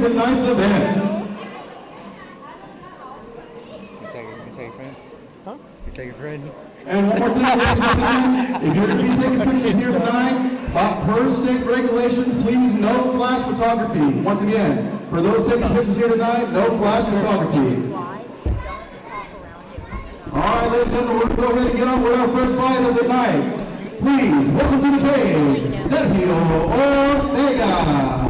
tonight's event. You take your friend? Huh? You take your friend? And one more thing, ladies and gentlemen, if you're going to be taking pictures here tonight, per state regulations, please no flash photography. Once again, for those taking pictures here tonight, no flash photography. All right, ladies and gentlemen, we're going to go ahead and get on with our first fight of the night. Please, welcome to the cage, Sergio Ortega.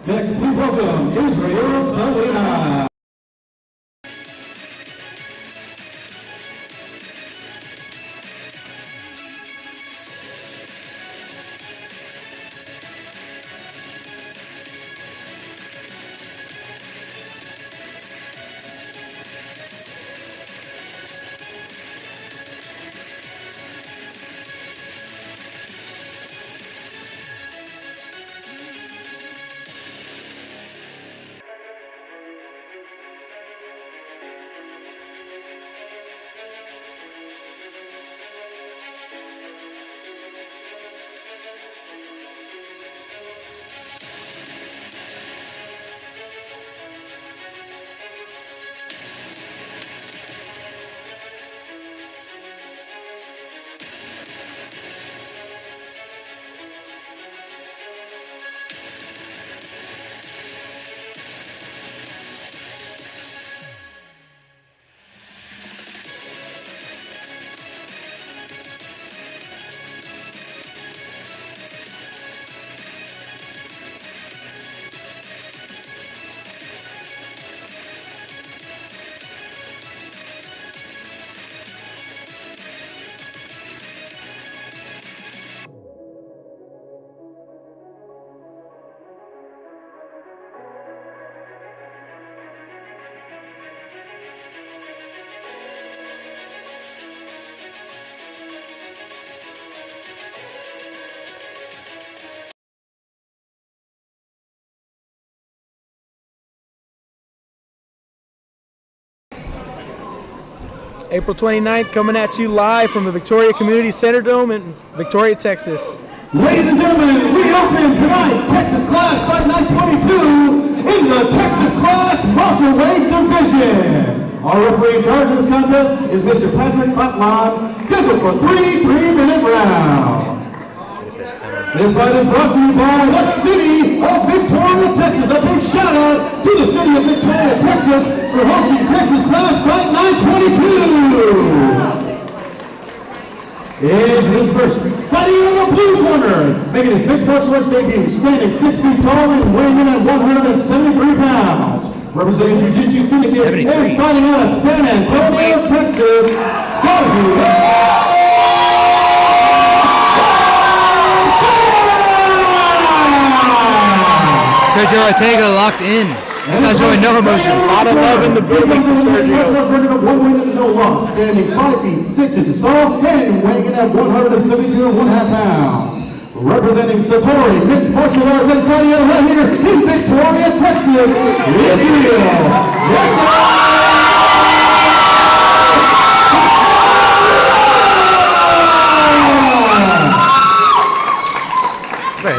Next, please welcome Israel Salina. April 29th, coming at you live from the Victoria Community Center Dome in Victoria, Texas. Ladies and gentlemen, we open tonight's Texas Class Fight Night 22 in the Texas Class Welterweight Division. Our referee in charge of this contest is Mr. Patrick Butland, scheduled for 3 3-minute rounds. This fight is brought to you by the City of Victoria, Texas. A big shout out to the City of Victoria, Texas for hosting Texas Class Fight Night 22. Is his first fighting in the blue corner, making his mixed martial arts debut, standing 6 feet tall and weighing in at 173 pounds. Representing Jiu-Jitsu Syndicate and fighting out of San Antonio, Texas, Sergio. Sergio Ortega locked in. He's not showing no emotion. A lot of love in the building for Sergio. Bringing up 1 win and no loss, standing 5 feet 6 inches tall and weighing in at 172 and 1/2 pounds. Representing Satori Mixed Martial Arts and fighting out right here in Victoria, Texas, Israel.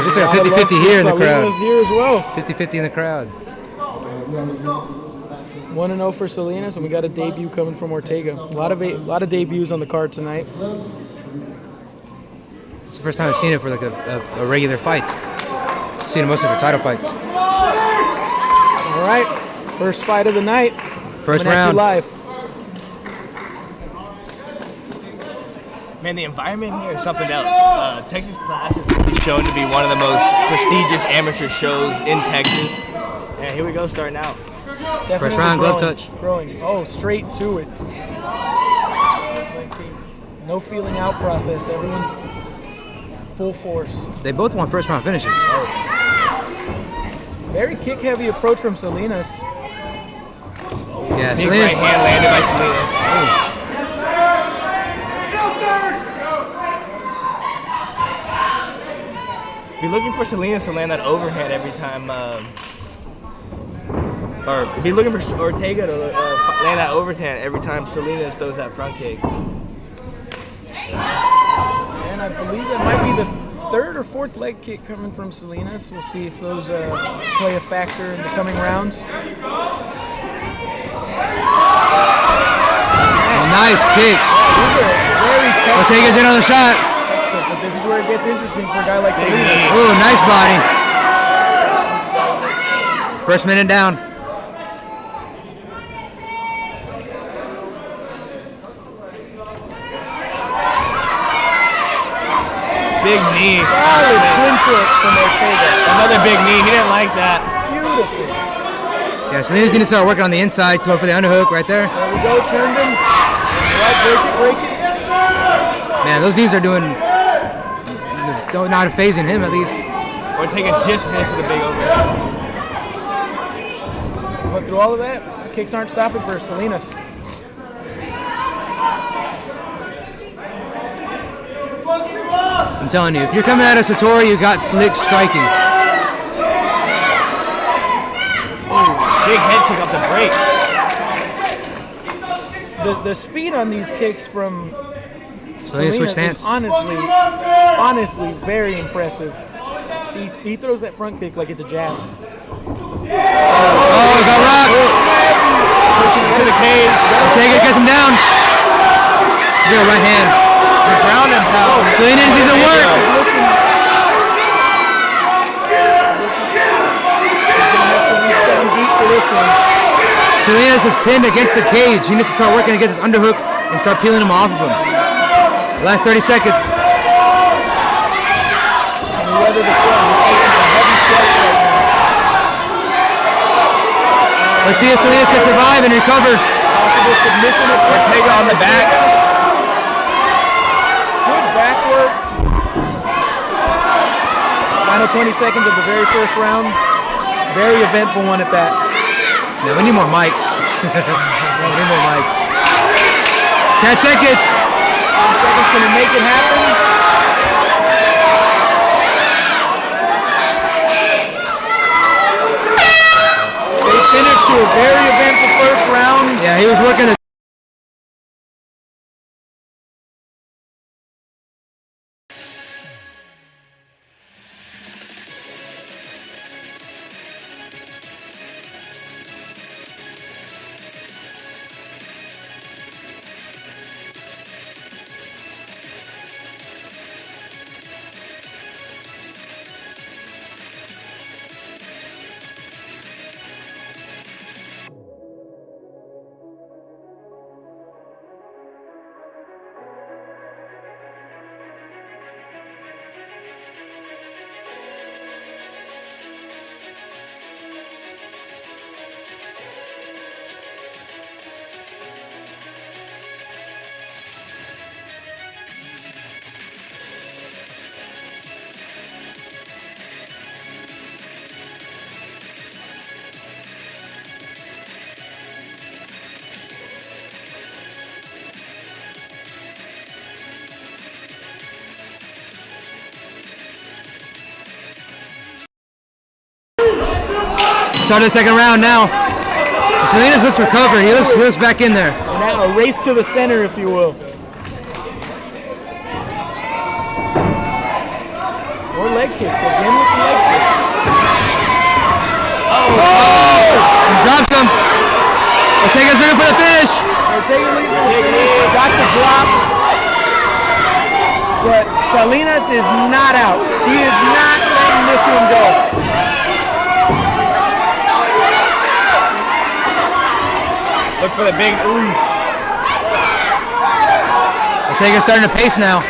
It's like a 50-50 here in the crowd. Selena's here as well. 50-50 in the crowd. 1-0 for Salinas, and we got a debut coming from Ortega. A lot of debuts on the card tonight. It's the first time I've seen it for like a regular fight. I've seen it mostly for title fights. All right, first fight of the night. First Coming at you round. live. Man, the environment here is something else. Texas Clash is really shown to be one of the most prestigious amateur shows in Texas. And here we go, starting out. Definitely First round, glove growing, touch. Growing. Oh, straight to it. No feeling out process. Everyone full force. They both want first round finishes. Very kick heavy approach from Salinas. Yeah, Big Salinas. right hand landed by Salinas. Be looking for Salinas to land that overhand every time. Or be looking for Ortega to land that overhand every time Salinas throws that front kick. And I believe that might be the third or fourth leg kick coming from Salinas. We'll see if those play a factor in the coming rounds. Nice kicks. These are very technical. Ortega's in on the shot. But this is where it gets interesting for a guy like Salinas. Ooh, nice body. First minute down. Big knee. Solid twin flip from Ortega. Another big knee. He didn't like that. Beautiful. Yeah, Salinas need to start working on the inside, go for the underhook right there. There we go, turned him. Right, break it. Man, those knees are doing, not phasing him at least. Ortega just missed with a big overhead. But through all of that, the kicks aren't stopping for Salinas. I'm telling you, if you're coming out of Satori, you got slick striking. Big head kick off the break. The speed on these kicks from Salinas switch Salinas stance. is honestly very impressive. He throws that front kick like it's a jab. Oh, he got rocked. Pushing into the cage. Ortega gets him down. He's got a right hand. The ground and pound. Salinas needs to work. Salinas is pinned against the cage. He needs to start working against his underhook and start peeling him off of him. Last 30 seconds. Let's see if Salinas can survive and recover. Possible submission of Ortega on the back. Good back work. Final 20 seconds of the very first round. Very eventful one at that. Yeah, we need more mics. We need more mics. 10 seconds. 10 seconds gonna make it happen. Safe finish to a very eventful first round. Yeah, he was working the Start of the second round now. Salinas looks recovered. He looks back in there. And now a race to the center, if you will. More leg kicks. Again with the leg kicks. Oh! He drops him. Ortega's looking for the finish. Ortega looking for the finish. Got the drop. But Salinas is not out. He is not letting this one go. Look for the big ooh. Ortega's starting to pace now.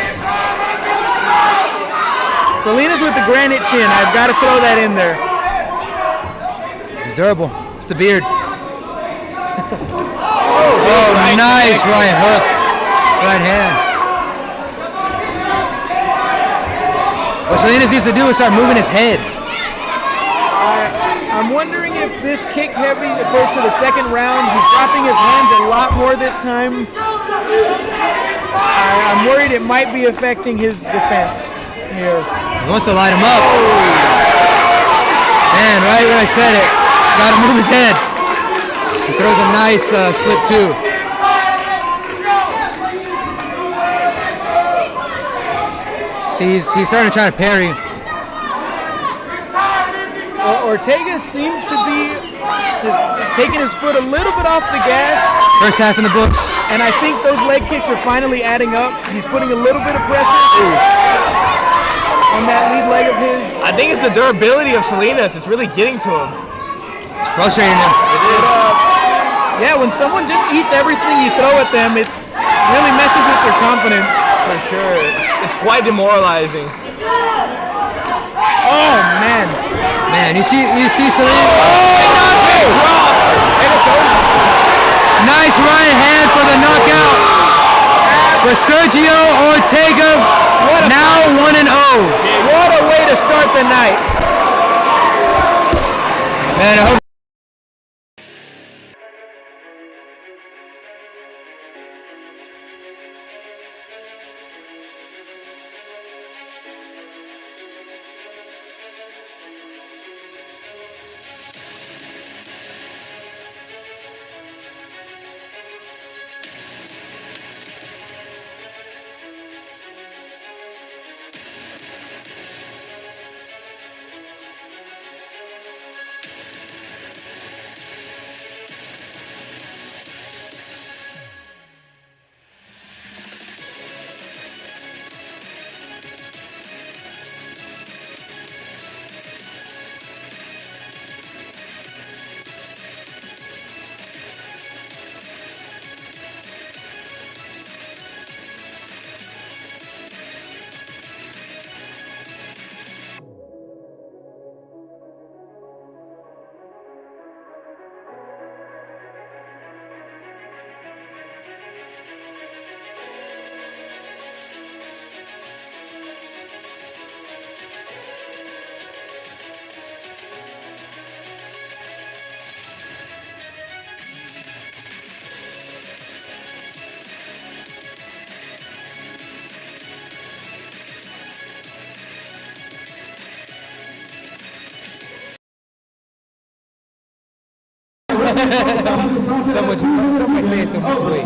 Salinas with the granite chin. I've got to throw that in there. He's durable. It's the beard. Right Nice right hook. Right hand. What Salinas needs to do is start moving his head. I'm wondering if this kick heavy approach to the second round, he's dropping his hands a lot more this time. I'm worried it might be affecting his defense here. He wants to light him up. Man, right when I said it, got to move his head. He throws a nice slip too. See, he's starting to try to parry. Ortega seems to be taking his foot a little bit off the gas. First half in the books. And I think those leg kicks are finally adding up. He's putting a little bit of pressure on that lead leg of his. I think it's the durability of Salinas. It's really getting to him. It's frustrating him. Yeah, when someone just eats everything you throw at them, it really messes with their confidence. For sure. It's quite demoralizing. Oh, man. Man, you see Salinas. Nice right hand for the knockout for Sergio Ortega. Now 1-0. What a way to start the night. Man, I hope. Some might say it's a must wait.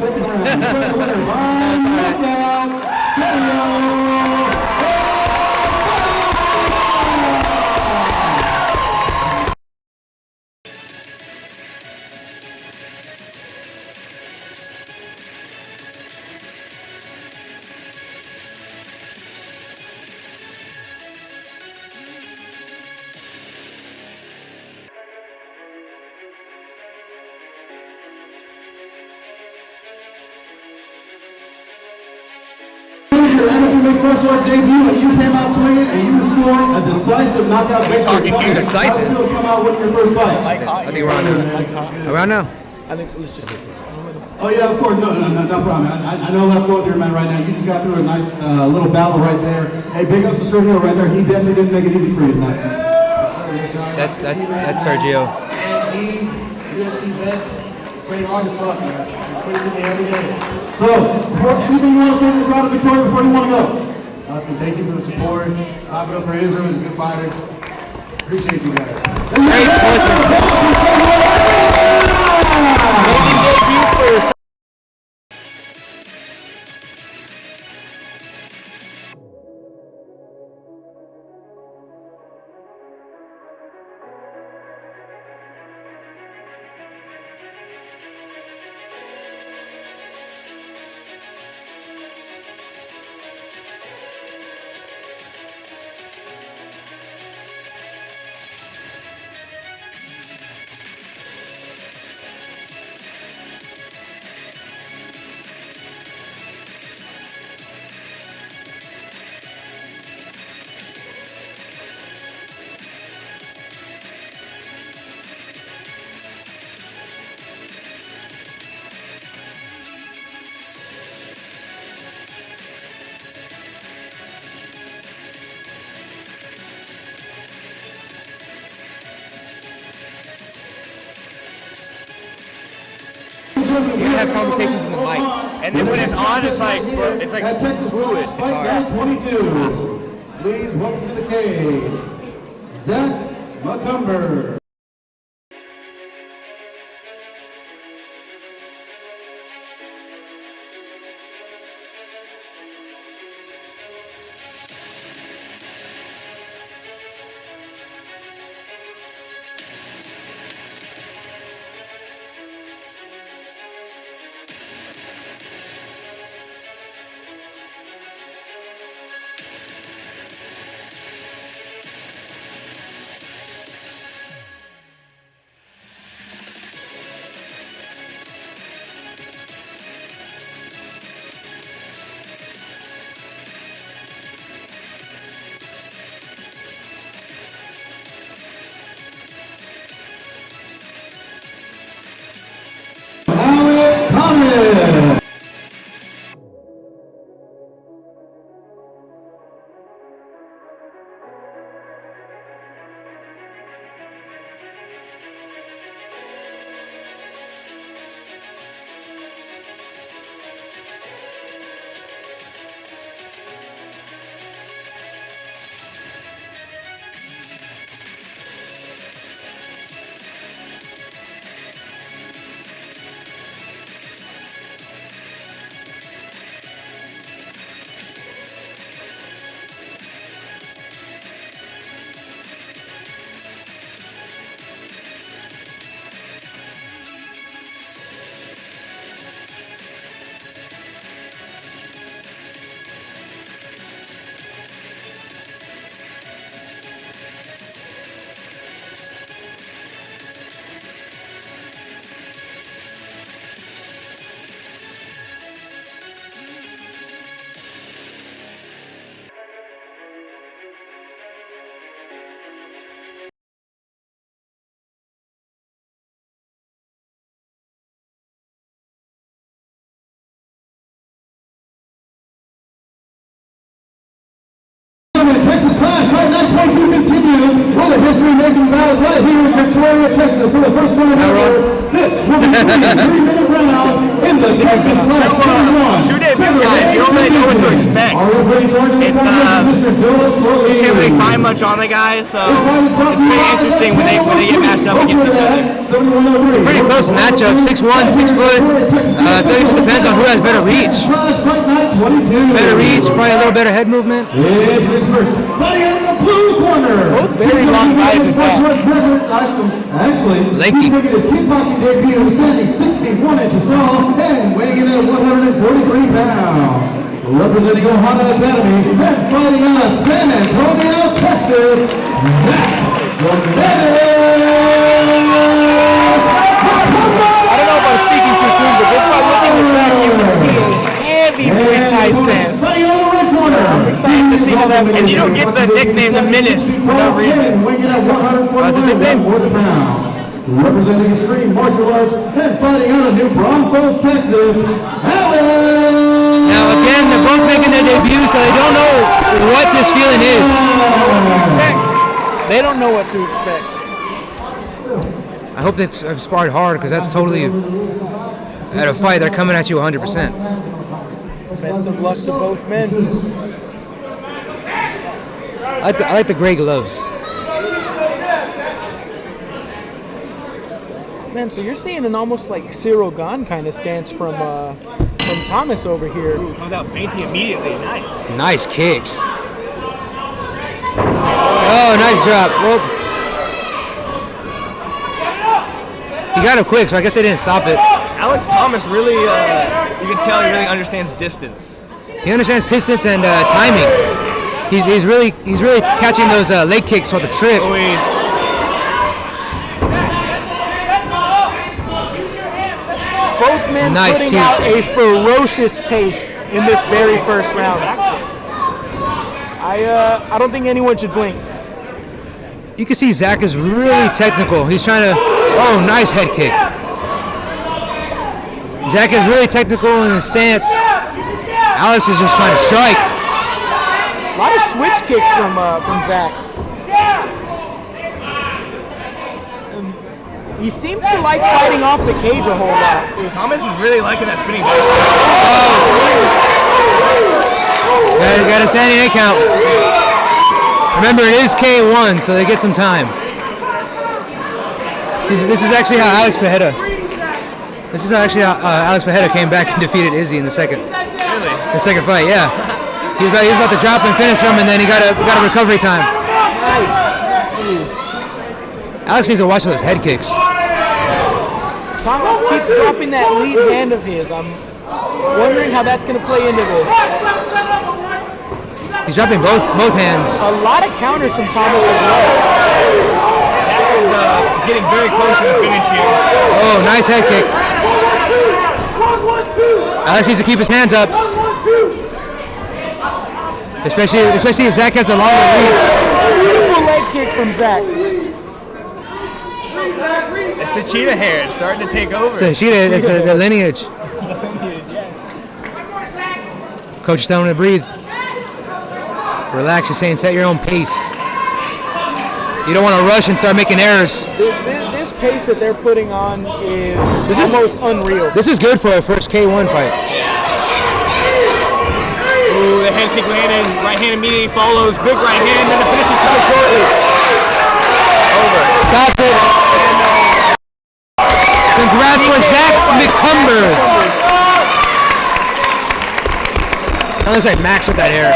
Your amateur mixed martial arts debut, and you came out swinging, and you scored a decisive knockout victory. Decisive? How did you come out winning your first fight? I think we're on now. Are we on now? I think let's just. Oh yeah, of course. No problem. I know that's going through your mind right now. You just got through a nice little battle right there. Hey, big ups to Sergio right there. He definitely didn't make it easy for you tonight. That's Sergio. He, UFC vet, train hard as fuck, man. Put it to me every day. So, anything you want to say to the crowd of Victoria before you want to go? Thank you for the support. Abdo for Israel is a good fighter. Appreciate you guys. Great sportsmanship. Amazing debut for You have conversations in the mic. and then when it's on, it's like At Texas fluid. Class Fight Night 22, please welcome to the cage, Zach McCumber. Alex Thomas. Texas Clash Fight Night 22 continues with a history-making battle right here in Victoria, Texas for the first time ever. This will be 3-minute rounds in the Texas Clash 21. Two debut guys, you don't really know what to expect. It's you can't really find much on the guys, so it's pretty interesting when they get matched up against each other. It's a pretty close matchup. 6'1", 6 foot. I feel like it just depends on who has better reach. Better reach, probably a little better head movement. Buddy in the blue corner. Both very long guys as well. Actually, Lanky. he's making his kickboxing debut, standing 61 inches tall and weighing in at 143 pounds. Representing Ohana Academy and fighting out of San Antonio, Texas, Zach I don't know if I'm speaking too soon, but just by looking at Zach, you can see a heavy Muay Thai stance. Buddy on the red corner. Excited to see how that And you don't get the nickname The Menace for no reason. What's his nickname? Representing Extreme Martial Arts and fighting out of New Braunfels, Texas, Alex. Now again, they're both making their debut, so they don't know what this feeling is. They don't know what to expect. I hope they've sparred hard, because that's totally, at a fight, they're coming at you 100%. Best of luck to both men. I like the gray gloves. Man, so you're seeing an almost like Cyril Gahn kind of stance from Thomas over here. Ooh, comes out fainting immediately. Nice. Nice kicks. Oh, nice drop. Whoop. He got him quick, so I guess they didn't stop it. Alex Thomas really, you can tell he really understands distance. He understands distance and timing. He's really catching those leg kicks with the trip. Both men putting out a ferocious pace in this very first round. I don't think anyone should blink. You can see Zach is really technical. He's trying to, oh, nice head kick. Zach is really technical in his stance. Alex is just trying to strike. A lot of switch kicks from Zach. He seems to like fighting off the cage a whole lot. Thomas is really liking that spinning dive. Got a standing 8 count. Remember, it is K1, so they get some time. This is actually how Alex Pajeda came back and defeated Izzy in the second. Really? The second fight, yeah. He was about to drop and finish him, and then he got a recovery time. Nice. Alex needs to watch those head kicks. Thomas keeps dropping that lead hand of his. I'm wondering how that's going to play into this. He's dropping both hands. A lot of counters from Thomas as well. Zach is getting very close to the finish here. Oh, nice head kick. Alex needs to keep his hands up. Especially if Zach has a longer reach. Beautiful leg kick from Zach. It's the cheetah hair. It's starting to take over. It's the cheetah. It's the lineage. Coach is telling him to breathe. Relax. He's saying set your own pace. You don't want to rush and start making errors. This pace that they're putting on is almost unreal. This is good for a first K1 fight. Ooh, the head kick landed. Right hand immediately follows. Big right hand. Then the finish is coming shortly. Over. Stopped it. Congrats for Zach McCumbers. That looks like Max with that hair.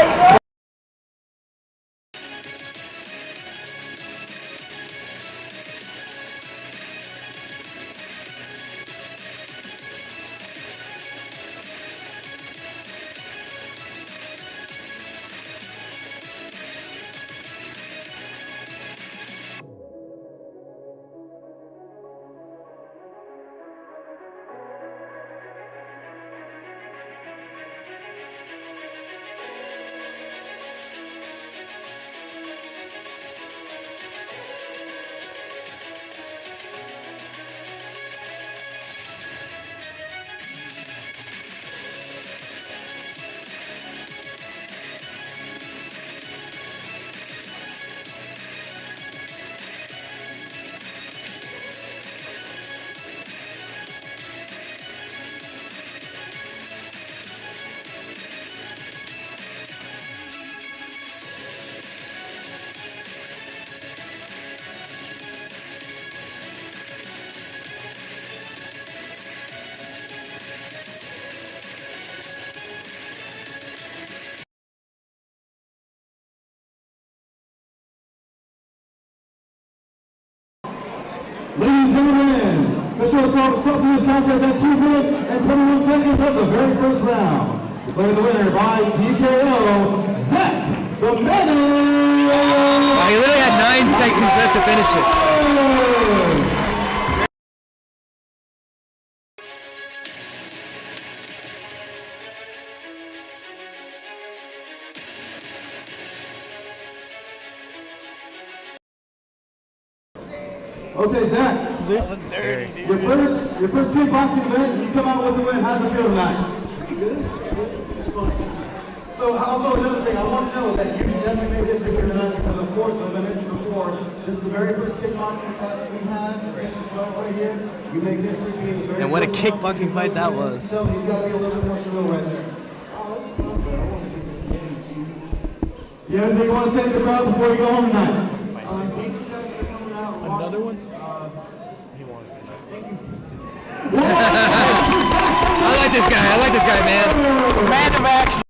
Ladies and gentlemen, the show starts up to this contest at 2 minutes and 21 seconds of the very first round. Declaring the winner by TKO, Zach the Menace. He literally had 9 seconds left to finish it. Okay, Zach. Your first kickboxing event, you come out with a win. How's it feel tonight? Pretty good. It's fun. So also another thing, I want to know that you definitely made history here tonight because of course, as I mentioned before, this is the very first kickboxing fight we had at XXII right here. You made history being the very And what a first kickboxing fight that was. So you've got to be a little bit more surreal right there. You have anything you want to say to the crowd before you go home tonight? Another one? He wants to. I like this guy. I like this guy, man. Man of action.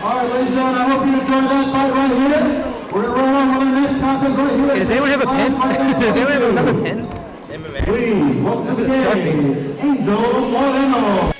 All right, ladies and gentlemen, I hope you enjoyed that fight right here. We're going to roll on with our next contest right here. Does anyone have a pen? Does anyone have another pen? Please, welcome to the Doesn't strike me. game, Angel Moreno.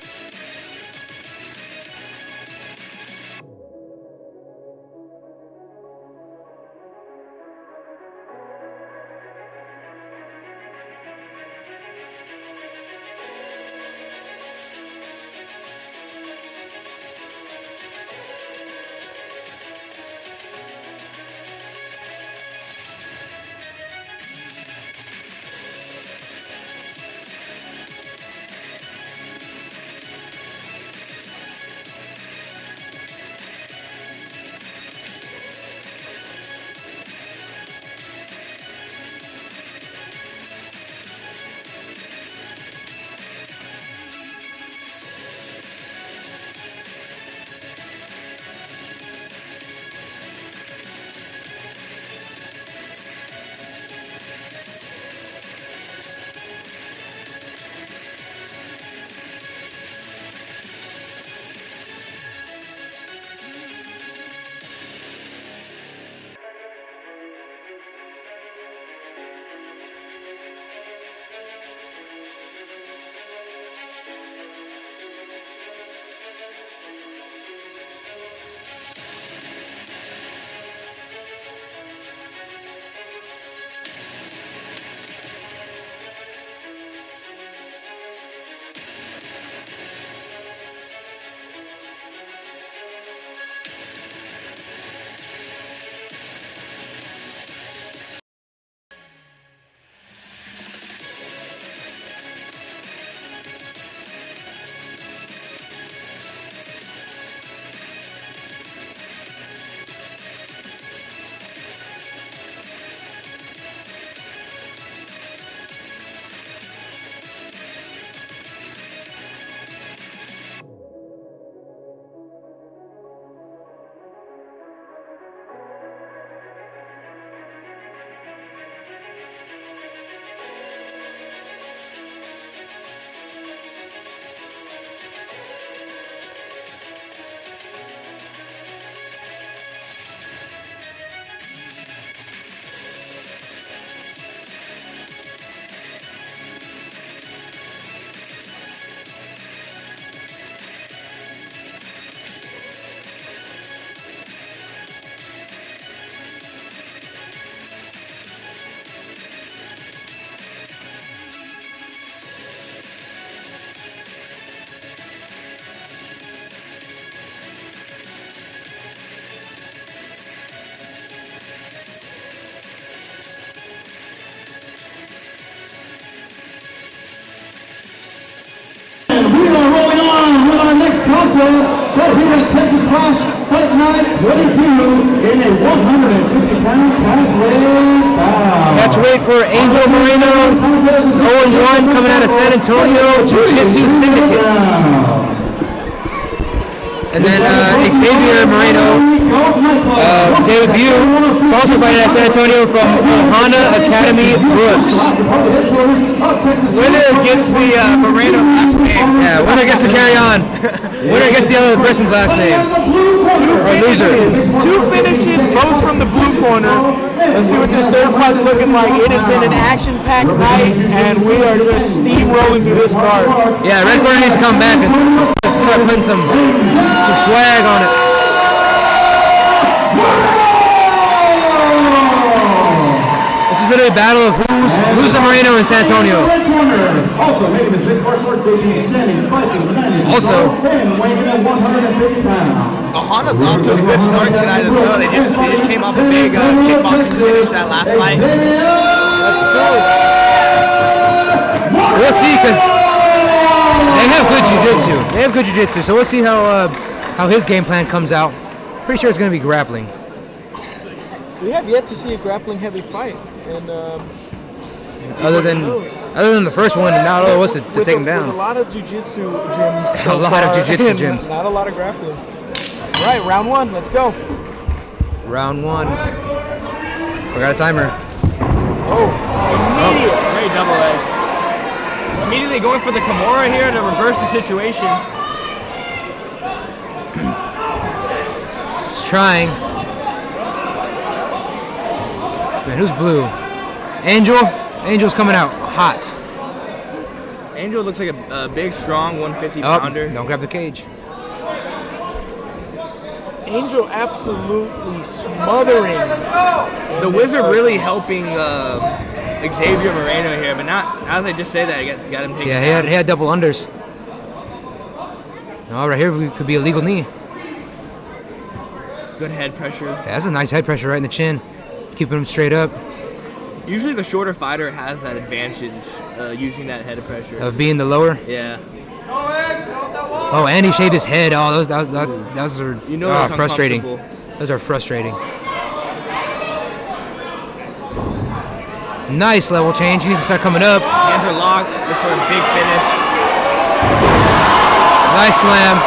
contest right here at Texas Clash Fight Night 22 in a 150-pound catchweight bout. Welterweight for Angel Moreno. 0-1 coming out of San Antonio Jiu-Jitsu Syndicate. And then Xavier Moreno, debut, also fighting at San Antonio from Ohana Academy Brooks. Winner gets the Moreno last name. Yeah, winner gets to carry on. Winner gets the other person's last name. Two finishes, both from the blue corner. Let's see what this third fight's looking like. It has been an action-packed night, and we are just steamrolling through this card. Yeah, red corner needs to come back and start putting some swag on it. This is literally a battle of who's the Moreno in San Antonio. Also making his mixed martial arts debut, standing 5'9" Also, and weighing in at 150 pounds. Ohana's off to a good start tonight as well. They just came off a big kickboxing finish that last fight. That's true. we'll see because they have good jiu-jitsu. They have good jiu-jitsu, so we'll see how his game plan comes out. Pretty sure it's going to be grappling. We have yet to see a grappling heavy fight, and Other than the first one, not all it was to take him down. With a lot of jiu-jitsu gyms. So a lot of far, jiu-jitsu and gyms. Not a lot of grappling. All right, round one. Let's go. Round one. Forgot a timer. Oh, immediate. Great double leg. Immediately going for the Kimura here to reverse the situation. He's trying. Man, who's blue? Angel? Angel's coming out hot. Angel looks like a big, strong 150 Oh, pounder. don't grab the cage. Angel absolutely smothering. The Wizard really helping Xavier Moreno here, but not as I just say that, I got him taken. Yeah, he had double unders. Oh, right here could be a legal knee. Good head pressure. Yeah, that's a nice head pressure right in the chin. Keeping him straight up. Usually the shorter fighter has that advantage using that head pressure. Of being the lower. Yeah. Oh, and he shaved his head. Oh, those are That's frustrating. uncomfortable. Those are frustrating. Nice level change. He needs to start coming up. Hands are locked. Look for a big finish. Nice slam.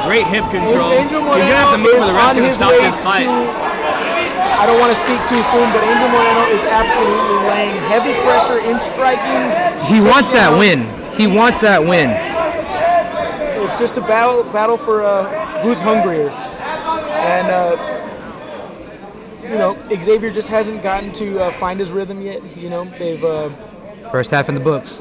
Great hip control. Angel He's gonna have to move, or the ref's on gonna his stop way this fight. I don't want to speak too soon, but Angel Moreno is absolutely laying heavy pressure in striking. He wants that win. He wants that win. It's just a battle for who's hungrier. And, Xavier just hasn't gotten to find his rhythm yet. They've... First half in the books.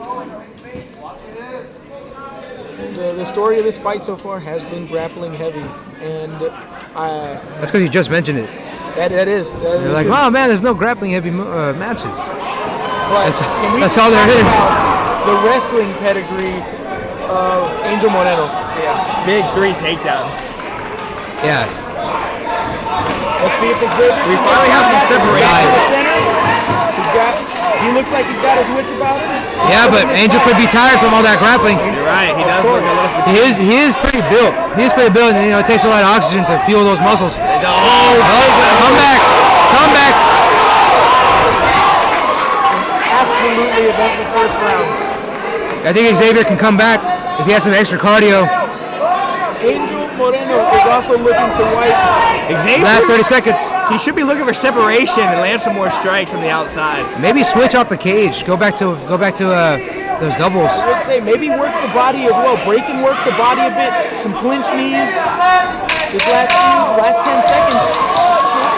The story of this fight so far has been grappling heavy. And That's because you just mentioned it. that is. You're like, oh man, there's no grappling heavy matches. But That's can we all there talk is. about the wrestling pedigree of Angel Moreno? Yeah. Big 3 takedowns. Yeah. Let's see if Xavier. We finally have some separation. He looks like he's got his wits about him. Yeah, but Angel could be tired from all that grappling. You're right. He does look a little fatigued. He is pretty built. He is pretty built, and it takes a lot of oxygen to fuel those muscles. Oh, Come back! Come back! Absolutely eventful first round. I think Xavier can come back if he has some extra cardio. Angel Moreno is also looking to wipe. Xavier, Last 30 seconds. he should be looking for separation and land some more strikes from the outside. Maybe switch off the cage. Go back to those doubles. I would say maybe work the body as well. Break and work the body a bit. Some clinch knees. This last 10 seconds,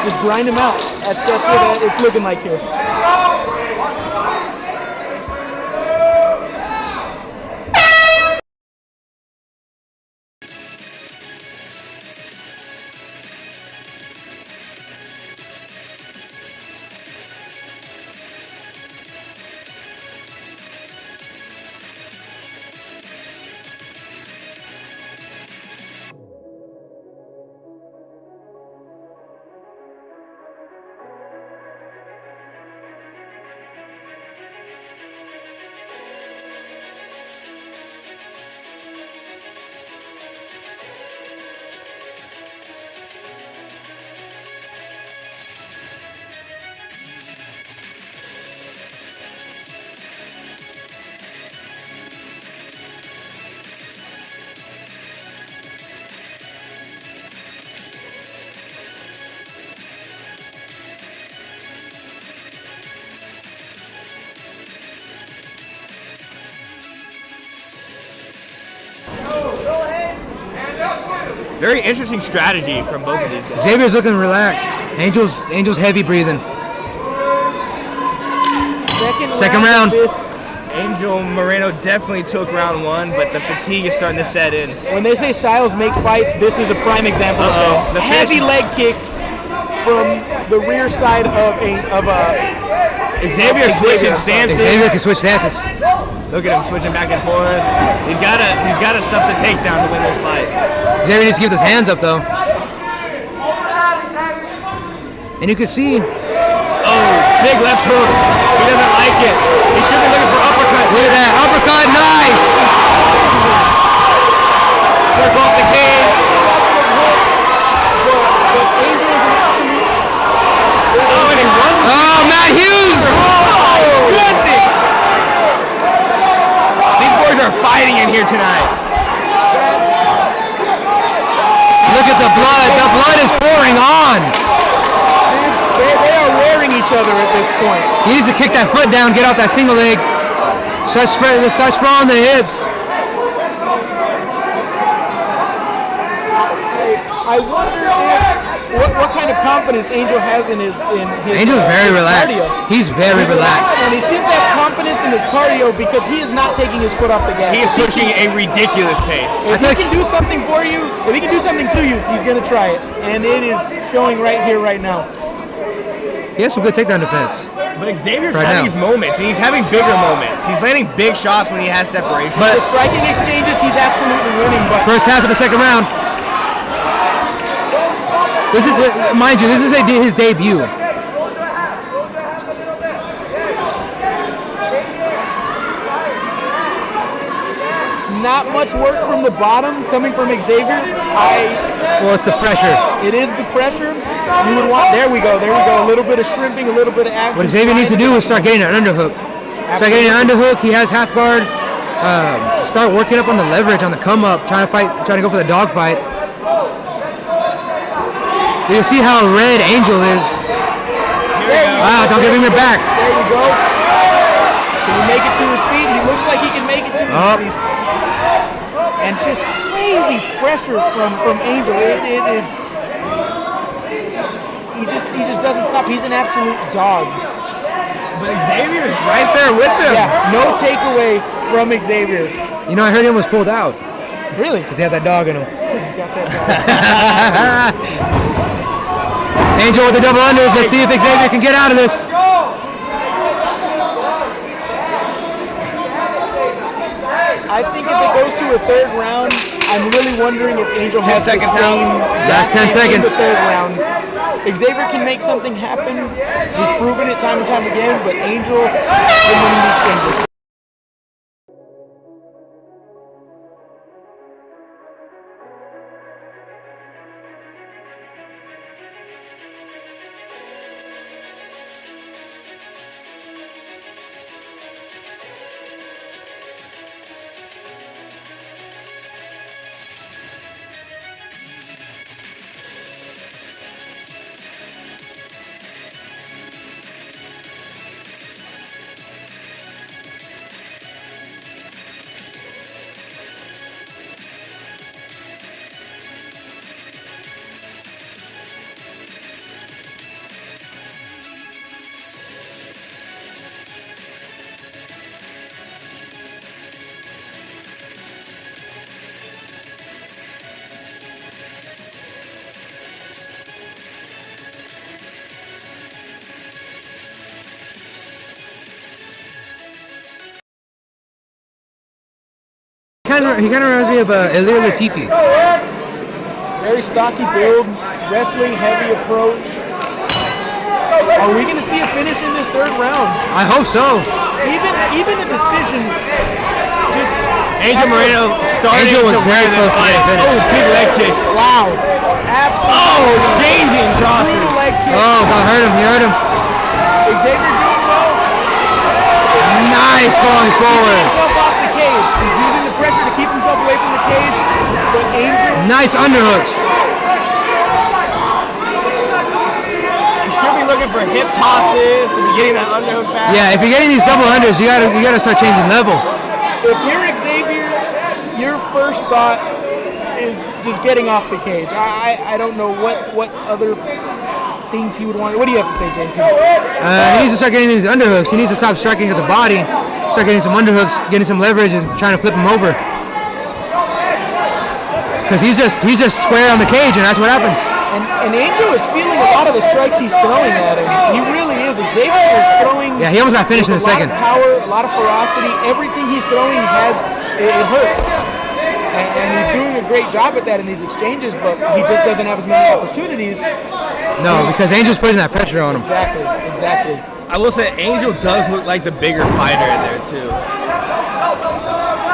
just grind him out. That's what it's looking like here. Very interesting strategy from both of these guys. Xavier's looking relaxed. Angel's heavy breathing. Second round. Angel Moreno definitely took round 1, but the fatigue is starting to set in. When they say styles make fights, this is a prime example of that. The Heavy leg kick from the rear side of Xavier switching stances. Xavier can switch stances. Look at him switching back and forth. He's got to stuff the takedown to win this fight. Xavier needs to give those hands up though. And you can see. Oh, big left hook. He doesn't like it. He should be looking for uppercuts. Look at that uppercut, nice. Circle off the cage. Oh, and he runs. Oh, Matt Hughes. Oh, goodness. These boys are fighting in here tonight. Look at the blood. The blood is pouring on. They are wearing each other at this point. He needs to kick that foot down, get off that single leg. Start sprawling the hips. I wonder what kind of confidence Angel has in his Angel's very his relaxed. cardio. He's very relaxed. And he seems to have confidence in his cardio because he is not taking his foot off the gas. He is pushing a ridiculous pace. If he can do something for you, if he can do something to you, he's going to try it. And it is showing right here, right now. He has some good takedown defense. But Xavier's Right having now. his moments, and he's having bigger moments. He's landing big shots when he has separation. The striking exchanges, he's absolutely winning. But First half of the second round. This is, mind you, this is his debut. not much work from the bottom coming from Xavier. Well, it's the pressure. It is the pressure. You would want, there we go, a little bit of shrimping, a little bit of action. What Xavier needs to do is start getting an underhook. Start getting an underhook. He has half guard. Start working up on the leverage, on the come up, trying to go for the dog fight. You can see how red Angel is. Wow, don't give him your back. There you go. Can he make it to his feet? He looks like he can make it to his feet. And just crazy pressure from Angel. It is. He just doesn't stop. He's an absolute dog. But Xavier is right there with him. Yeah, no takeaway from Xavier. You know, I heard him was pulled out Really? because he had that dog in him. He's got that dog. Angel with the double unders. Let's see if Xavier can get out of this. I think if it goes to a third round, I'm really wondering if Angel has the same. Last 10 in seconds. the third round. Xavier can make something happen. He's proven it time and time again, but Angel is going to need changes. He kind of reminds me of Ilir Latifi. Very stocky build, wrestling, heavy approach. Are we going to see a finish in this third round? I hope so. Even a decision. Just Angel Moreno starting Angel was to very win close this to fight. getting finished. Oh, big leg kick. wow. Absolutely. Exchanging crosses. Brutal leg kick. Oh, God, hurt him. He hurt him. Xavier doing well. Nice going Keeping forward. himself off the cage. He's using the pressure to keep himself away from the cage. But Angel, Nice underhooks. You should be looking for hip tosses and getting that underhook back. Yeah, if you're getting these double unders, you gotta start changing level. if you're Xavier, your first thought is just getting off the cage. I don't know what other things he would want. What do you have to say, Jason? He needs to start getting these underhooks. He needs to stop striking at the body, start getting some underhooks, getting some leverage, and trying to flip him over. Because he's just square on the cage, and that's what happens. And Angel is feeling a lot of the strikes he's throwing at him. He really is. Xavier is throwing. Yeah, he almost got finished in the second. A lot of power, a lot of ferocity. Everything he's throwing it hurts. And he's doing a great job at that in these exchanges, but he just doesn't have as many opportunities. No, because Angel's putting that pressure on him. Exactly. I will say Angel does look like the bigger fighter in there too.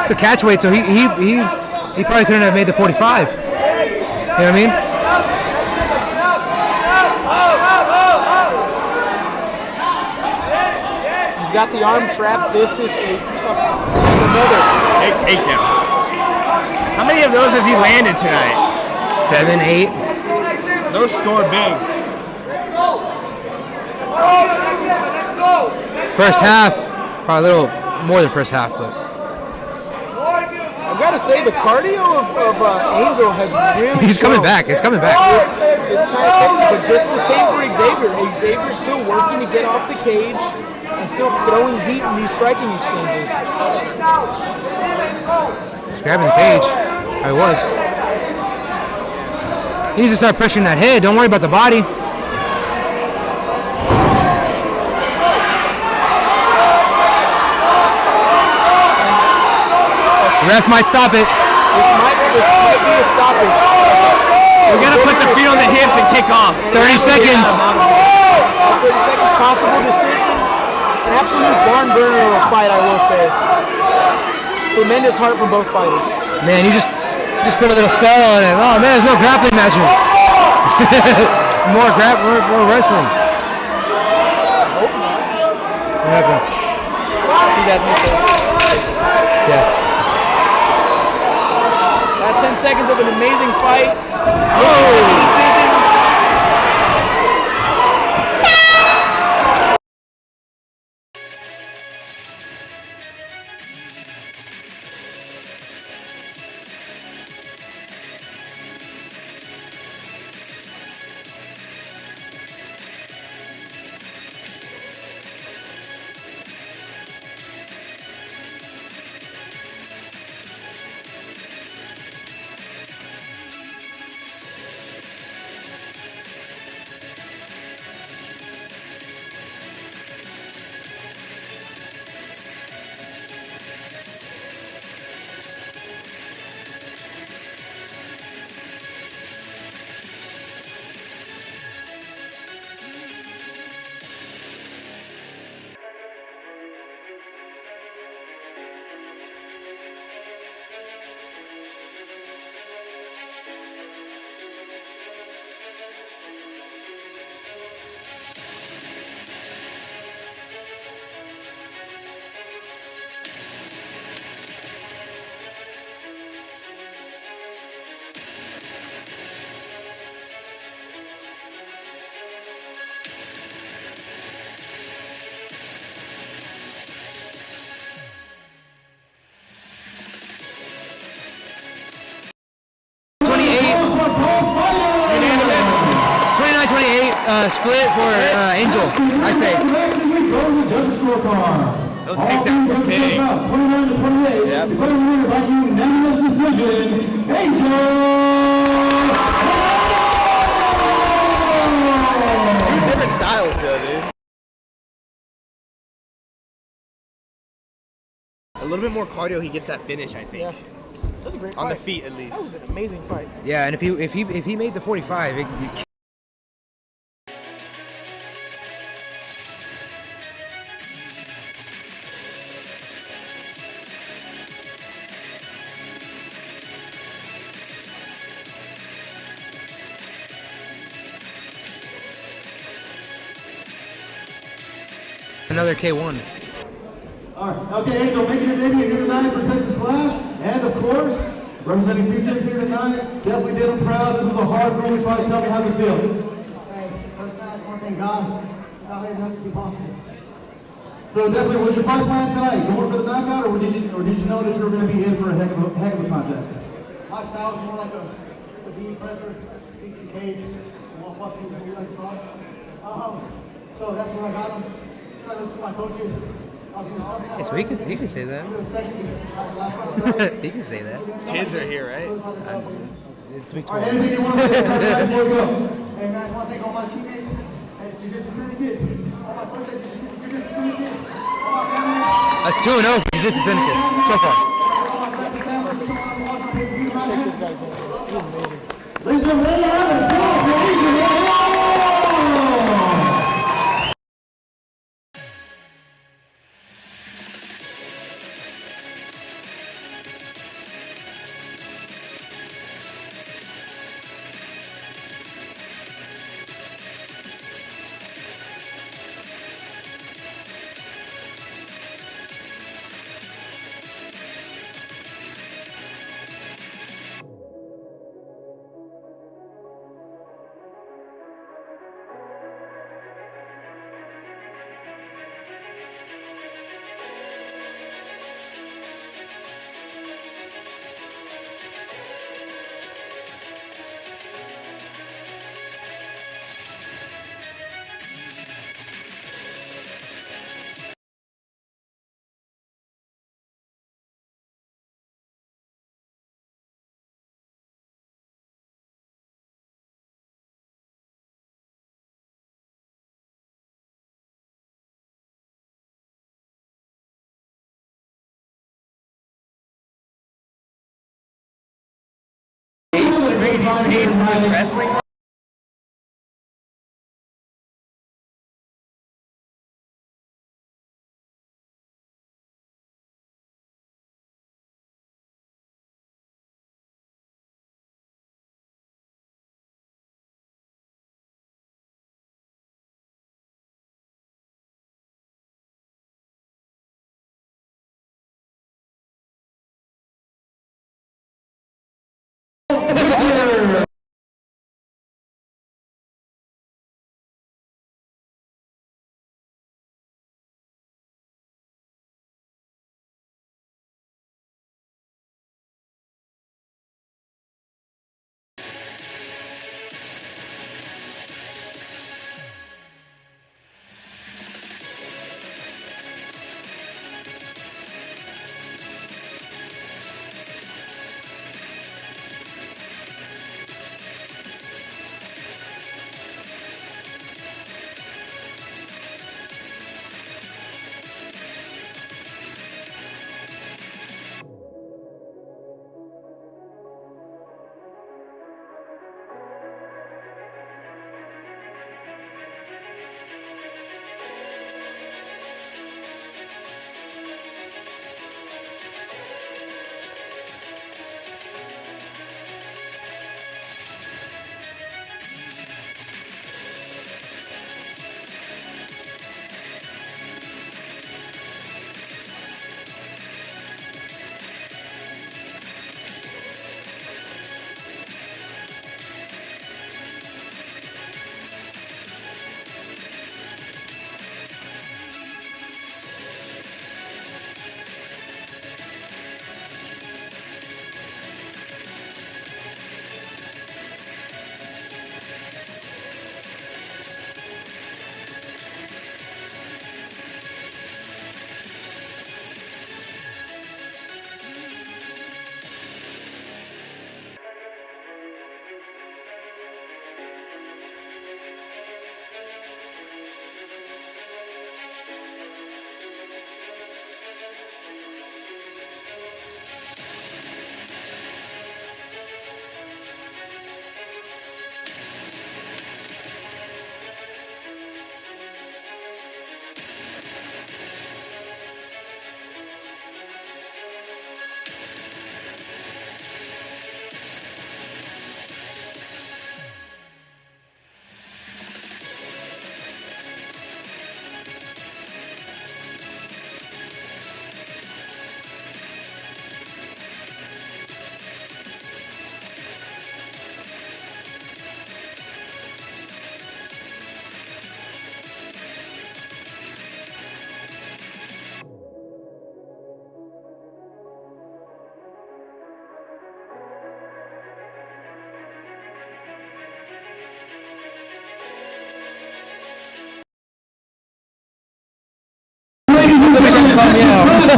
It's a catch weight, so he probably couldn't have made the 45. You know what I mean? He's got the arm trap. This is a tough another Takedown. How many of those has he landed tonight? 7, 8. Those score big. First half, probably a little more than first half, but I've got to say the cardio of Angel has really. he's coming back. It's coming back. It's kind of crazy, but just the same for Xavier. Xavier's still working to get off the cage and still throwing heat in these striking exchanges. He's grabbing the cage. I was. He needs to start pressuring that head. Don't worry about the body. The ref might stop it. This might be a stoppage. We're gonna put the feet on the hips and kick off. 30 seconds. 30 seconds, possible decision. An absolute barn burner of a fight, I will say. Tremendous heart from both fighters. Man, you just put a little spell on it. Oh man, there's no grappling matches. more wrestling. What happened? He's asking for it. Yeah. Last 10 seconds of an amazing fight. Decision. Split for Angel, I say. Those takedowns were big. 29-28. Yep. Winner by unanimous decision, Angel. Two different styles though, dude. A little bit more cardio, he gets that finish, I think. Yeah. That was a great fight. On the feet, at least. That was an amazing fight. Yeah, and if he made the 45, another K1. All right. Okay, Angel, making your debut here tonight for Texas Clash. And of course, representing two gyms here tonight. Definitely did him proud. This was a hard, grueling fight. Tell me, how's it feel? Hey, first match, one thing, God. Out here, nothing be possible. So definitely, was your fight plan tonight? Going for the knockout, or did you know that you were going to be in for a heck of a contest? My style is more like a the bead pressure, beats the cage, and we'll fuck you when you like to talk. So that's where I got him. Try to listen to my coaches. Yes, he can say that. He can say that. Kids are here, right? It's me. All right, anything you want to say before we go? Hey guys, I want to thank all my teammates at Jiu-Jitsu Syndicate, all my coaches at Jiu-Jitsu Syndicate, all my family, That's 2-0 for Jiu-Jitsu Syndicate so far. all my friends and family for showing up and watching my pay-per-view, man. Shake this guy's hand. He's amazing. Ladies and gentlemen, round of applause for Adrian Royale! Wrestling.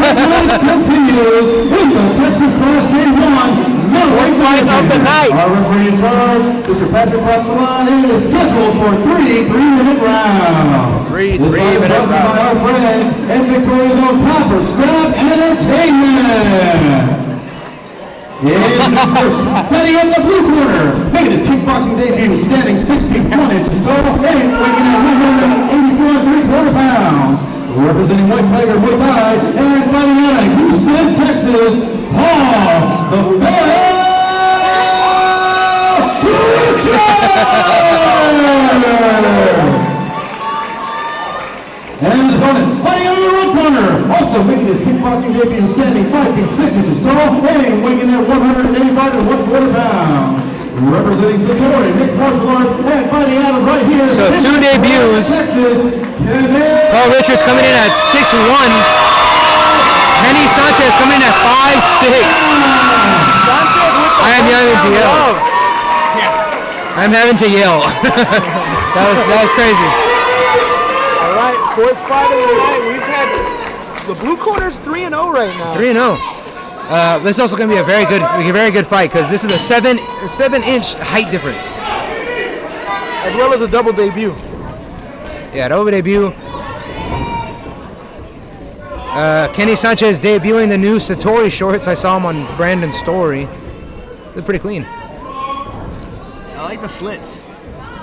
continues in the Texas Class Grade 1 middleweight Fight division. of the night. Our referee in charge, Mr. Patrick Patman, and is scheduled for three 3-minute rounds. Three This fight is 3-minute brought to you by our friends and Victoria's own Topper Scrap Entertainment. First, fighting out of the blue corner, making his kickboxing debut, standing 6 feet 1 inch tall, and weighing at 184 3/4 pounds. Representing White Tiger Muay Thai, and fighting out of Houston, Texas, Paul the Pharaoh Richards! And his opponent, fighting out of the red corner, also making his kickboxing debut, standing 5 feet 6 inches tall, and weighing at 185 1/4 pounds. Representing Satori Mixed Martial Arts, and fighting out of right here. So two debuts. Texas, Paul Richards coming in at 6'1". Kenny Sanchez coming in at 5'6". Sanchez with the I am having to yell. love. I'm having to yell. that was crazy. All right, fourth fight of the night. We've had the blue corner's 3-0 right now. 3-0. This is also going to be a very good fight because this is a 7-inch height difference. As well as a double debut. Yeah, double debut. Kenny Sanchez debuting the new Satori shorts. I saw him on Brandon's story. They're pretty clean. I like the slits.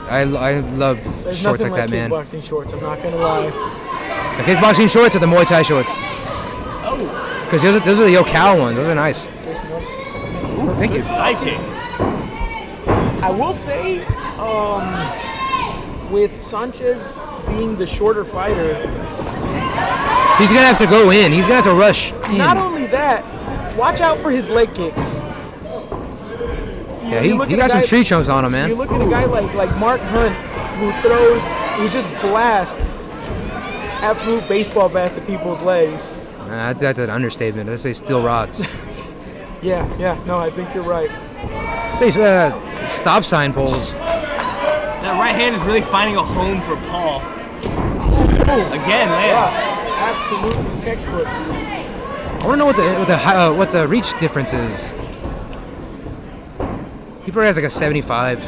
I love There's shorts nothing like that, man. kickboxing shorts, I'm not gonna lie. The kickboxing shorts or the Muay Thai shorts? Oh, Because those are the Yokow ones. Those are nice. Thank you. sidekick. I will say, with Sanchez being the shorter fighter, He's going to have to go in. He's going to have to rush in. not only that, watch out for his leg kicks. Yeah, You he look at got a some guy- tree trunks on him, You man. look at a guy like Mark Hunt, who just blasts absolute baseball bats at people's legs. Nah, that's an understatement. Let's say steel rods. Yeah, no, I think you're right. Say stop sign poles. That right hand is really finding a home for Paul. Again, lands. Yeah, absolutely textbook. I want to know what the reach difference is. He probably has like a 75.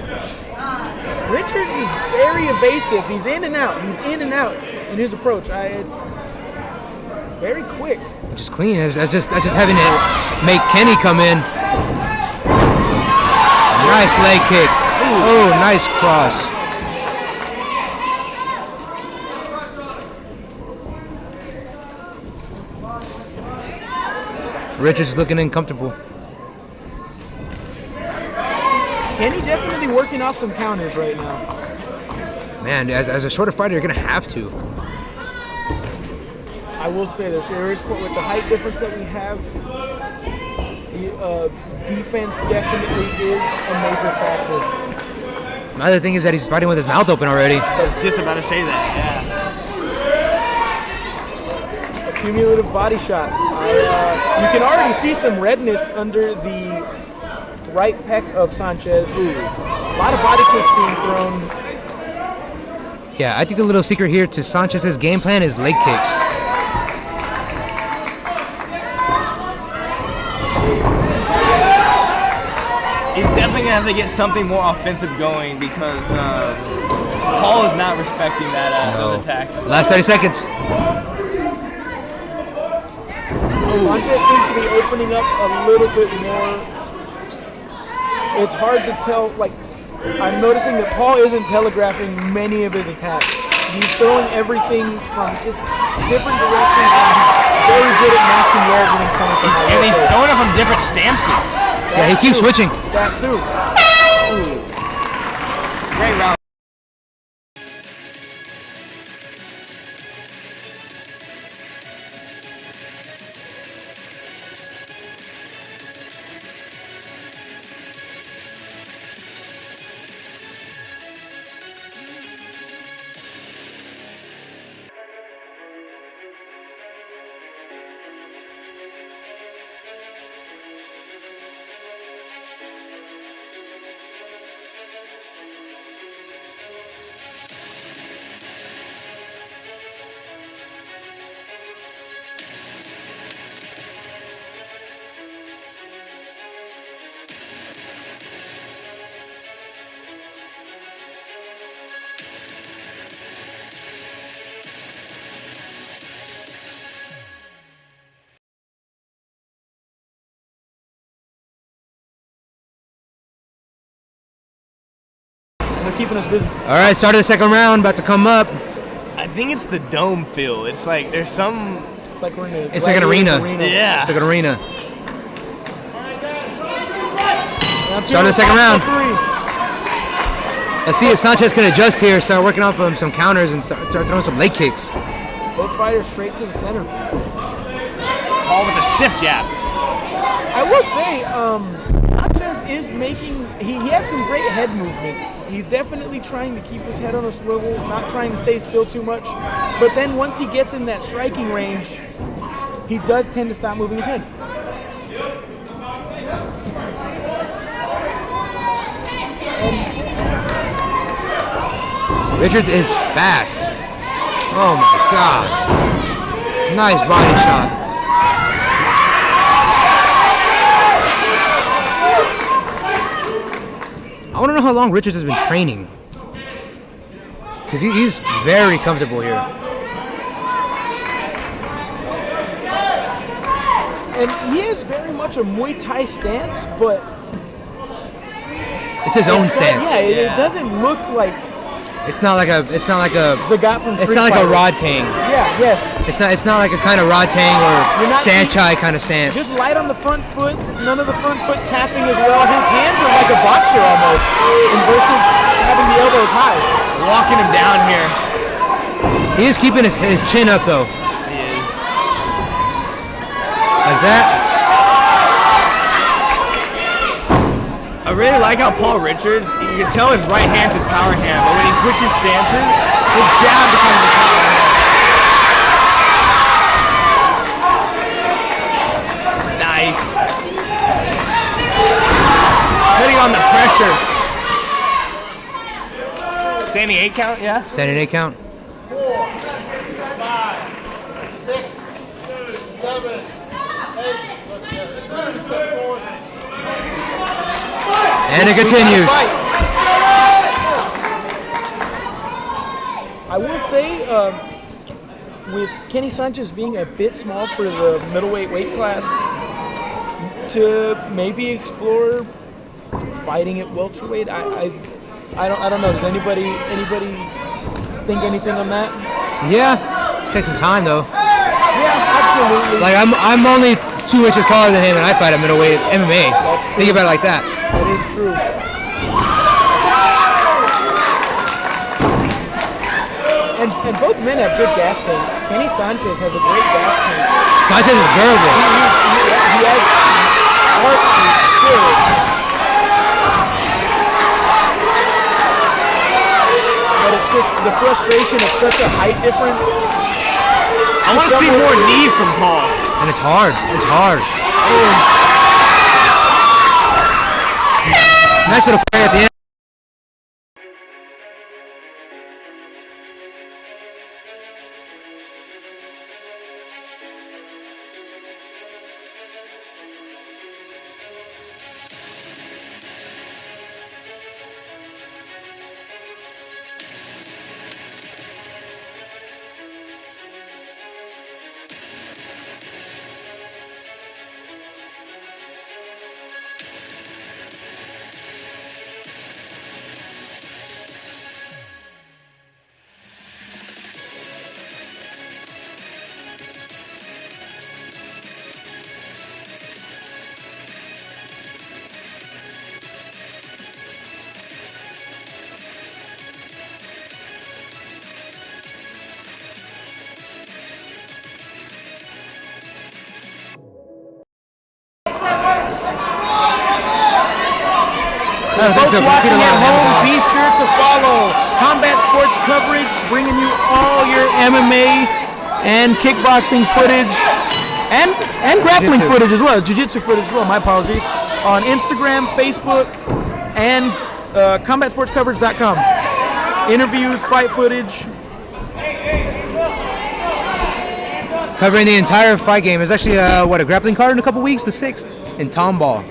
Richards is very evasive. He's in and out. In his approach. It's very quick. Which is clean. That's just having to make Kenny come in. Nice leg kick. Oh, nice cross. Richards looking uncomfortable. Kenny definitely working off some counters right now. Man, as a shorter fighter, you're gonna have to. I will say this, there is with the height difference that we have, the defense definitely is a major factor. Another thing is that he's fighting with his mouth open already. I was just about to say that, yeah. Cumulative body shots. You can already see some redness under the right pec of Sanchez. A lot of body kicks being thrown. Yeah, I think the little secret here to Sanchez's game plan is leg kicks. He's definitely going to have to get something more offensive going because Paul is not respecting that those attacks. Last 30 seconds. Sanchez seems to be opening up a little bit more. It's hard to tell, I'm noticing that Paul isn't telegraphing many of his attacks. He's throwing everything from just different directions, and he's very good at masking where everything's coming from. And he's throwing it from different stances. Yeah, he keeps switching. That too. Great round. They're keeping us busy. All right, start of the second round, about to come up. I think it's the dome feel. It's like there's some. It's like we're in a It's like an arena. Yeah. It's like an arena. Now Start of the second round. 3. Let's see if Sanchez can adjust here, start working off some counters and start throwing some leg kicks. Both fighters straight to the center. Paul with a stiff jab. I will say, Sanchez is making, he has some great head movement. He's definitely trying to keep his head on a swivel, not trying to stay still too much. But then once he gets in that striking range, he does tend to stop moving his head. Richards is fast. Oh my God. Nice body shot. I want to know how long Richards has been training. Because he's very comfortable here. And he is very much a Muay Thai stance, but It's his own stance. it doesn't look like It's not like a Zagat from it's Street not like a Fighter. Rod Tang. Yeah, yes. It's not like a kind of Rod Tang You're or not Sanchai kind of stance. Just light on the front foot, none of the front foot tapping as well. His hands are like a boxer almost, versus having the elbows high. Walking him down here. He is keeping his chin up though. He is. Like that. I really like how Paul Richards, you can tell his right hand's his power hand, but when he switches stances, his jab becomes his power hand. Nice. Putting on the pressure. Standing 8 count, yeah? Standing 8 count. 4, 5, 6, 7, 8. Let's get it. Step forward. And it continues. I will say, with Kenny Sanchez being a bit small for the middleweight weight class, to maybe explore fighting at welterweight, I don't know. Does anybody think anything on that? Yeah. Take some time though. Yeah, absolutely. Like I'm only 2 inches taller than him, and I fight at middleweight MMA. That's true. Think about it like that. That is true. And both men have good gas tanks. Kenny Sanchez has a great gas tank. Sanchez is durable. He has heart for sure. But it's just the frustration of such a height difference. I want to see more knees from Paul. And it's hard. It's hard. Nice little play at the end. Folks watching at home, be sure to follow Combat Sports coverage, bringing you all your MMA and kickboxing footage and grappling Jiu-jitsu. footage as well, jiu-jitsu footage as well, my apologies, on Instagram, Facebook, and combatsportscoverage.com. Interviews, fight footage. Covering the entire fight game. There's actually a grappling card in a couple weeks, the 6th, in Tomball.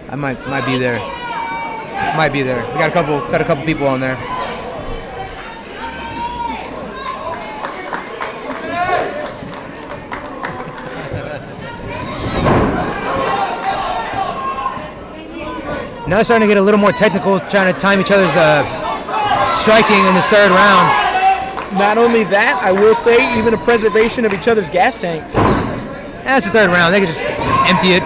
I might be there. Might be there. We got a couple people on there. Now it's starting to get a little more technical, trying to time each other's striking in this third round. Not only that, I will say even a preservation of each other's gas tanks. That's the third round. They could just empty it.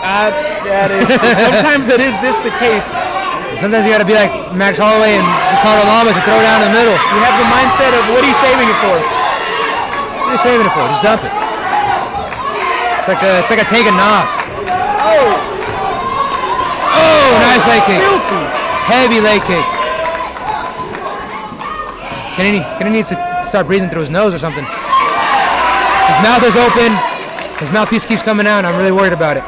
Sometimes it is just the case. Sometimes you got to be like Max Holloway and Ricardo Lamas and throw it down in the middle. You have the mindset of what are you saving it for? What are you saving it for? Just dump it. It's like a tank of Nas. Oh, nice leg kick. Filthy. Heavy leg kick. Kenny needs to start breathing through his nose or something. His mouth is open. His mouthpiece keeps coming out, and I'm really worried about it.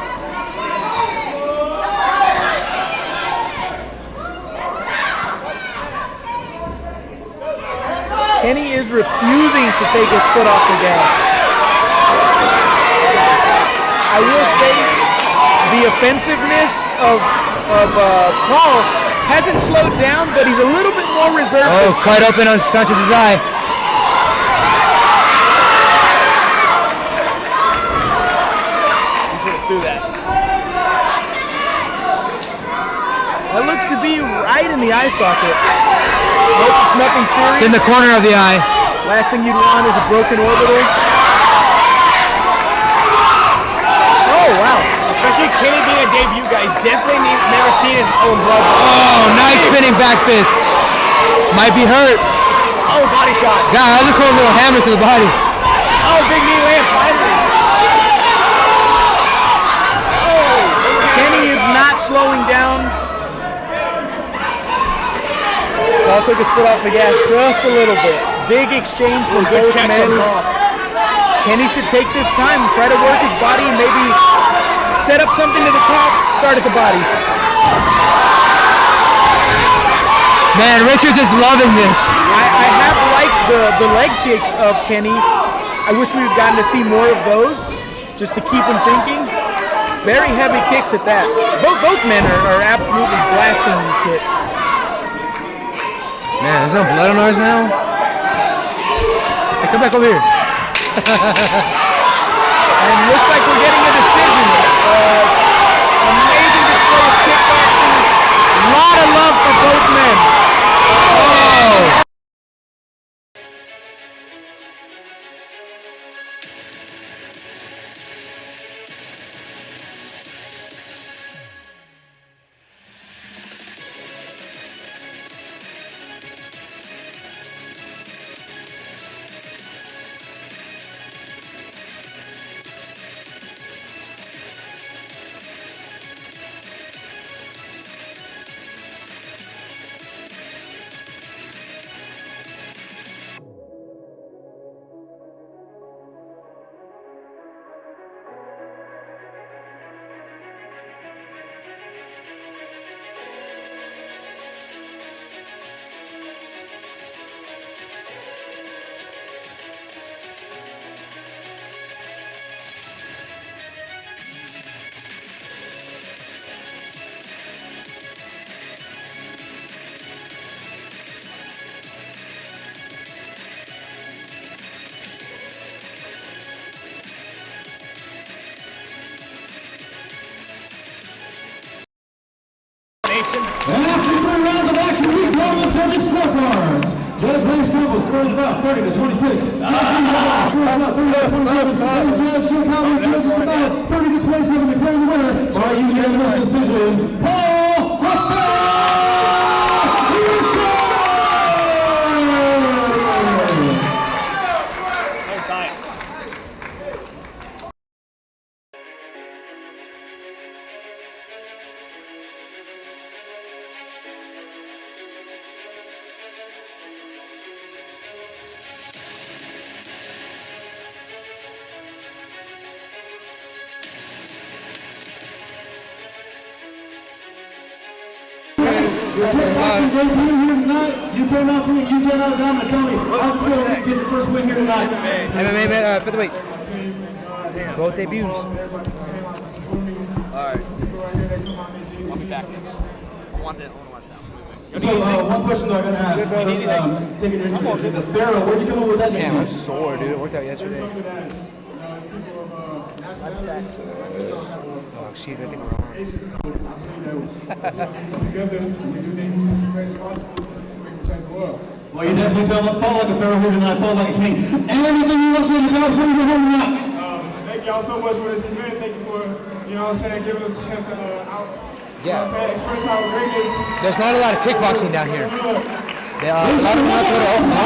Kenny is refusing to take his foot off the gas. I will say the offensiveness of Paul hasn't slowed down, but he's a little bit more reserved. Oh, quite open on Sanchez's eye. You should have threw that. That looks to be right in the eye socket. Nope, it's nothing serious. It's in the corner of the eye. Last thing you'd want is a broken orbital. Oh, wow. Especially Kenny being a debut guy. He's definitely never seen his own blood. Oh, nice spinning back fist. Might be hurt. Oh, body shot. God, that was a cool little hammer to the body. Oh, big knee land finally. Kenny is not slowing down. Paul took his foot off the gas just a little bit. Big exchange from both men. Kenny should take this time, try to work his body, maybe set up something to the top, start at the body. Man, Richards is loving this. I have liked the leg kicks of Kenny. I wish we'd gotten to see more of those, just to keep him thinking. Very heavy kicks at that. Both men are absolutely blasting these kicks. Man, there's no blood on ours now. Hey, come back over here. And looks like we're getting a decision. Amazing display of kickboxing. A lot of love for both men. Oh! And after 3 rounds of action, we go to the judges' scorecards. Judge Ray's combo scores about 30 to 26. Judge Lee scores about 30 to 27. And Judge Jim Calvin scores about 30 to 27, declaring the winner by unanimous decision, Paul Rafael Richards! Your kickboxing debut here tonight. You came out swinging. You came out down to tell me how's it feel to get your first win here tonight. MMA featherweight. Both debuts. Alright. I'll be back. I want to watch that. So one question that I'm going to ask, taking your interview, the Pharaoh, where'd you come up with that name? Damn, I'm sore, dude. It worked out yesterday. Oh, shit, I think we're on. Together, we do things as great as possible. We can change the world. Well, you definitely felt like a pharaoh here tonight, felt like a king. Anything you want to say to God before you get home tonight? Thank y'all so much for this event. Thank you for, you know what I'm saying, giving us a chance to express our greatness. There's not a lot of kickboxing down here. A lot of people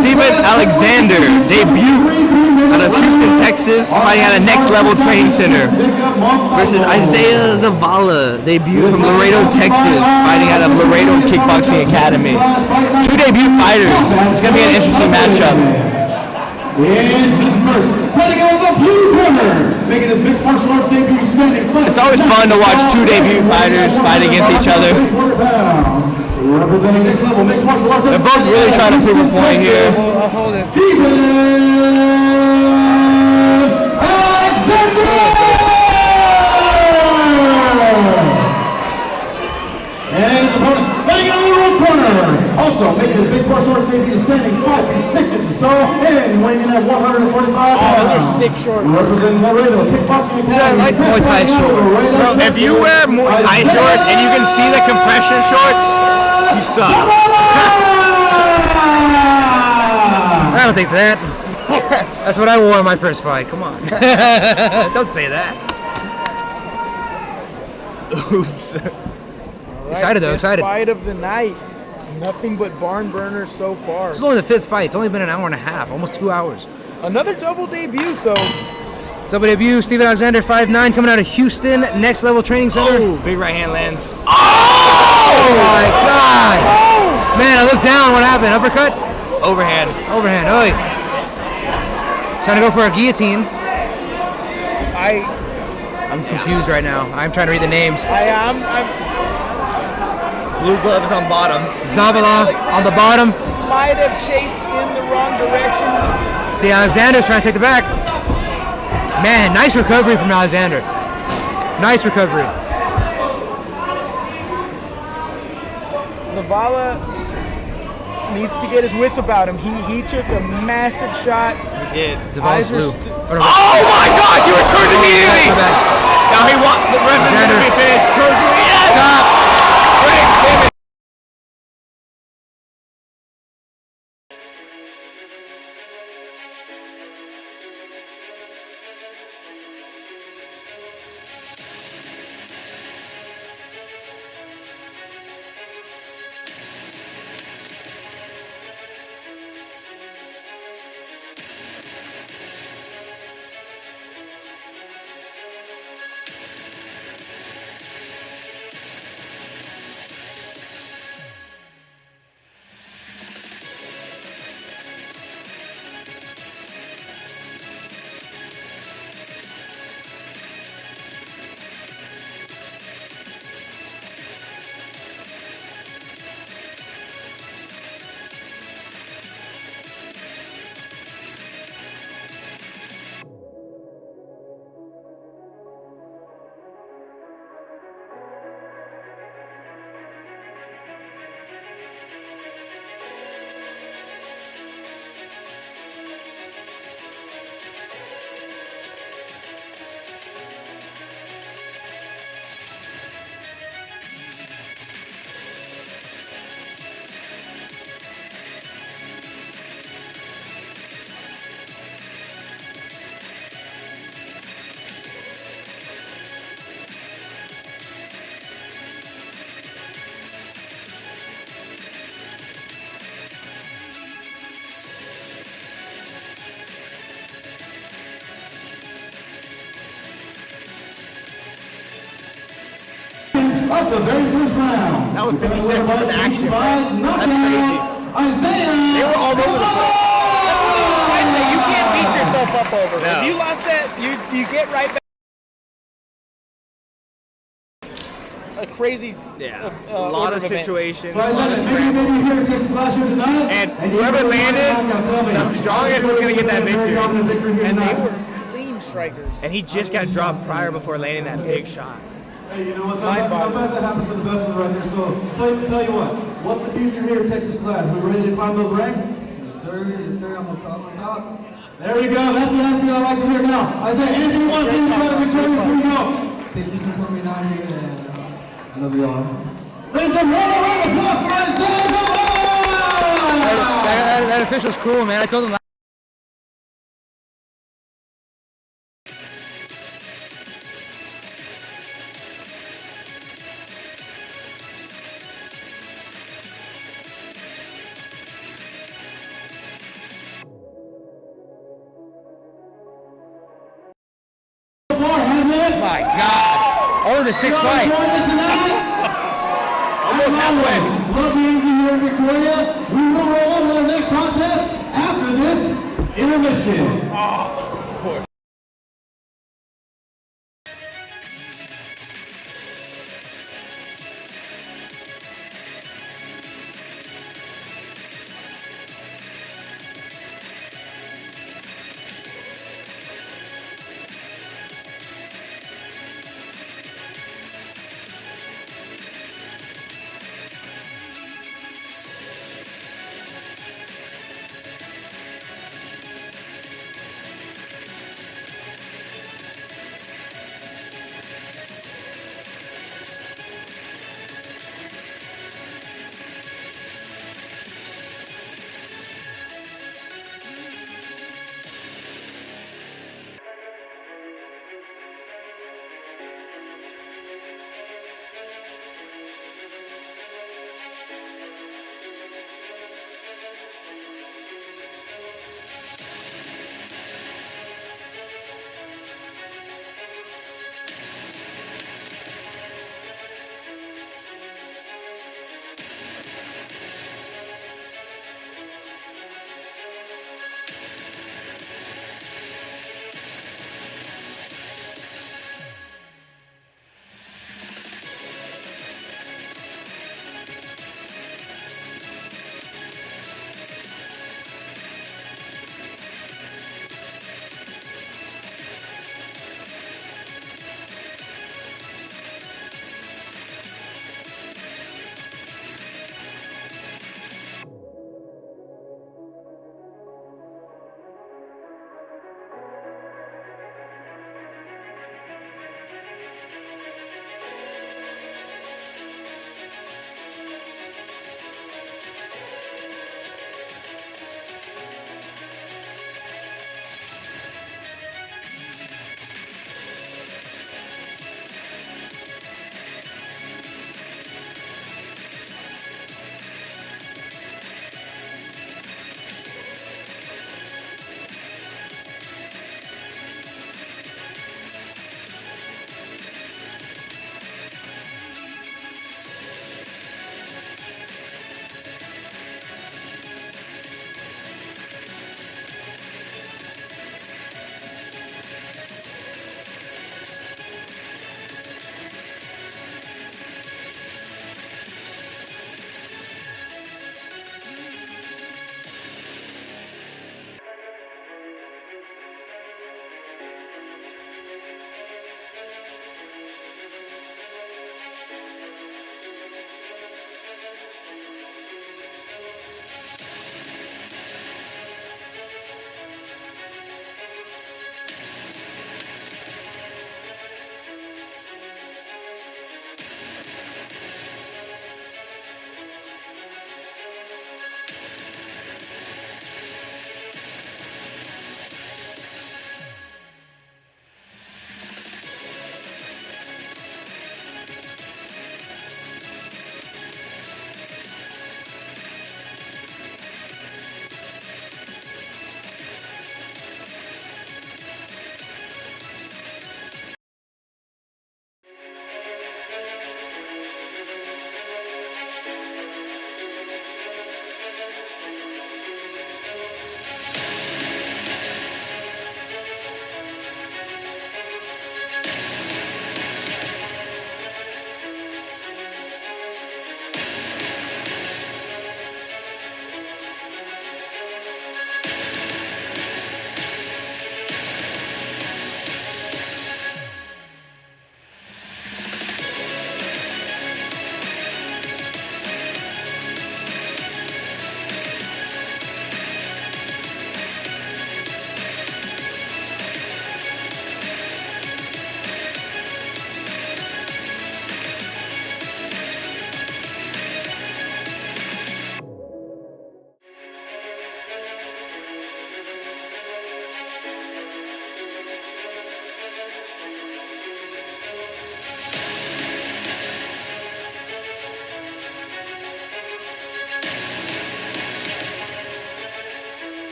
Steven Alexander debuted out of Houston, Texas, fighting at a Next Level Training Center versus Isaiah Zavala, debuted from Laredo, Texas, fighting out of Laredo Kickboxing Academy. Two debut fighters. It's going to be an interesting matchup. Introduce first, fighting out of the blue corner, making his mixed martial arts debut standing fight. It's always fun to watch two debut fighters fight against each other. Representing next level mixed martial arts. They're both really trying to prove a point here. I'll hold it. And his opponent fighting out of the red corner. Also making his mixed martial arts debut standing 5 feet 6 inches tall and weighing in at 145 pounds. Oh, those are sick shorts. Representing Laredo Kickboxing Academy. I like Muay Thai shorts. Bro, if you wear Muay Thai shorts and you can see the compression shorts, you suck. I don't think that. That's what I wore in my first fight. Come on. Don't say that. Oops. Excited though, excited. Fight of the night. Nothing but barn burners so far. It's only the 5th fight. It's only been an hour and a half, almost 2 hours. Another double debut, so Double debut, Steven Alexander, 5'9", coming out of Houston, Next Level Training Center. Oh, big right hand lands. Oh my God! Man, I looked down. What happened? Uppercut? Overhand. Overhand. Oi. Trying to go for a guillotine. I'm confused right now. I'm trying to read the names. I'm Blue gloves on bottoms. Zavala on the bottom. might have chased in the wrong direction. See, Alexander's trying to take the back. Man, nice recovery from Alexander. Nice recovery. Zavala needs to get his wits about him. He took a massive shot. He did. Zavala's blue. Oh my gosh, he returned immediately! Now he wants the referee to be finished. Yes! Stop! Great finish. Of the very first round. That was 50 seconds of action. That's crazy. Isaiah. They were all over the place. That's one of those fights that you can't beat yourself up over. No. If you lost that, you get right back. A crazy A lot of situations. So Isaiah, maybe here at Texas Clash here tonight. And whoever landed, the strongest was going to get that victory. And they were clean strikers. And he just got dropped prior before landing that big shot. Hey, you know what? Sometimes that happens to the best of us right there. So tell you what. What's the future here at Texas Clash? We ready to climb those ranks? Yes, sir. Yes, sir. I'm on top. There we go. That's the attitude I like to hear now. Isaiah, anything you want to say about the victory before we go? Thank you for coming down here, and I love you all. Ladies and gentlemen, one round of applause for Isaiah Zavala! That official's cool, man. I told him. My God. Only the 6th fight. Almost halfway. Love the energy here in Victoria. We will roll on to the next contest. Intermission.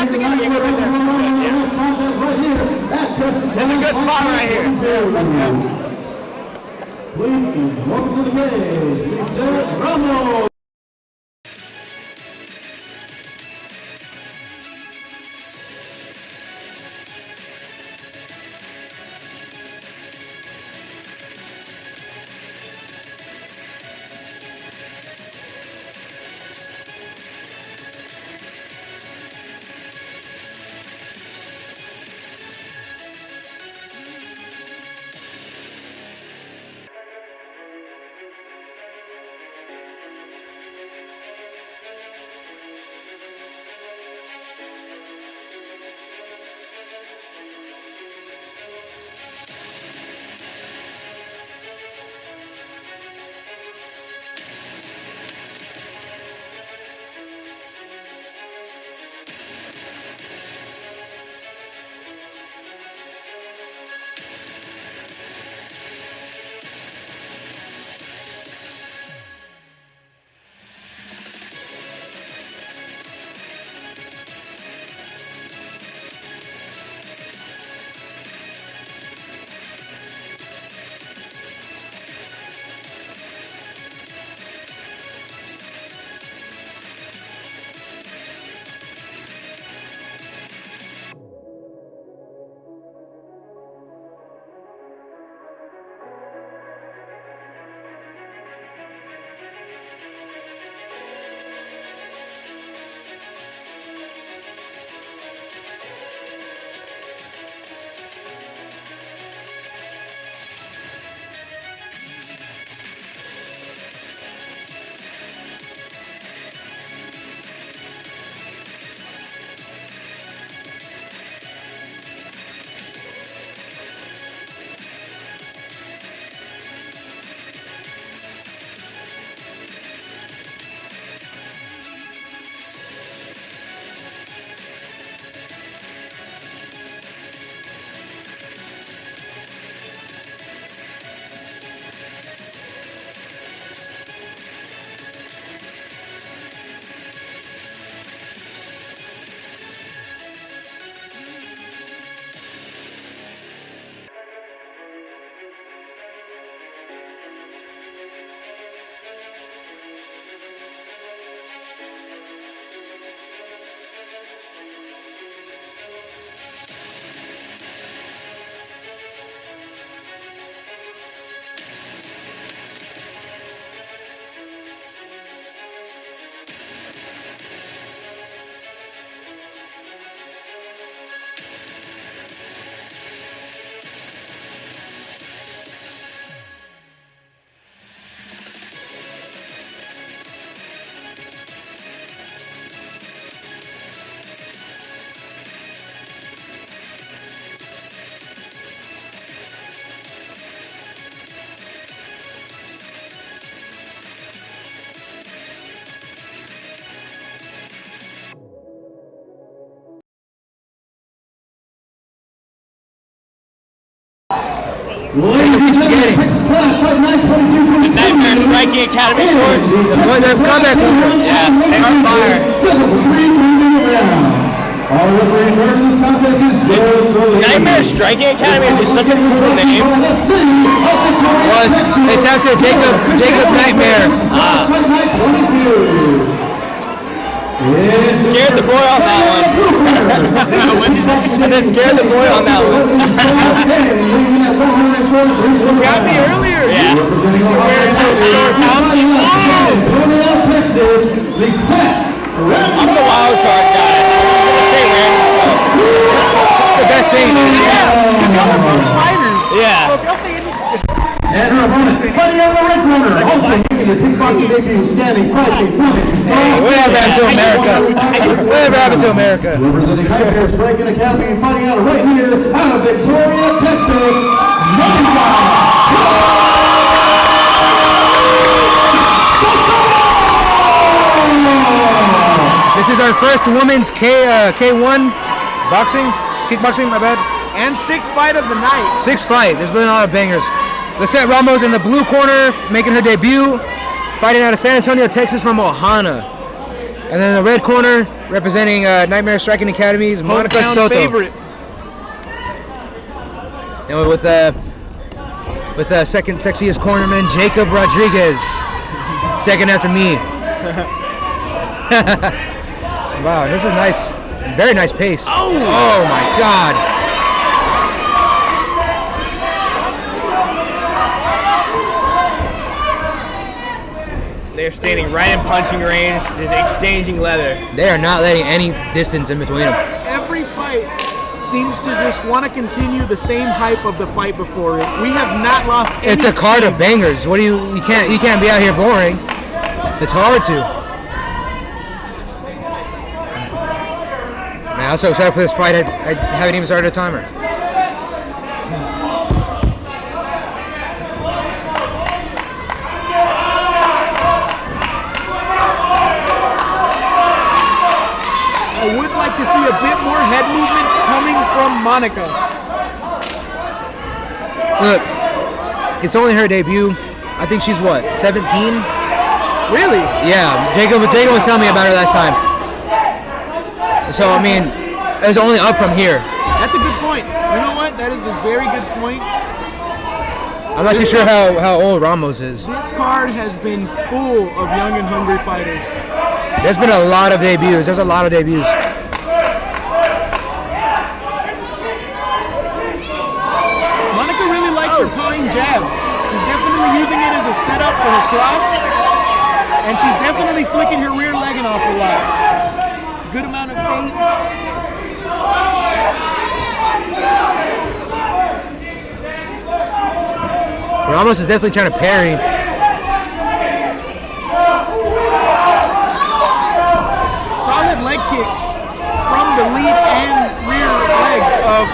That's a good game right there. That's a good spot right here. Please welcome to the cage, Lisa Ramos. Ladies and gentlemen, Texas class by 922. Nightmare Striking Academy shorts. They're combat cooker. Yeah, they are fire. Scheduled for 3 3-minute rounds. Our referee in charge of this contest is Joe Solis. Nightmare Striking Academy is just such a cool name. The city of Victoria, Well, Texas. it's after Jacob Nightmare. By 922. Scared the boy on that one. I said scared the boy on that one. Got me earlier. Yeah. Texas, Lisette. I'm the wild card guy. Say random stuff. The best thing. Fighters. Yeah. So if y'all say anything, And her opponent, fighting out of the red corner, also making her kickboxing debut, standing 5'8", 200. Whatever happened to America? Whatever happened to America? Representing Nightmare Striking Academy and fighting out of right here, out of Victoria, Texas, This is our first women's K1 boxing, kickboxing, my bad. and sixth fight of the night. Sixth fight. There's been a lot of bangers. Lisette Ramos in the blue corner, making her debut, fighting out of San Antonio, Texas from Ohana. And then the red corner, representing Nightmare Striking Academy, is Monica Hometown Soto. favorite. And with the second sexiest cornerman, Jacob Rodriguez, second after me. Wow, this is nice, very nice pace. Oh my God. They're standing right in punching range, just exchanging leather. They are not letting any distance in between them. Every fight seems to just want to continue the same hype of the fight before it. We have not lost any It's a card of steam. bangers. What do you can't be out here boring. It's hard to. Man, I was so excited for this fight. I haven't even started a timer. I would like to see a bit more head movement coming from Monica. Look, it's only her debut. I think she's what, 17? Really? Yeah, Jacob was telling me about her last time. So I mean, it's only up from here. That's a good point. You know what? That is a very good point. I'm not too sure how old Ramos is. This card has been full of young and hungry fighters. There's been a lot of debuts. There's a lot of debuts. Monica really likes her pawing jab. She's definitely using it as a setup for her cross. And she's definitely flicking her rear leg off a lot. Good amount of feints. Ramos is definitely trying to parry. Solid leg kicks from the lead and rear legs of,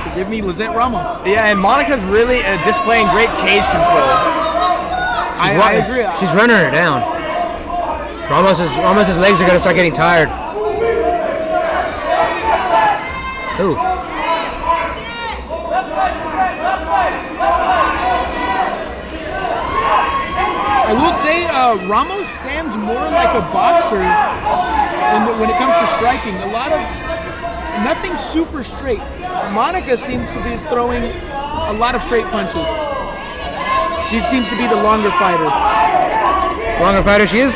forgive me, Lizette Ramos. Yeah, and Monica's really displaying great cage control. I agree. She's running her down. Ramos's legs are gonna start getting tired. Ooh. I will say Ramos stands more like a boxer when it comes to striking. Nothing super straight. Monica seems to be throwing a lot of straight punches. She seems to be the longer fighter. Longer fighter she is.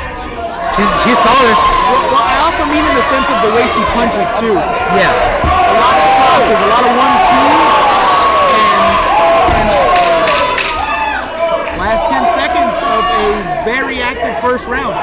She's taller. Well, I also mean in the sense of the way she punches too. Yeah. A lot of crosses, a lot of 1-2s, and last 10 seconds of a very active first round.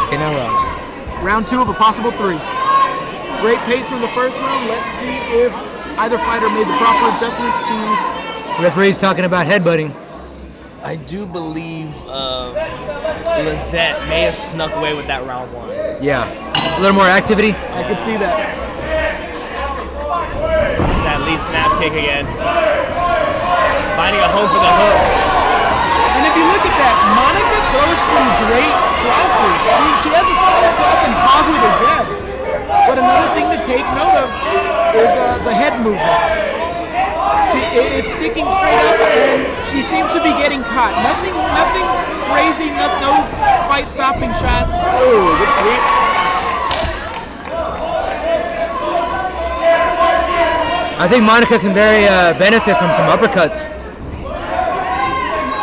Okay, now Round 2 of a possible 3. Great pace from the first round. Let's see if either fighter made the proper adjustments to... referee's talking about headbutting. I do believe Lizette may have snuck away with that round 1. Yeah. A little more activity. I could see that. That lead snap kick again. Finding a home for the hook. And if you look at that, Monica throws some great crosses. She has a solid cross and pause with her jab. But another thing to take note of is the head movement. It's sticking straight up, and she seems to be getting caught. Nothing crazy, no fight-stopping shots. Oh, good sweep. I think Monica can very benefit from some uppercuts.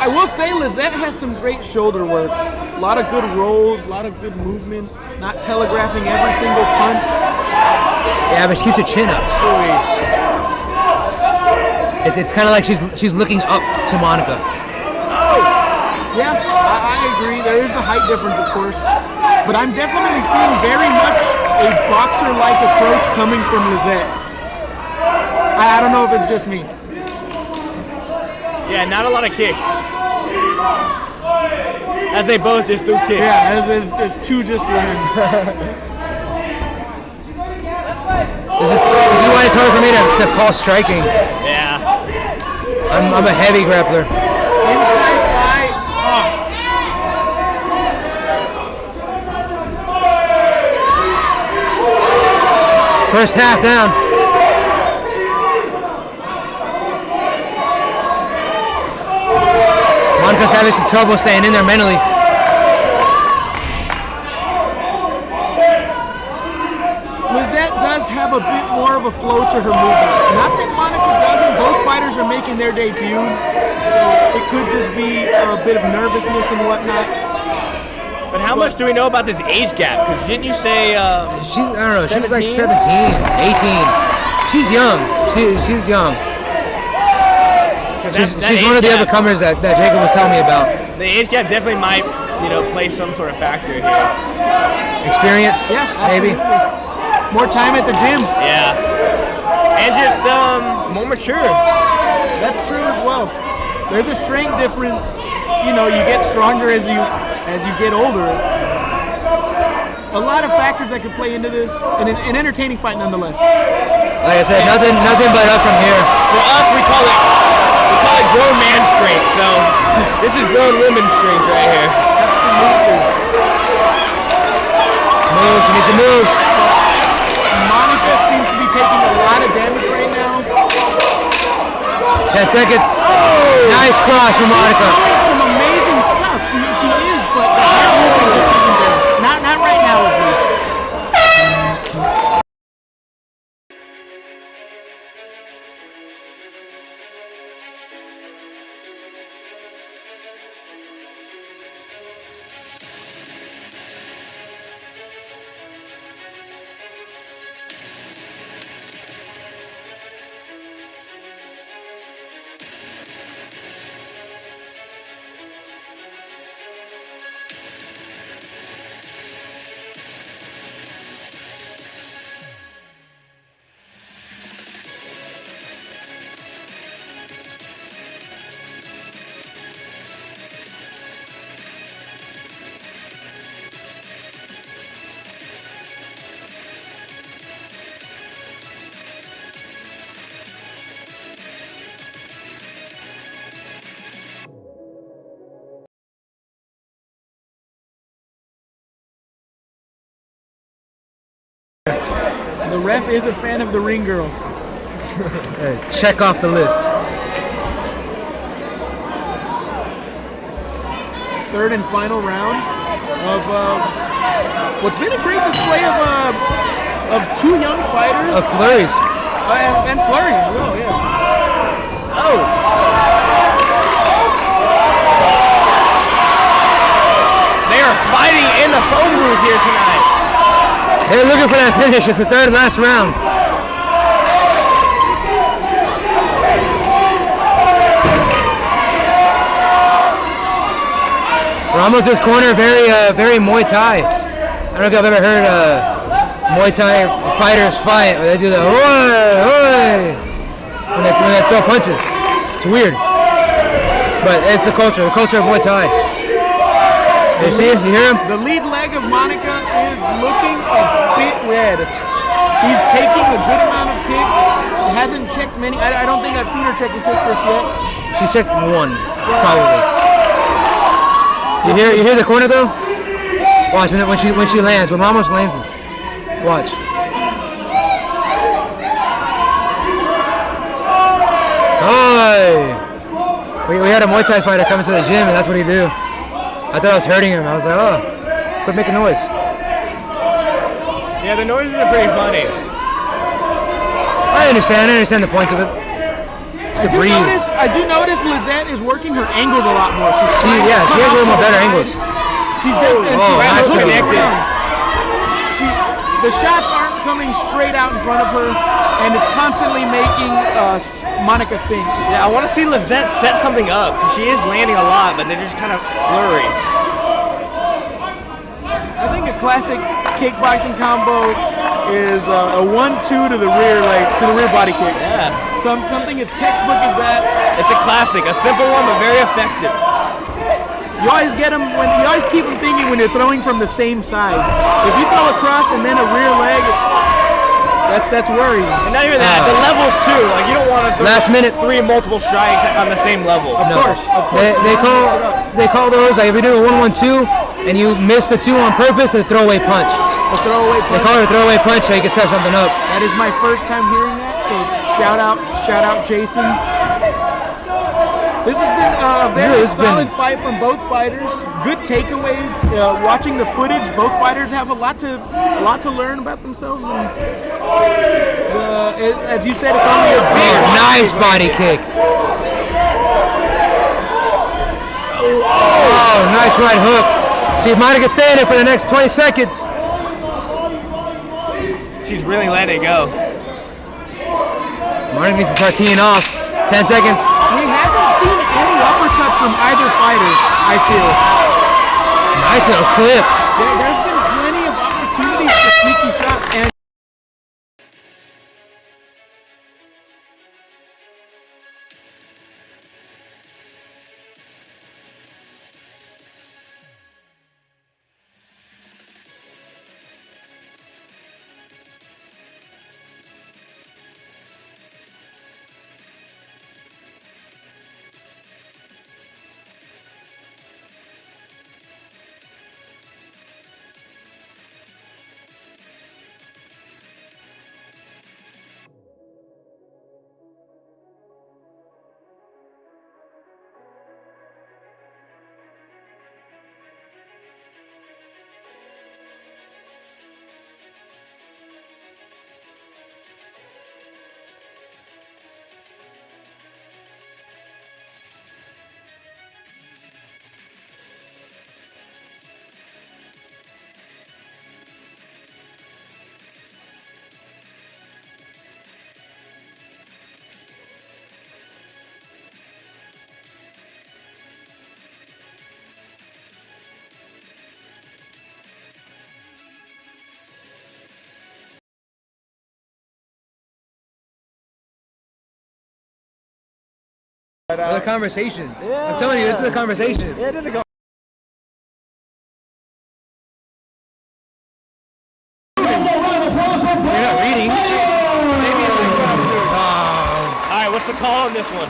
I will say Lizette has some great shoulder work. A lot of good rolls, a lot of good movement, not telegraphing every single punch. Yeah, but she keeps her chin up. It's kind of like she's looking up to Monica. Yeah, I agree. There is the height difference, of course. But I'm definitely seeing very much a boxer-like approach coming from Lizette. I don't know if it's just me. Yeah, not a lot of kicks. As they both just threw kicks. Yeah, as two just land. This is why it's hard for me to call striking. Yeah. I'm a heavy grappler. Inside right. First half down. Monica's having some trouble staying in there mentally. Lizette does have a bit more of a flow to her movement. Not that Monica doesn't. Both fighters are making their debut, so it could just be a bit of nervousness and whatnot. But how much do we know about this age gap? Because didn't you say I don't know, 17? she's like 17, 18. She's young. She's young. She's one of the other comers that Jacob was telling me about. The age gap definitely might, play some sort of factor here. Experience? Yeah, maybe. absolutely. More time at the gym. Yeah. And just more mature. That's true as well. There's a strength difference. You get stronger as you get older. It's a lot of factors that could play into this, and an entertaining fight nonetheless. Like I said, nothing but up from here. For us, we call it grown man strength. So this is grown woman strength right here. Absolutely. Move, she needs to move. Monica seems to be taking a lot of damage right now. 10 seconds. Nice cross from Monica. She's doing some amazing stuff. She is, but the hard movement just isn't there. Not right now, at least. The ref is a fan of the ring girl. Check off the list. Third and final round of what's been a great display of two young fighters. Of flurries. And flurries as well, yes. Oh. They are fighting in the phone booth here tonight. They're looking for that finish. It's the third and last round. Ramos' corner, very Muay Thai. I don't know if y'all have ever heard Muay Thai fighters fight, where they do the oi, when they throw punches. It's weird, but it's the culture of Muay Thai. You see it? You hear him? The lead leg of Monica is looking a bit red. She's taking a good amount of kicks. Hasn't checked many. I don't think I've seen her check a kick this yet. She's checked one, probably. You hear the corner though? Watch when she lands. When Ramos lands, watch. Oh! We had a Muay Thai fighter coming to the gym, and that's what he do. I thought I was hurting him. I was like, oh, quit making noise. Yeah, the noises are pretty funny. I understand the point of it. Just to breathe. I do notice Lizette is working her angles a lot more. She has a little more better angles. She's definitely nice connected. The shots aren't coming straight out in front of her, and it's constantly making Monica think. Yeah, I want to see Lizette set something up, because she is landing a lot, but they're just kind of blurry. I think a classic kickboxing combo is a 1-2 to the rear, to the rear body kick. Yeah. Something as textbook as that. It's a classic, a simple one, but very effective. You always get them you always keep them thinking when you're throwing from the same side. If you throw across and then a rear leg, that's worrying. And not even that, the levels too. Like you don't want to throw Last minute 3 multiple strikes on the same level. Of course. They call those, like if you're doing a 1-1-2 and you miss the 2 on purpose, the throwaway punch. A throwaway punch. They call it a throwaway punch so you can set something up. That is my first time hearing that, so shout out Jason. This has been a very solid fight from both fighters. Good takeaways. Watching the footage, both fighters have a lot to learn about themselves. And as you said, it's only a nice body kick. Oh, nice right hook. See if Monica can stay in it for the next 20 seconds. She's really letting it go. Monica needs to start teeing off. 10 seconds. We haven't seen any uppercuts from either fighter, I feel. Nice little clip. There's been plenty of opportunities for sneaky shots, and Other conversations. I'm telling you, this is a conversation. yeah, it is a go. You're not reading. Alright, what's the call on this one?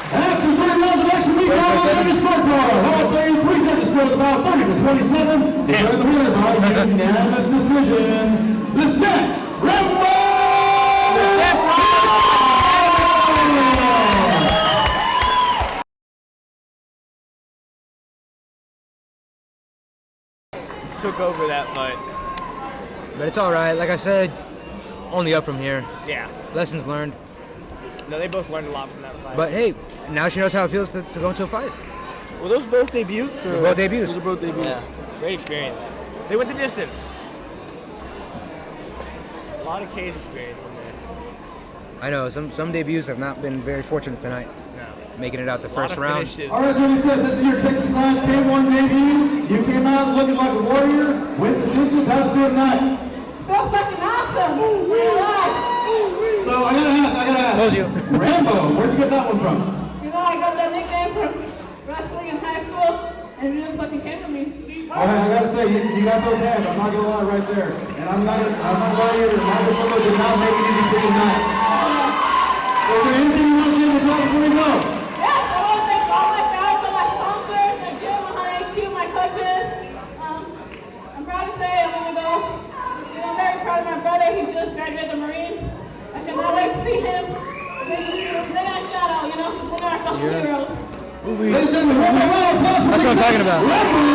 After 3 rounds of action, we go on to the scorecard. All 33 judges scored about 30-27. Declare the winner by unanimous decision. Lizette Rambo! Took over that fight. But it's all right. Like I said, only up from here. Yeah. Lessons learned. No, they both learned a lot from that fight. But hey, now she knows how it feels to go into a fight. Were those both debuts? Or? Both debuts. Those are both debuts. Yeah. Great experience. They went the distance. A lot of cage experience in there. I know, some debuts have not been very fortunate tonight. No. Making it out the first round. Finishes. All right, so you said this is your Texas Clash K1 debut. You came out looking like a warrior. Went the distance. How's it feel tonight? Feels fucking awesome. So I gotta ask. Told you. Rambo, where'd you get that one from? You know, I got that nickname from wrestling in high school, and you just fucking came to me. All right, I gotta say, you got those hands. I'm not gonna lie right there. And I'm not gonna lie either. Marcus Polo did not make it easy for you tonight. Is there anything you want to say to the crowd before we go? Yes, I want to thank all my fans and my sponsors, my gym, my HQ, my coaches. I'm proud to say I'm gonna go. I'm very proud of my brother. He just graduated the Marines. I cannot wait to see him. Big ass shout out, you know, one of our fucking heroes. Ladies and gentlemen, one more round of applause for That's what I'm talking about. Rambo!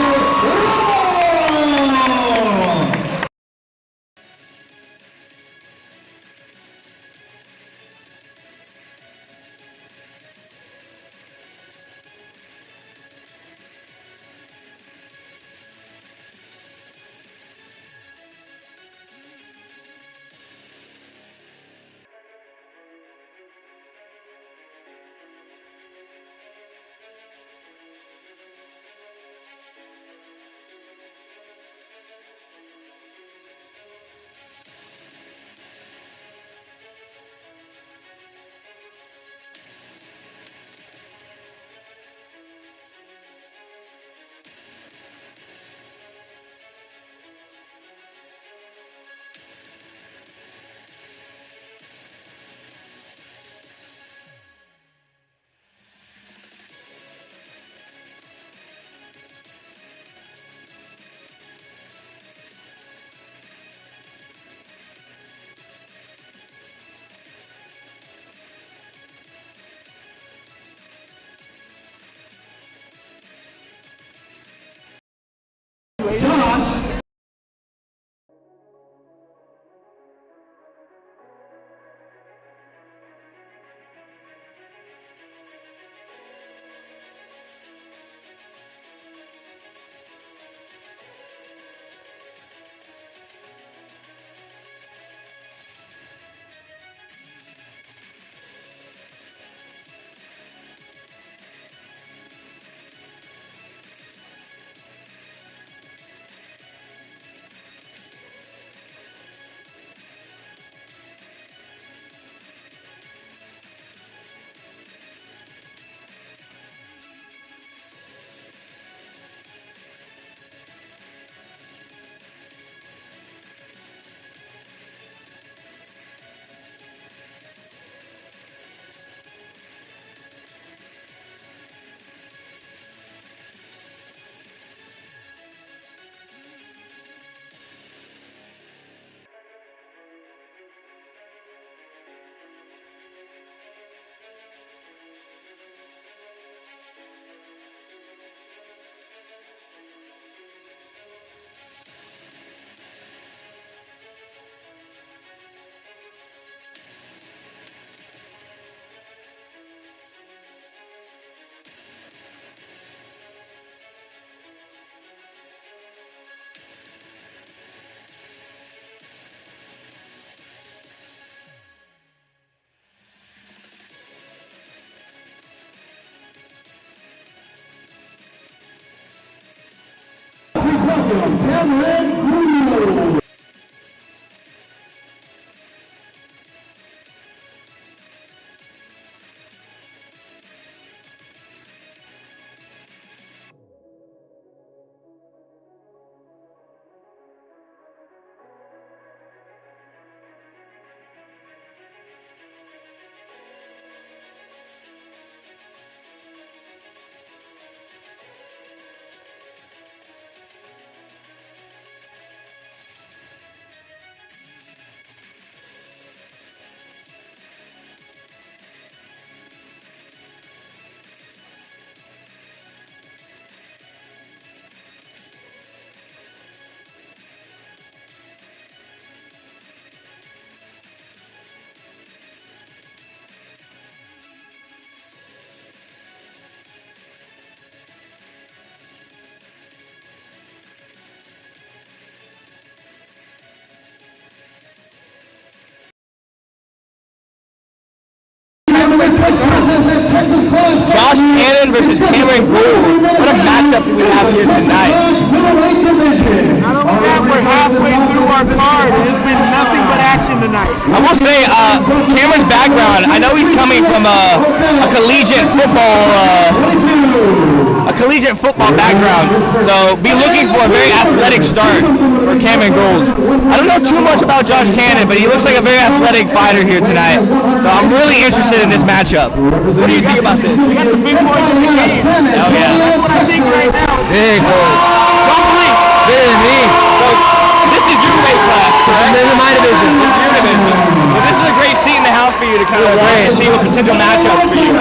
welcome Cameron Gould. Josh Cannon versus Cameron Gould. What a matchup we have here tonight. Not only that, we're halfway through our card, and there's been nothing but action tonight. I will say, Cameron's background, I know he's coming from a collegiate football background, so be looking for a very athletic start for Cameron Gould. I don't know too much about Josh Cannon, but he looks like a very athletic fighter here tonight, so I'm really interested in this matchup. What do you think about this? We got some big boys in the game. Oh yeah. That's what I think right now. Big boys. Don't blink. Bigger than me. So this is your weight class, correct? This is my division. This is your division. So this is a great seat in the house for you to kind of watch and see what potential matchups for you.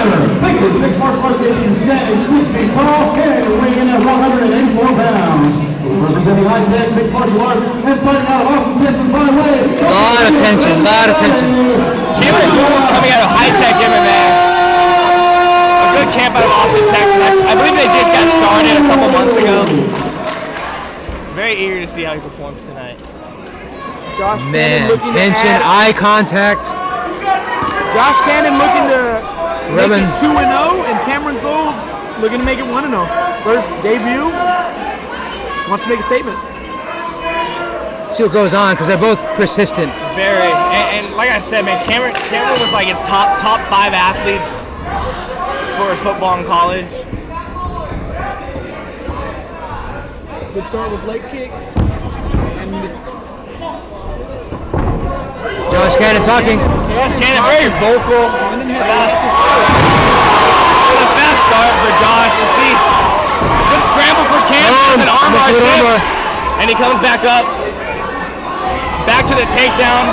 Mixed martial arts team standing 6 feet tall and weighing in at 184 pounds. Representing high-tech mixed martial arts and fighting out of Austin, Texas by way. A lot of tension. Cameron Gould coming out of high-tech MMA. A good camp out of Austin, Texas. I believe they just got started a couple months ago. Very eager to see how he performs tonight. Josh Cannon Man, looking tension, to add, eye contact. Josh Cannon looking to Rubbing. make it 2-0, and Cameron Gould looking to make it 1-0. First debut, wants to make a statement. See what goes on, because they're both persistent. Very, and like I said, man, Cameron was like his top 5 athletes for his football in college. Good start with leg kicks. And Josh Cannon talking. Josh Cannon very vocal. Cannon has A fast start for Josh. You see, good scramble for Cannon. An armbar tip, and he comes back up. Back to the takedown,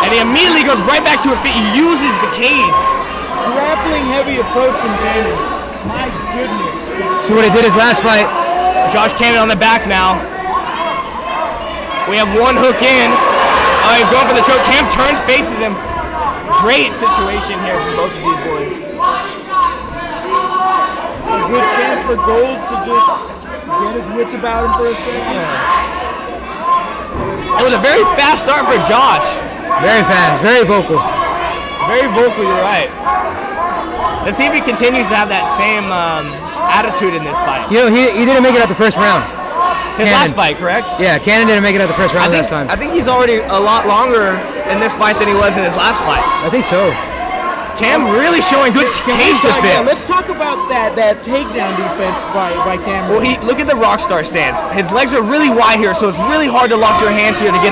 and he immediately goes right back to his feet. He uses the cage. grappling heavy approach from Cannon. My goodness. See what he did his last fight. Josh Cannon on the back now. We have one hook in. He's going for the choke. Cam turns, faces him. Great situation here for both of these boys. A good chance for Gould to just get his wits about him for a second. It was a very fast start for Josh. Very fast, very vocal. Very vocal, you're right. Let's see if he continues to have that same attitude in this fight. You know, he didn't make it out the first round. His last fight, correct? Yeah, Cannon didn't make it out the first round last time. I think he's already a lot longer in this fight than he was in his last fight. I think so. Cam really showing good cage defense. Yeah, let's talk about that takedown defense by Cameron. Well, look at the rockstar stance. His legs are really wide here, so it's really hard to lock your hands here to get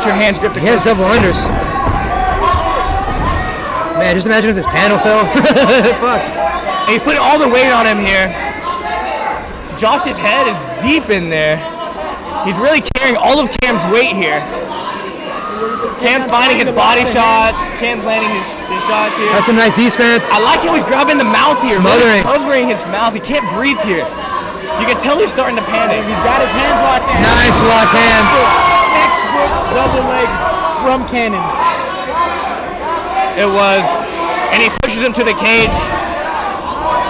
your hands gripped. He has double unders. Man, just imagine if this panel fell. Fuck. And he's putting all the weight on him here. Josh's head is deep in there. He's really carrying all of Cam's weight here. Cam's finding his body shots. Cam's landing his shots here. That's some nice defense. I like how he's grabbing the mouth here. Smothering. Really covering his mouth. He can't breathe here. You can tell he's starting to panic. He's got his hands locked in. Nice locked hands. Textbook double leg from Cannon. It was. And he pushes him to the cage.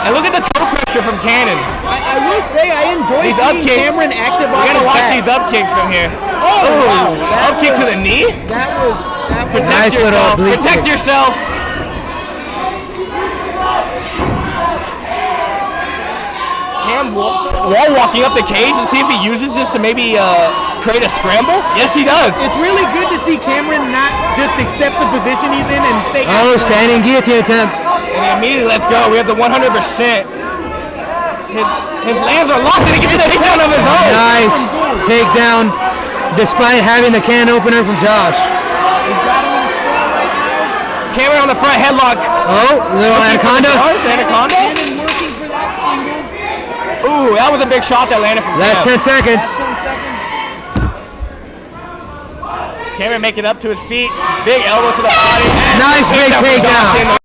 And look at the toe pressure from Cannon. I will say I enjoy These up seeing kicks. Cameron active on We gotta his watch back. these up kicks from here. Oh, wow. That Up kick to was- the knee? That was Protect Nice little yourself. oblique Protect kick. yourself. Cam wall walking up the cage and see if he uses this to maybe create a scramble? Yes, he does. It's really good to see Cameron not just accept the position he's in and stay. Oh, standing guillotine attempt. And he immediately lets go. We have the 100%. His lands are locked and he gets the takedown of his own. Nice takedown, despite having the can opener from Josh. Cameron on the front headlock. Oh, little anaconda. Anaconda. Ooh, that was a big shot that landed from Last 10 seconds. Cameron making up to his feet. Big elbow to the body. Nice big takedown.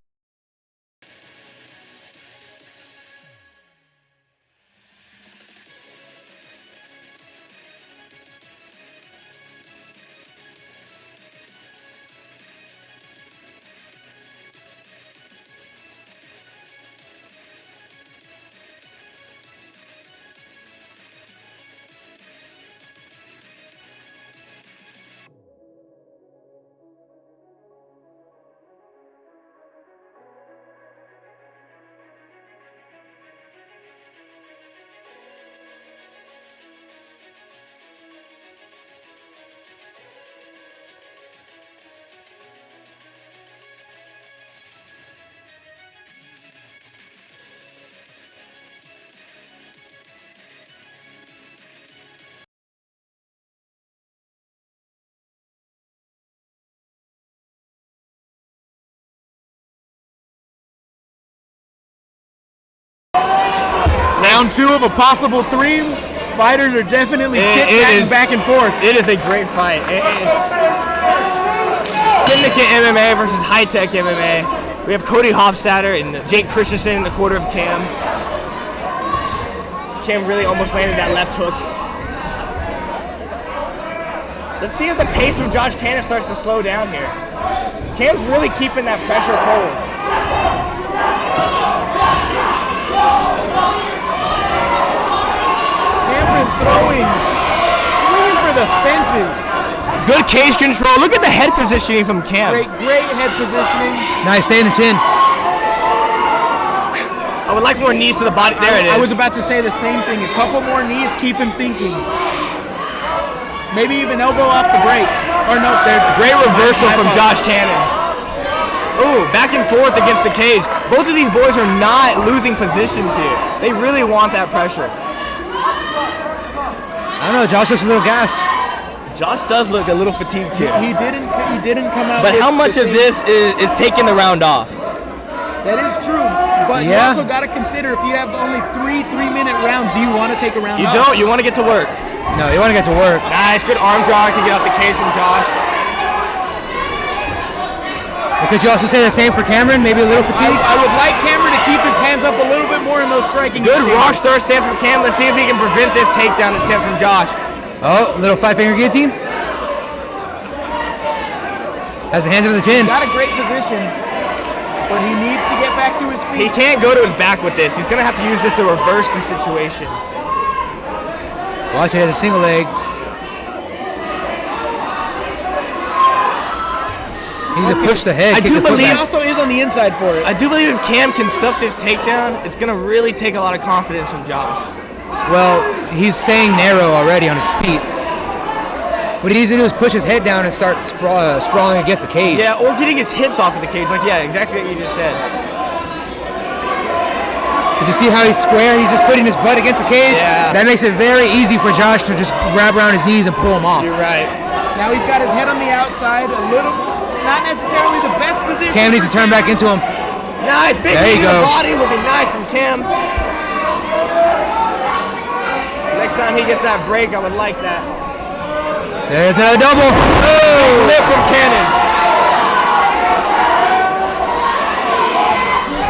Round 2 of a possible 3. Fighters are definitely chit-chatting back and forth. It is a great fight. Syndicate MMA versus high-tech MMA. We have Cody Hofstadter and Jake Christensen in the quarter of Cam. Cam really almost landed that left hook. Let's see if the pace from Josh Cannon starts to slow down here. Cam's really keeping that pressure forward. Cameron throwing, swinging for the fences. Good cage control. Look at the head positioning from Cam. Great head positioning. Nice, stay in the chin. I would like more knees to the body. There it is. I was about to say the same thing. A couple more knees, keep him thinking. Maybe even elbow off the break. Or no, there's great reversal from Josh Cannon. Ooh, back and forth against the cage. Both of these boys are not losing positions here. They really want that pressure. I don't know, Josh looks a little gassed. Josh does look a little fatigued here. He didn't come out. But how much of this is taking the round off? That is true. But you also got to consider if you have only 3-minute rounds, do you want to take a round off? You don't. You want to get to work. No, you want to get to work. Nice, good arm drag to get off the cage from Josh. Well, could you also say the same for Cameron? Maybe a little fatigued? I would like Cameron to keep his hands up a little bit more in those striking. Good rock star stance from Cam. Let's see if he can prevent this takedown attempt from Josh. Oh, little 5-finger guillotine. Has the hands under the chin. Got a great position, but he needs to get back to his feet. He can't go to his back with this. He's going to have to use this to reverse the situation. Watch it as a single leg. He needs to push the head. I do believe he also is on the inside for it. I do believe if Cam can stuff this takedown, it's going to really take a lot of confidence from Josh. Well, he's staying narrow already on his feet. What he needs to do is push his head down and start sprawling against the cage. Yeah, or getting his hips off of the cage. Like, yeah, exactly what you just said. Because you see how he's square? He's just putting his butt against the cage. Yeah. That makes it very easy for Josh to just grab around his knees and pull him off. You're right. Now he's got his head on the outside, a little, not necessarily the best position. Cam needs to turn back into him. Nice, big knee to the body would be nice from Cam. Next time he gets that break, I would like that. There's a double. Oh! Lift from Cannon.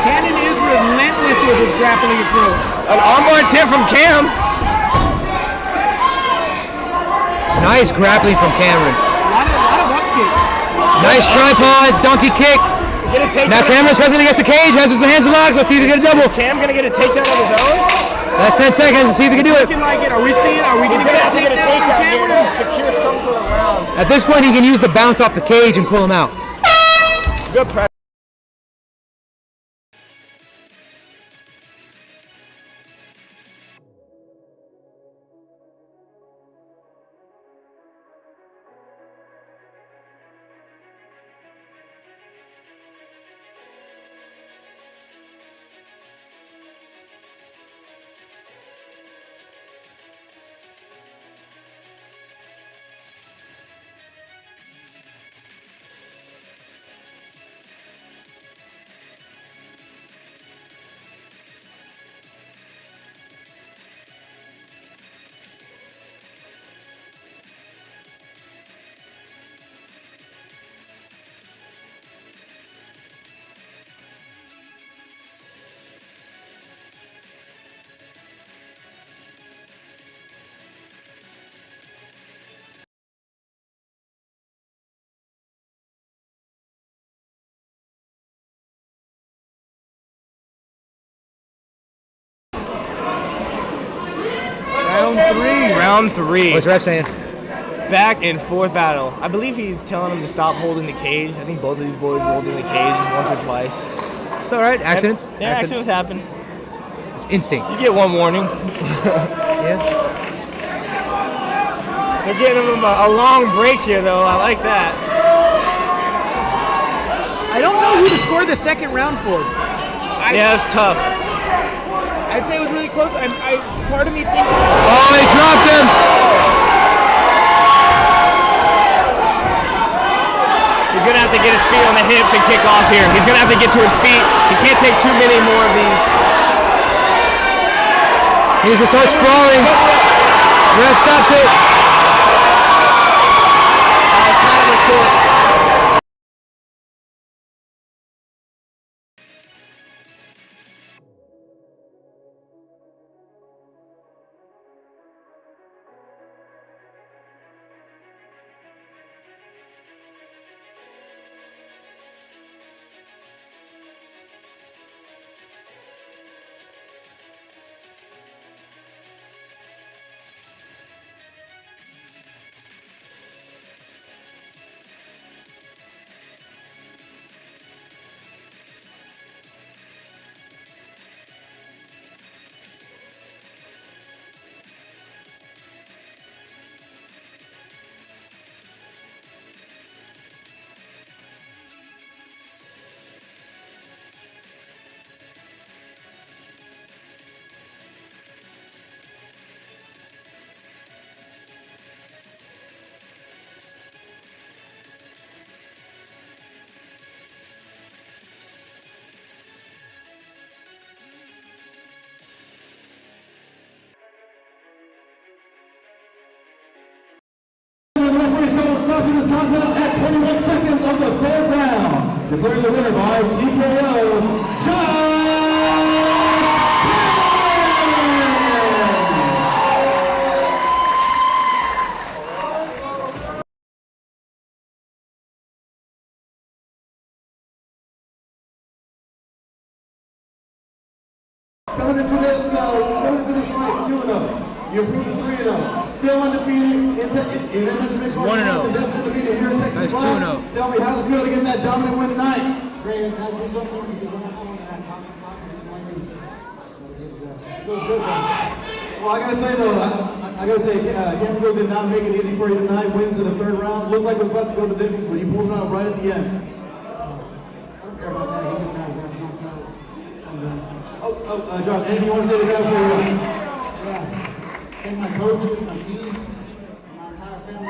Cannon is relentless with his grappling approach. An armbar attempt from Cam. Nice grappling from Cameron. A lot of up kicks. Nice tripod, donkey kick. Now Cameron's pressing against the cage, has his hands locked. Let's see if he can get a double. Cam gonna get a takedown of his own? Last 10 seconds to see if he can do it. Like it. Are we gonna get a takedown here to secure some sort of round? At this point, he can use the bounce off the cage and pull him out. Good pressure. Round 3. Round 3. What's the ref saying? Back and forth battle. I believe he's telling him to stop holding the cage. I think both of these boys rolled in the cage once or twice. It's all right. Accidents. Yeah, accidents happen. It's instinct. You get one warning. Yeah. They're getting him a long break here, though. I like that. I don't know who to score the second round for. Yeah, it's tough. I'd say it was really close. Part of me thinks. Oh, they dropped him. He's going to have to get his feet on the hips and kick off here. He's going to have to get to his feet. He can't take too many more of these. He's just so sprawling. Ref stops it. Kind of a short. Stopping this contest at 21 seconds of the third round. Declaring the winner by TKO, John. Coming into this fight 2-0. You improved to 3-0. Still undefeated in amateur mixed martial arts and definitely undefeated here in Texas. That's Class. 2-0. Tell me, how's it feel to get that dominant win tonight? Great, it's had to do something because we're not going to have confidence in my knees. It feels good though. Well, I gotta say though, I gotta say, Cameron did not make it easy for you tonight. Went to the third round. Looked like it was about to go the distance, but you pulled it out right at the end. I don't care about that. He just got his ass knocked out. I'm done. Josh, anything you want to say to that for you? Yeah. Thank my coaches, my team, and my entire family.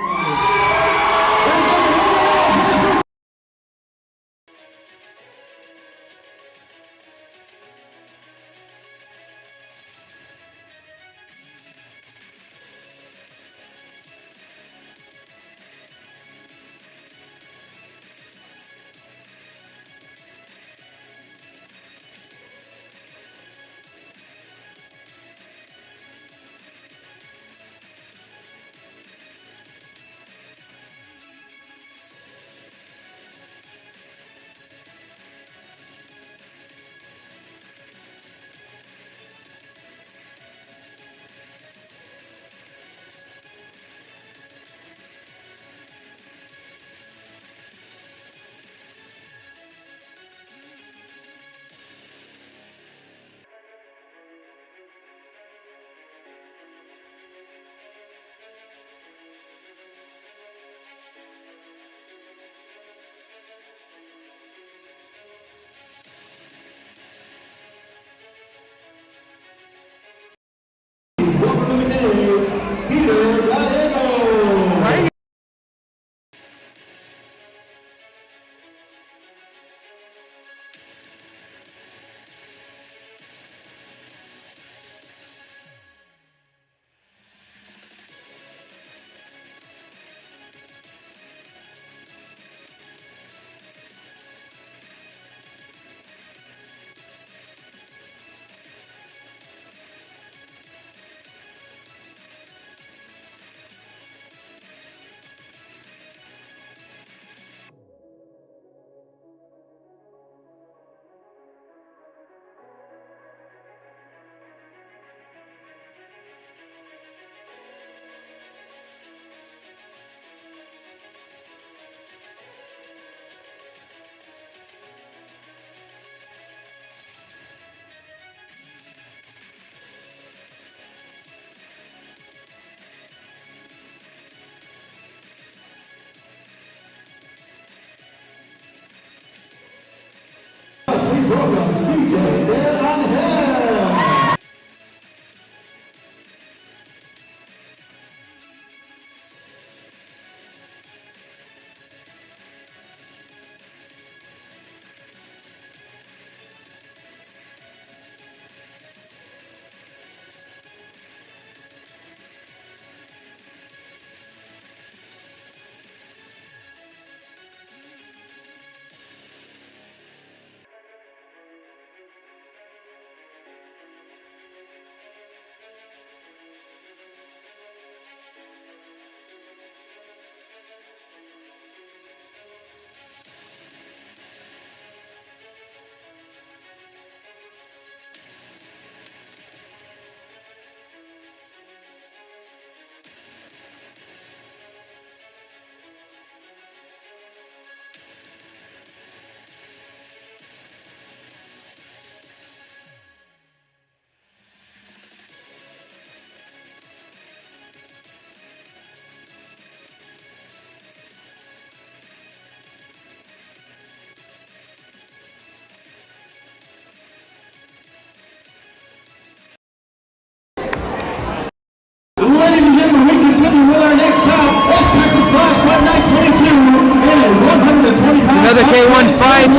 with our next bout at Texas Class Fight Night 22 in a 120-pound. Another K1 fight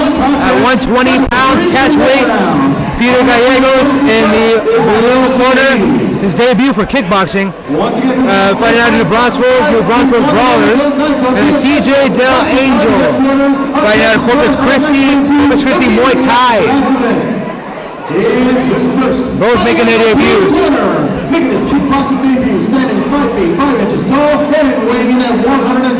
at 120 pounds catch weight. Peter Gallegos in the blue corner. His debut for kickboxing. Fighting out of New Braunfels Brawlers. And CJ Del Angel fighting out of Corpus Christi Muay Thai. Both making their debuts. Making his kickboxing debut, standing 5 feet 5 inches tall and weighing in at 120.5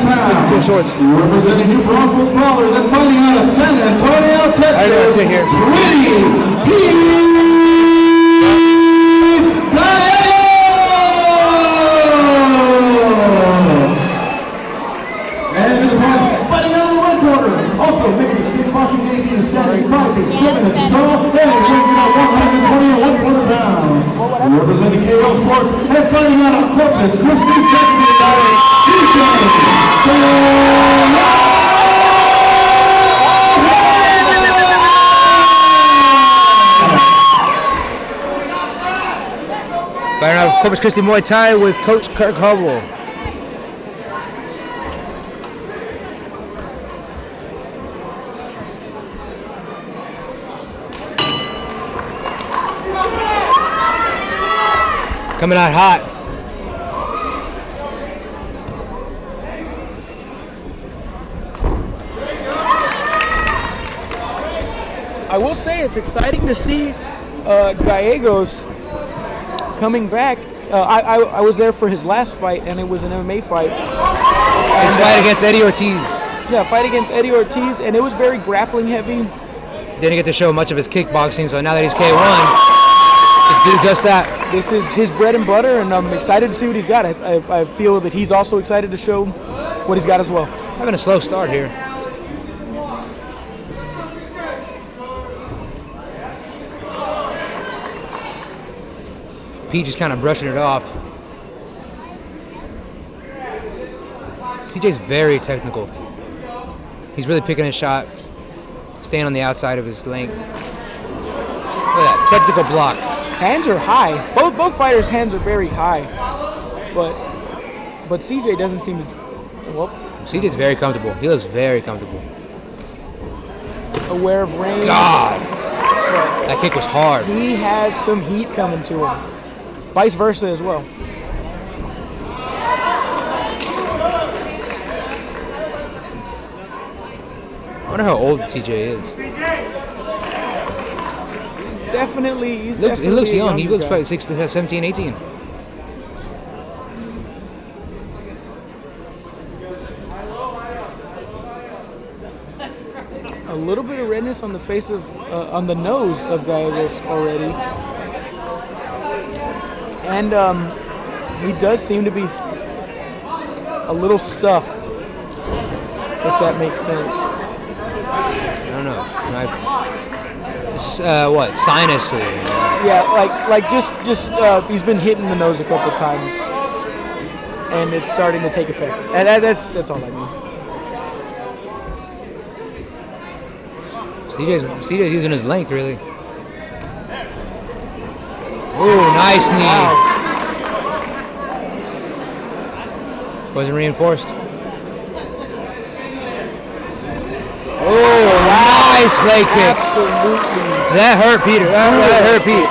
pounds. Cool shorts. Representing New Braunfels Brawlers and fighting out of San Antonio, Texas. Pretty Pete fighting out of the red corner, also making his kickboxing debut, standing 5 feet 7 inches tall and weighing in at 120.25 pounds. Representing KO Sports and fighting out of Corpus Christi, Texas, Fighting out of Corpus Christi Muay Thai with Coach Kirk Hubble. Coming out hot. I will say it's exciting to see Gallegos coming back. I was there for his last fight, and it was an MMA fight. His fight against Eddie Ortiz. Yeah, fight against Eddie Ortiz, and it was very grappling heavy. Didn't get to show much of his kickboxing, so now that he's K1, to do just that. This is his bread and butter, and I'm excited to see what he's got. I feel that he's also excited to show what he's got as well. Having a slow start here. Pete just kind of brushing it off. CJ's very technical. He's really picking his shots, staying on the outside of his length. Look at that, technical block. Hands are high. Both fighters' hands are very high, but CJ doesn't seem to. Well, CJ's very comfortable. He looks very comfortable. Aware of range. God, that kick was hard. He has some heat coming to him. Vice versa as well. I wonder how old CJ is. He looks young. He looks probably 17, 18. A little bit of redness on the face of, on the nose of Gallegos already. And he does seem to be a little stuffed, if that makes sense. I don't know. What? Sinusly? Yeah, like just he's been hit in the nose a couple times, and it's starting to take effect. And that's all I mean. CJ's using his length really. Ooh, nice knee. Wow. Wasn't reinforced. Oh, nice leg kick. Absolutely. That hurt Peter. That hurt Pete.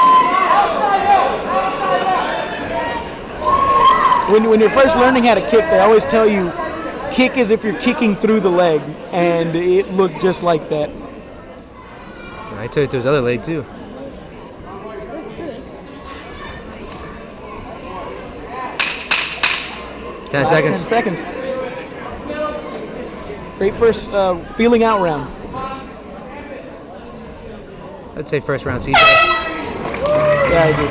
When you're first learning how to kick, they always tell you, kick as if you're kicking through the leg, and it looked just like that. I took it to his other leg too. Ten seconds. 10 seconds. Great first feeling out round. I'd say first round CJ. Yeah, I do.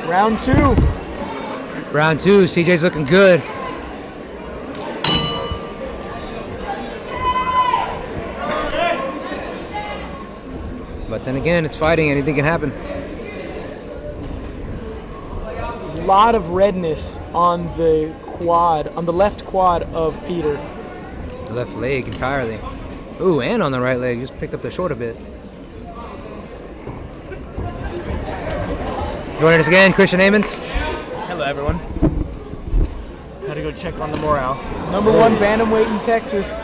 Round 2. Round 2, CJ's looking good. But then again, it's fighting. Anything can happen. Lot of redness on the quad, on the left quad of Peter. Left leg entirely. Ooh, and on the right leg. Just picked up the short a bit. Joining us again, Christian Amons. Hello, everyone. Had to go check on the morale. Number 1 bantamweight in Texas.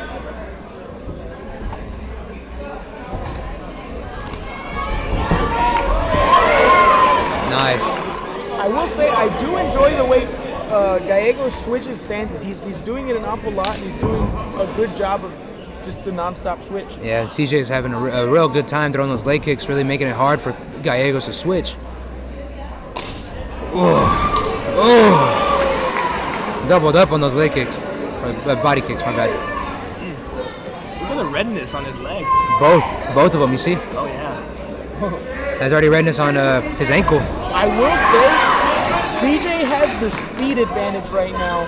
Nice. I will say I do enjoy the way Gallegos switches stances. He's doing it an awful lot, and he's doing a good job of just the non-stop switch. Yeah, CJ's having a real good time throwing those leg kicks, really making it hard for Gallegos to switch. Oh, doubled up on those leg kicks, or body kicks. My bad. Look at the redness on his leg. Both of them. You see? Oh yeah. There's already redness on his ankle. I will say, CJ has the speed advantage right now.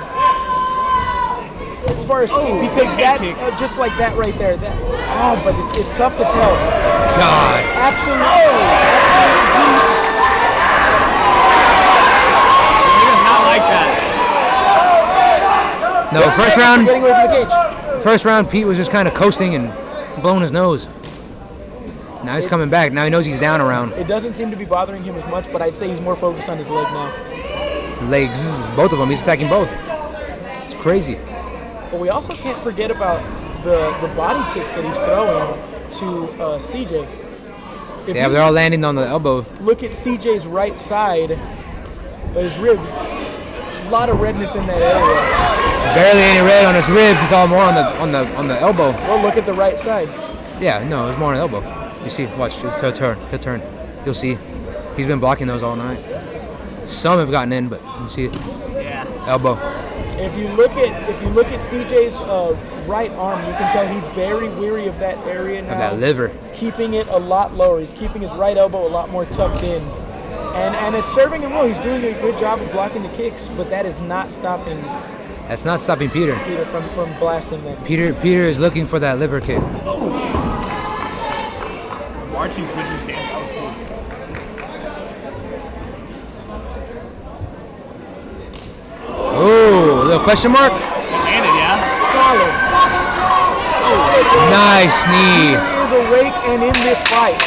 As far as because that, just like that right there. But it's tough to tell. God. Absolutely. Not like that. No, first round. Getting away from the cage. First round, Pete was just kind of coasting and blowing his nose. Now he's coming back. Now he knows he's down a round. It doesn't seem to be bothering him as much, but I'd say he's more focused on his leg now. Legs, both of them. He's attacking both. It's crazy. But we also can't forget about the body kicks that he's throwing to CJ. Yeah, they're all landing on the elbow. Look at CJ's right side, his ribs. A lot of redness in that area. Barely any red on his ribs. It's all more on the elbow. Well, look at the right side. Yeah, no, it's more on the elbow. You see, watch, he'll turn. You'll see. He's been blocking those all night. Some have gotten in, but you see it. Yeah. Elbow. If you look at CJ's right arm, you can tell he's very weary of that area now. Of that liver. Keeping it a lot lower. He's keeping his right elbow a lot more tucked in. And it's serving him well. He's doing a good job of blocking the kicks, but that is not stopping That's not stopping Peter. from blasting them. Peter is looking for that liver kick. Marching switching stance. That was cool. Oh, a little question mark? Handed, yeah. Solid. Nice knee. Peter is awake and in this fight.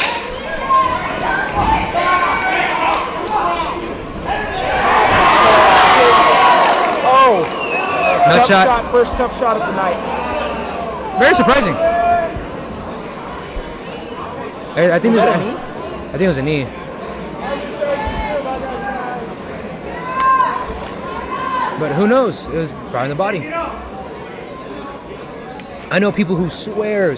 Nut Cup shot. First cup shot of the night. Very surprising. I think it was a knee. But who knows? It was probably in the body. I know people who swear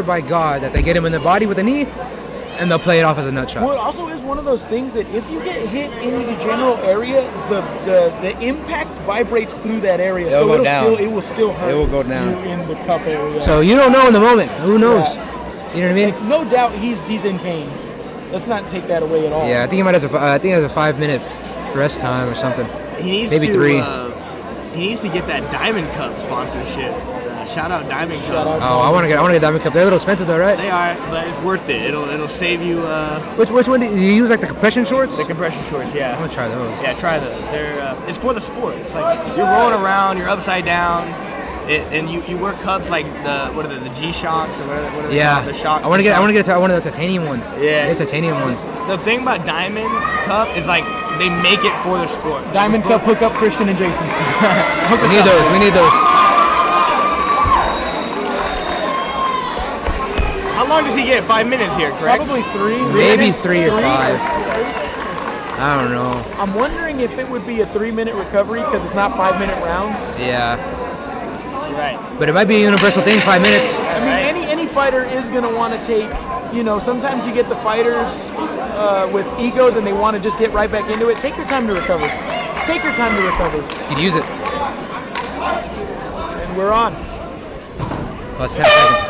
by God that they get him in the body with a knee, and they'll play it off as a nut shot. Well, it also is one of those things that if you get hit into the general area, the impact vibrates through that area, It'll go down. it will still hurt. It will go down. You in the cup area. So you don't know in the moment. Who knows? Yeah. You know what I mean? Like, no doubt he's in pain. Let's not take that away at all. Yeah, I think he might have. I think he has a 5-minute rest time or something. He needs Maybe to, 3. He needs to get that Diamond Cup sponsorship. Shout out Diamond Cup. Oh, I want to get Diamond Cup. They're a little expensive though, right? They are, but it's worth it. It'll save you. Which one do you use? Like the compression shorts? The compression shorts, yeah. I'm gonna try those. Yeah, try those. They're it's for the sport. It's like you're rolling around, you're upside down, and you wear cups like the G-Shocks or whatever they call the shock. I want to get one of the titanium ones. Yeah. The titanium ones. The thing about Diamond Cup is like they make it for the sport. Diamond Cup, hook up Christian and Jason. We need those. How long does he get? 5 minutes here, correct? Probably 3. Maybe 3 or 5. I don't know. I'm wondering if it would be a 3-minute recovery because it's not 5-minute rounds. Yeah. Right. But it might be a universal thing, 5 minutes. I mean, any fighter is going to want to take, sometimes you get the fighters with egos and they want to just get right back into it. Take your time to recover. Take your time to recover. You can use it. And we're on. Well, it's 10 seconds.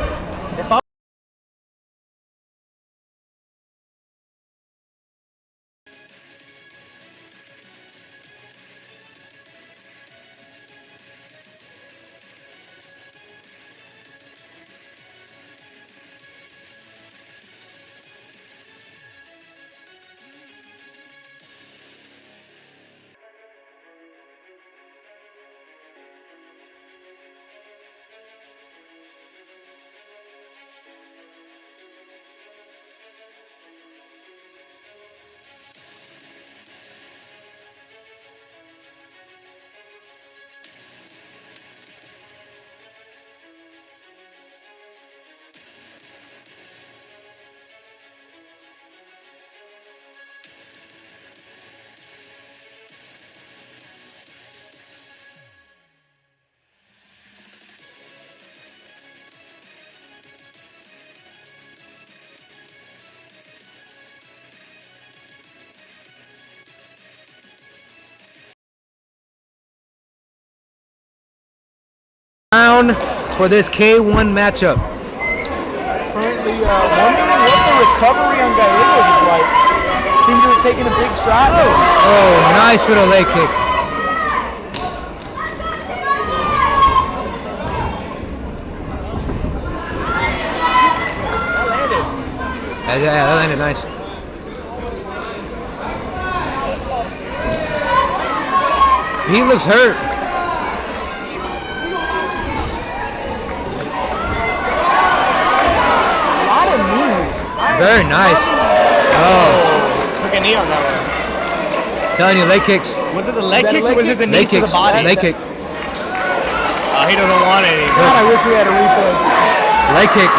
round for this K1 matchup. Currently wondering what the recovery on Gallegos is like. Seems to have taken a big shot. Oh, nice little leg kick. Yeah, that landed nice. He looks hurt. A lot of knees. Very nice. Oh, Took a knee on that one. telling you, leg kicks. Was it the leg kicks or was it the Leg knees to the kicks. body? Leg kick. He doesn't want any. God, I wish we had a replay. Leg kick.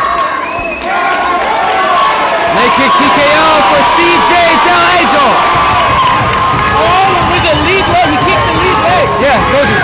Leg kick TKO for CJ Del Angel. Oh, it was a lead leg. He kicked the lead leg. Yeah, told you.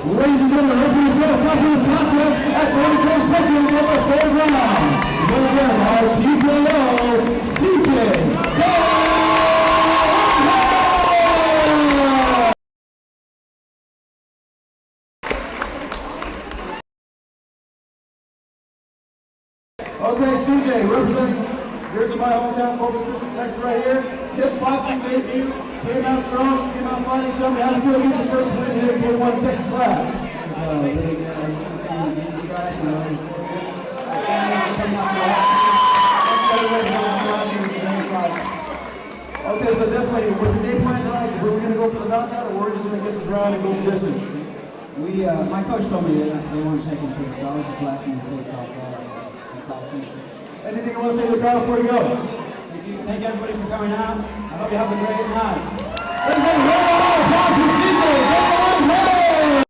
Ladies and gentlemen, referees going to stop this contest at 44 seconds of the third round. Winner by TKO, CJ. Okay, CJ, representing yours in my hometown, Corpus Christi, Texas, right here. Kickboxing debut, came out strong, came out fighting. Tell me how you feel about your first win here in K1 Texas Class. Really good. I was easy scratch, you know. Okay, so definitely, what's your game plan tonight? Were we going to go for the knockout, or we're just going to get this round and go the distance? My coach told me they weren't taking kicks, so I was just blasting the kicks off. That's how I finished it. Anything you want to say to the crowd before you go? Thank everybody for coming out. I hope you have a great night. Ladies and gentlemen, round of applause for CJ. Hey!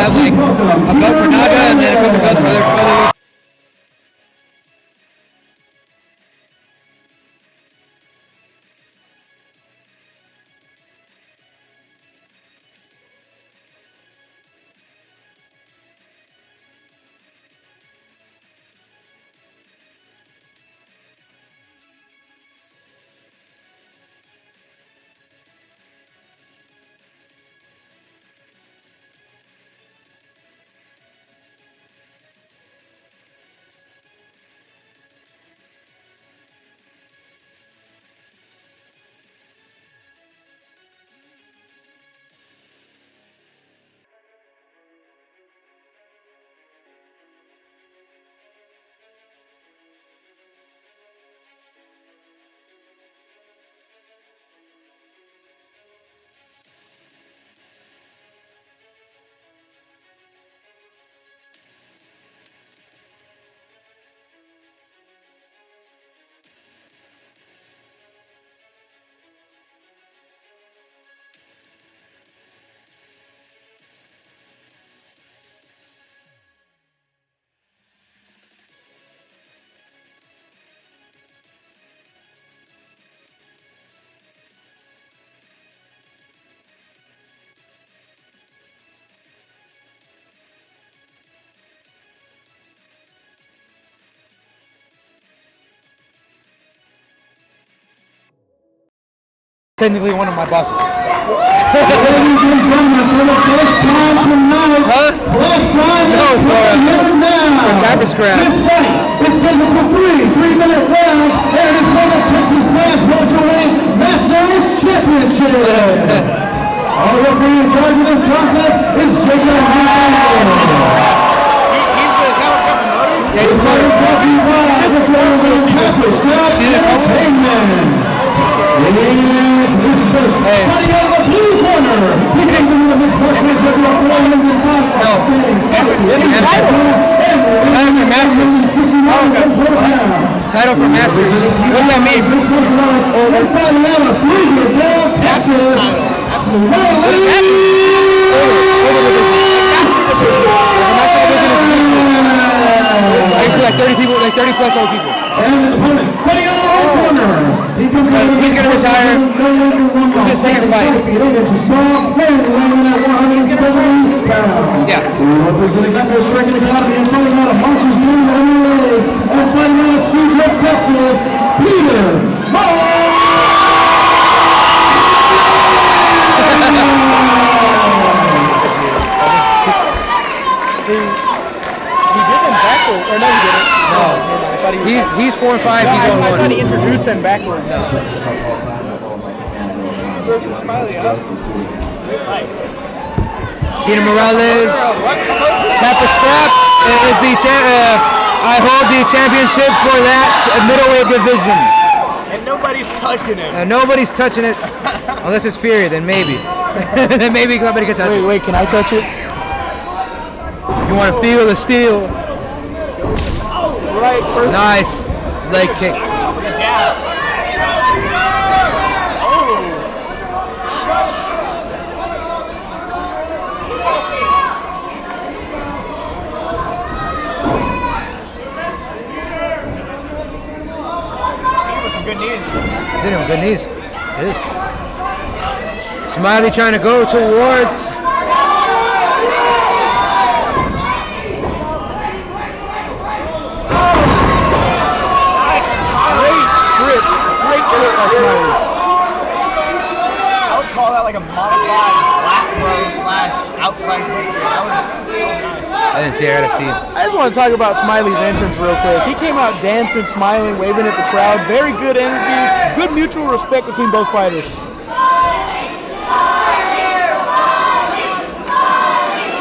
have like a belt for Naga and then a couple belts for other. Technically one of my bosses. Ladies and gentlemen, for the first time tonight, first time here now. The Tapper Scrap. This fight is scheduled for 3-minute rounds, and it is for the Texas Class Welterweight Masters Championship. Our referee in charge of this contest is Jacob Hernandez. This fight is brought to you by the Tapper Scrap Entertainment. Introducing first, fighting out of the blue corner. He comes into the mixed martial arts record of 405 standing. Title for Masters. Title for Masters. What does that mean? And fighting out of Pflugerville, Texas, Actually, like 30 people, like 30 plus old people. And his opponent, fighting out of the right corner. He comes he's going to retire. This is his second fight. 5 feet 8 inches tall, weighing at 170 pounds. Yeah. Representing Metro Striking Academy and fighting out of Monsters New MMA and fighting out of Cedric, Texas, Peter Moore. He did them backwards. Or no, he didn't. No. He's 4 and 5. He's on I 1. thought he introduced them backwards. No. Versus Smiley, huh? Peter Morales. Tapper Scrap is the I hold the championship for that middleweight division. And nobody's touching him. And nobody's touching it unless it's Fury. Then maybe. Then maybe somebody can touch it. Wait, can I touch it? If you want to feel the steel. Right, first. Nice leg kick. Good job. Good knees. Did him good knees. It is. Smiley trying to go towards. Great trip by Smiley. I would call that like a modified black throw / outside kick. That was nice. I didn't see it. I gotta see it. I just want to talk about Smiley's entrance real quick. He came out dancing, smiling, waving at the crowd. Very good energy. Good mutual respect between both fighters.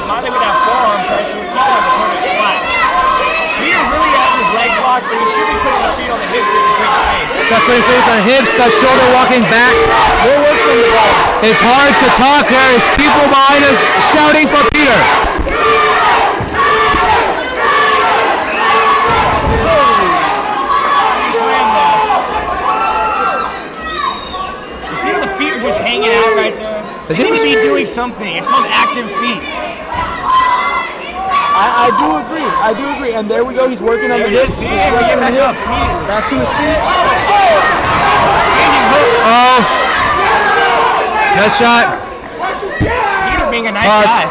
Smiley with that forearm pressure, keeping the opponent flat. Peter really has his legs locked, but he should be putting the feet on the hips in the big space. Start putting things on hips, start shoulder walking back. More work from the bottom. It's hard to talk. There is people behind us shouting for Peter. Hanging out right there. Does He he needs to be doing something. It's called active feet. I do agree. I do agree. And there we go. He's working on the hips. See, we get back up. Back to his feet. Oh. Nice shot. Peter being a nice Pause. guy.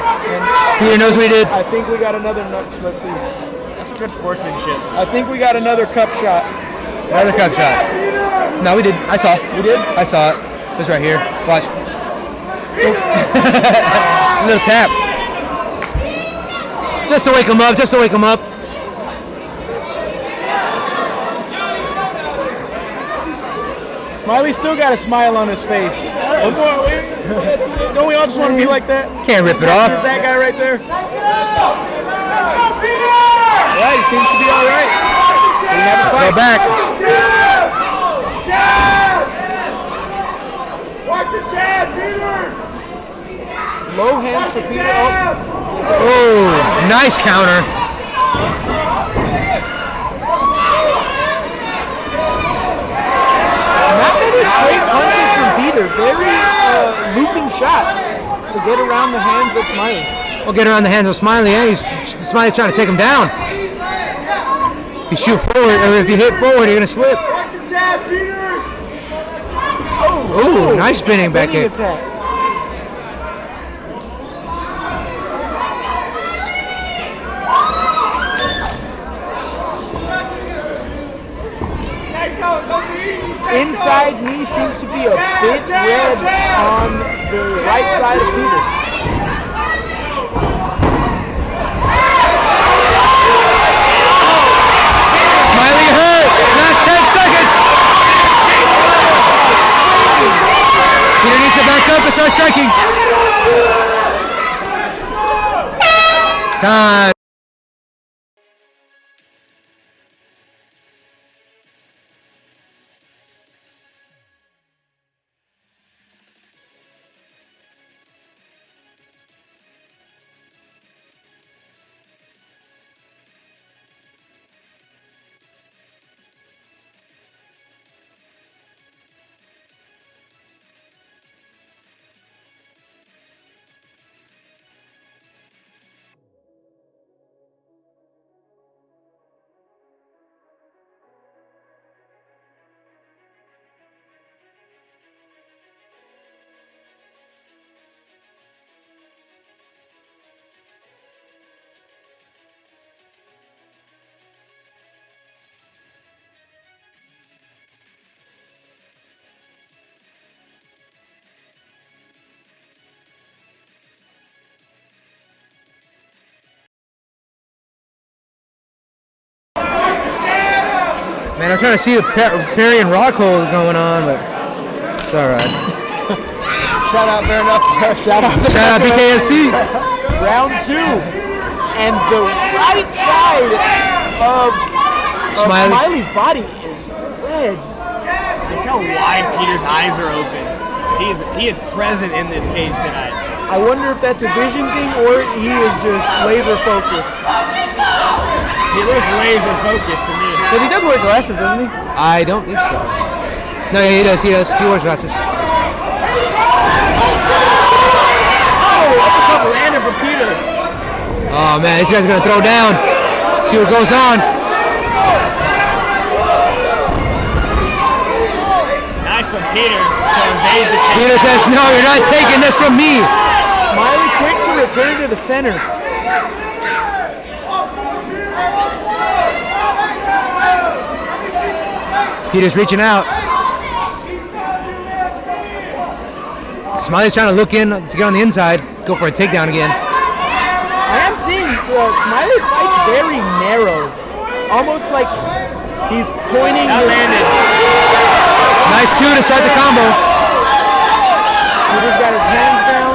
Peter knows what he did. I think we got another nut. Let's see. That's some good sportsmanship. I think we got another cup shot. Another cup shot. No, we did. I saw. We did? I saw it. It was right here. Watch. A little tap. Just to wake him up. Just to wake him up. Smiley still got a smile on his face. Don't we all just want to be like that? Can't rip it off. There's that guy right there. Yeah, he seems to be all right. Let's go back. Low hands for Peter. Oh, nice counter. Not many straight punches from Peter. Very looping shots to get around the hands of Smiley. We'll get around the hands of Smiley. Yeah, Smiley's trying to take him down. If you shoot forward, or if you hit forward, you're going to slip. Oh, nice spinning back kick. Attack. Inside knee seems to be a bit red on the right side of Peter. Smiley hurt. Last 10 seconds. Peter needs to back up and start striking. Time. Man, I'm trying to see the Perry and Rockhold going on, but it's all right. Shout out Bare Enough. Shout out BKFC. Round 2. And the right side of Smiley's body is red. Look how wide Peter's eyes are open. He is present in this cage tonight. I wonder if that's a vision thing or he is just laser focused. He looks laser focused to me. Because he does wear glasses, doesn't he? I don't think so. No, yeah, he does. He wears glasses. Oh, uppercut landed for Peter. Oh, man, this guy's going to throw down. See what goes on. Nice from Peter to evade the kick. Peter says, no, you're not taking this from me. Smiley quick to return to the center. Peter's reaching out. Smiley's trying to look in to get on the inside, go for a takedown again. I am seeing Smiley fights very narrow. Almost like he's pointing. That landed. Nice 2 to start the combo. Peter's got his hands down.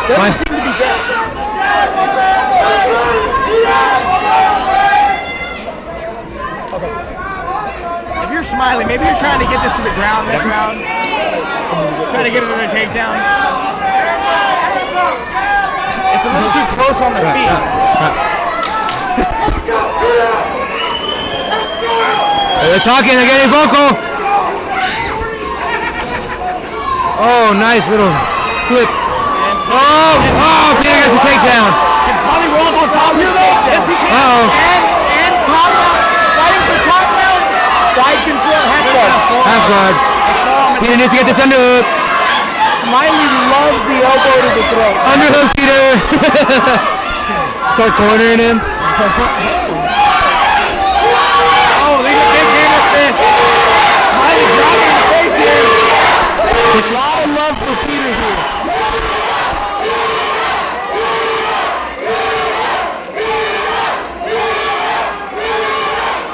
Doesn't seem to be bad. If you're Smiley, maybe you're trying to get this to the ground this round. Trying to get another takedown. It's a little too close on the feet. They're talking, they're getting vocal. Oh, nice little flip. Oh, Peter gets the takedown. Can Smiley roll on top here though? Yes, he can. And top round, fighting for top round. Side control, half guard. Half guard. Peter needs to get this underhook. Smiley loves the elbow to the throat. Underhook, Peter. Start cornering him. Oh, they got big hammer fist. Smiley dropping the face here. There's a lot of love for Peter here.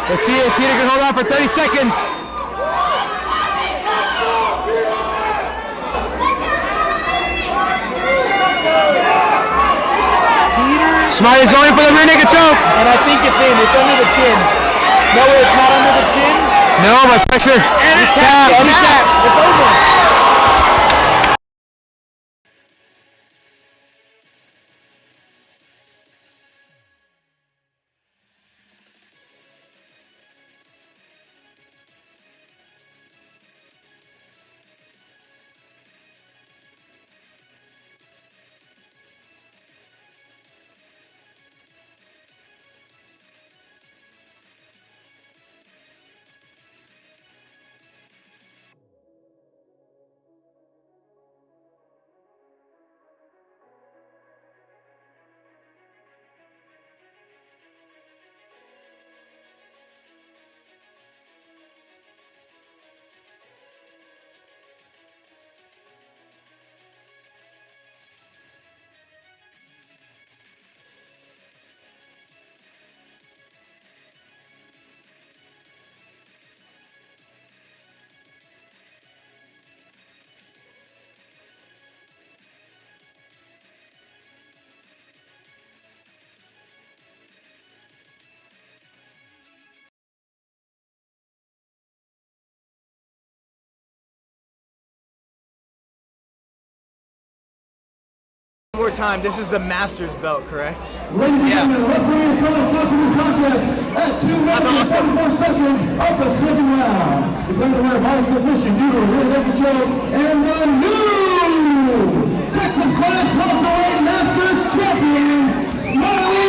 Let's see if Peter can hold on for 30 seconds. Smiley's going for the rear naked choke. And I think it's in. It's under the chin. No, it's not under the chin. No, by pressure. And it's tap. tapped. It's over. One more time, this is the Masters belt, correct? Ladies and gentlemen, the referee is going to stop to this contest at 2 minutes and 44 seconds of the second round. Declared the winner by submission due to a rear naked choke and the new Texas Class Welterweight Masters Champion, Smiley.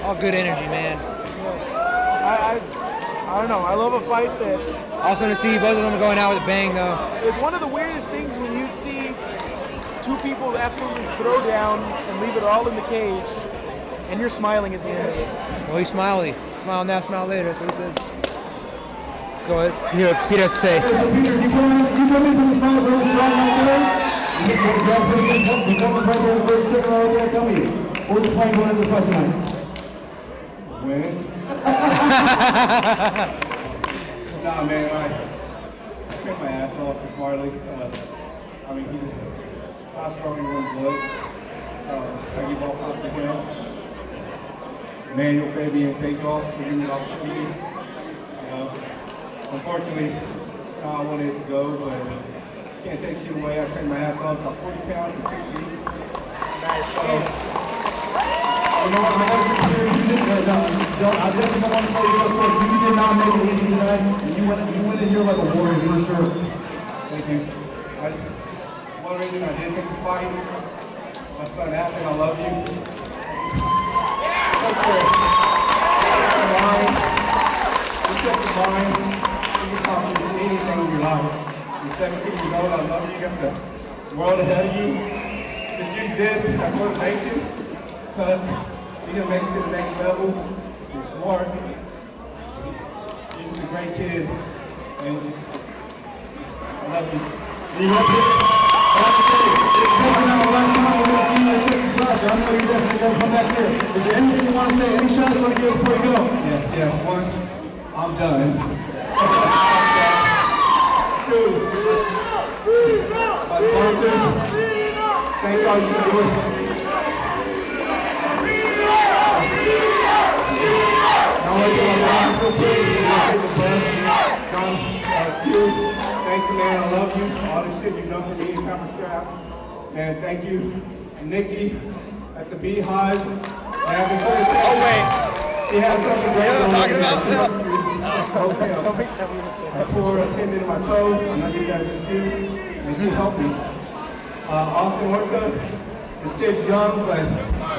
All good energy, man. I don't know. I love a fight that. Awesome to see both of them going out with a bang, though. It's one of the weirdest things when you see two people absolutely throw down and leave it all in the cage, and you're smiling at the end of it. Well, he's smiley. Smile now, smile later. That's what he says. Let's go. Let's hear what Peter has to say. So Peter, you told me to this fight really strong right there. You got a pretty good performance right there in the first second right there. Tell me, what was your plan going into this fight tonight? Winning. Nah, man, I kicked my ass off for Marley. I mean, he's a strong in one blood. I give all props to him. Manuel, Fabian, Takeoff for giving me the opportunity. Unfortunately, I wanted it to go, but can't take shit away. I trained my ass off about 40 pounds in 6 weeks. Nice. You know what, I definitely don't want to say it so short. You did not make it easy tonight. You went in here like a warrior, for sure. Thank you. One reason I did take this fight, my son Ashley, I love you. You set the mind. You can accomplish anything in your life. You're 17 years old, I love you. You got the world ahead of you. Just use this as motivation. Because you're going to make it to the next level. You're smart. You're just a great kid. And just, I love you. You love it? Like I said, it's coming out last time we're going to see you at Texas Clash. I know you're definitely going to come back here. Is there anything you want to say? Any shots you want to give before you go? Yeah, one, I'm done. Two, my sponsors, thank God you can do it. Thank you, man. I love you. All the shit you've done for me in Copper Scrap. Man, thank you. Nikki at the Beehive. Man, before you say she has something great You know what I'm talking about? I poured a tendon in my toe. I know you guys excuse, and she helped me. Austin Orca, this kid's young, but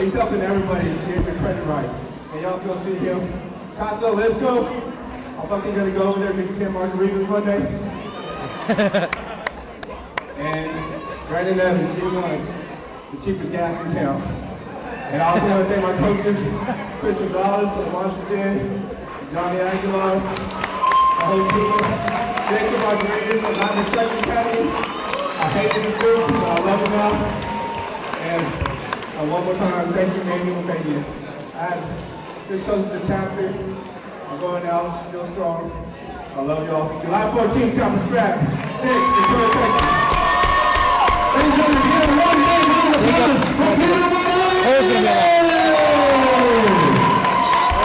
he's helping everybody get the credit right. And y'all still see him. Casa, let's go. I'm fucking gonna go over there and make 10 margaritas Monday. And right in there is D1, the cheapest gas in town. And I also want to thank my coaches, Chris Gonzalez from Washington, Johnny Aguilar, the whole team, Jacob Rodriguez from Latin Second Academy. I hate this group, but I love them now. And one more time, thank you, Manuel, thank you. This goes to the chapter. I'm going out, still strong. I love y'all. July 14th, Copper Scrap. 6, Detroit, Texas. Ladies and gentlemen, give it one big round of applause for Peter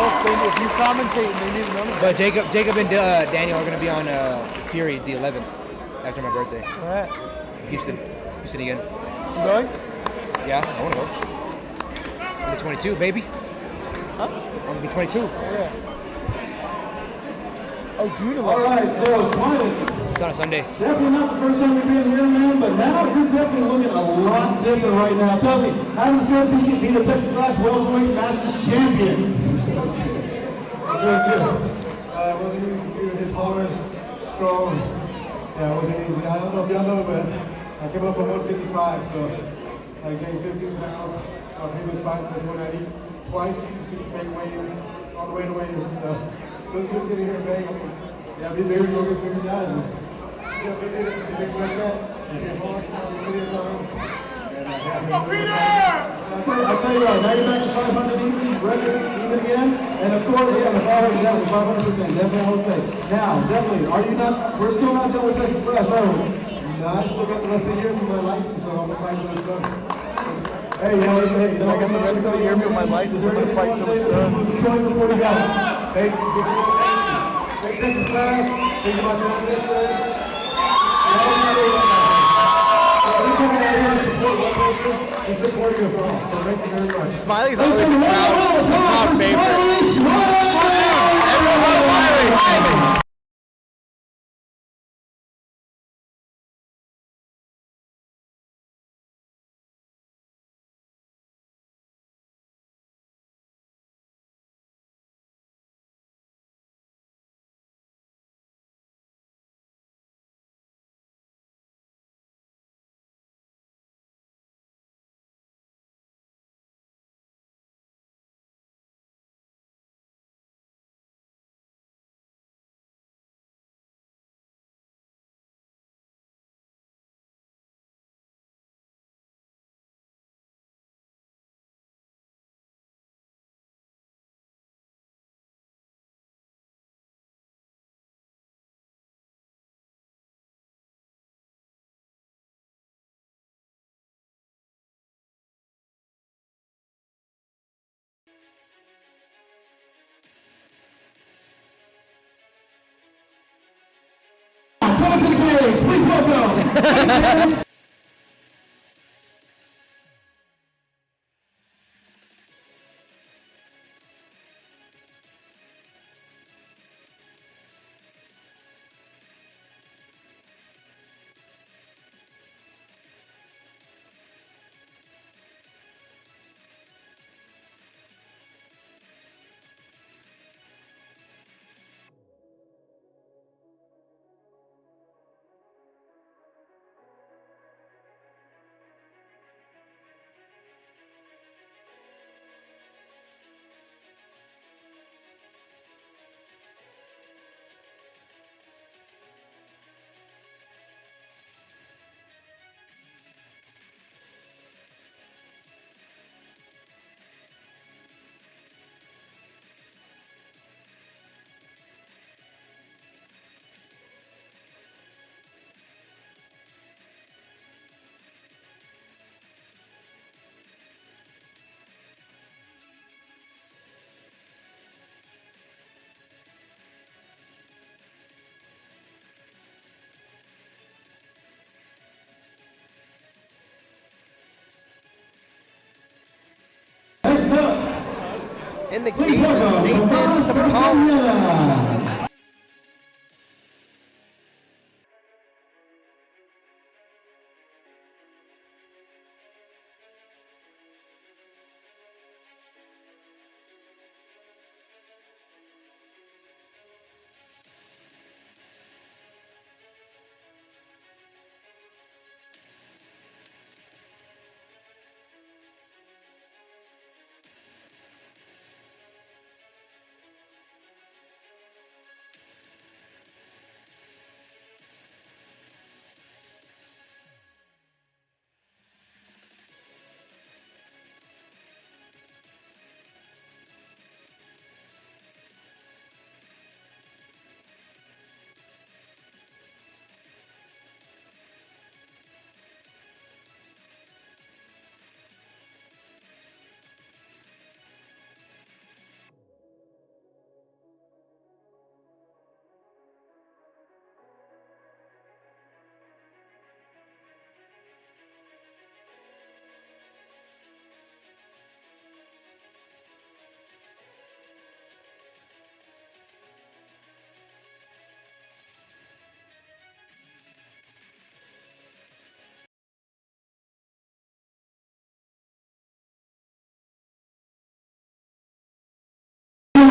Well, if you commentate, they need to know. But Jacob and Daniel are gonna be on Fury the 11th after my birthday. All right. Houston again. You going? Yeah, I wanna go. I'm 22, baby. Huh? I'm gonna be 22. Yeah. Oh, June 11th. All right, so Smiley. It's on a Sunday. Definitely not the first time you've been here, man, but now you're definitely looking a lot different right now. Tell me, how does it feel to be the Texas Clash Welterweight Masters Champion? Good. It wasn't easy. It was hard, strong. Yeah, it wasn't easy. I don't know if y'all know, but I came up from 155, so I gained 15 pounds. My previous fight was 190 twice, just to keep making weigh-ins, all the way to weigh-ins. So it was good getting here in Vegas. Yeah, we maybe go against bigger guys. And, yeah, we did it. We didn't expect that. We hit hard, plenty of times. I'll tell you what, now you're back to 500 even again, and of course, yeah, the 500, that was 500%, definitely I would say. Now, definitely, are you not, we're still not done with Texas Clash, are we? No, I still got the rest of the year for my license, so I'm going to fight till it's done. Hey, you know, hey, I got the rest of the year for my license, I'm going to fight till it's done. Before we go. Thank you. Thank Texas Clash. Thank you, my friend. We're coming out here to support one person. He's supporting us all, so thank you very much. Smiley's always a crowd favorite. Everyone loves Smiley. Coming to the cage, please welcome. In the cage is Nathan Sapong.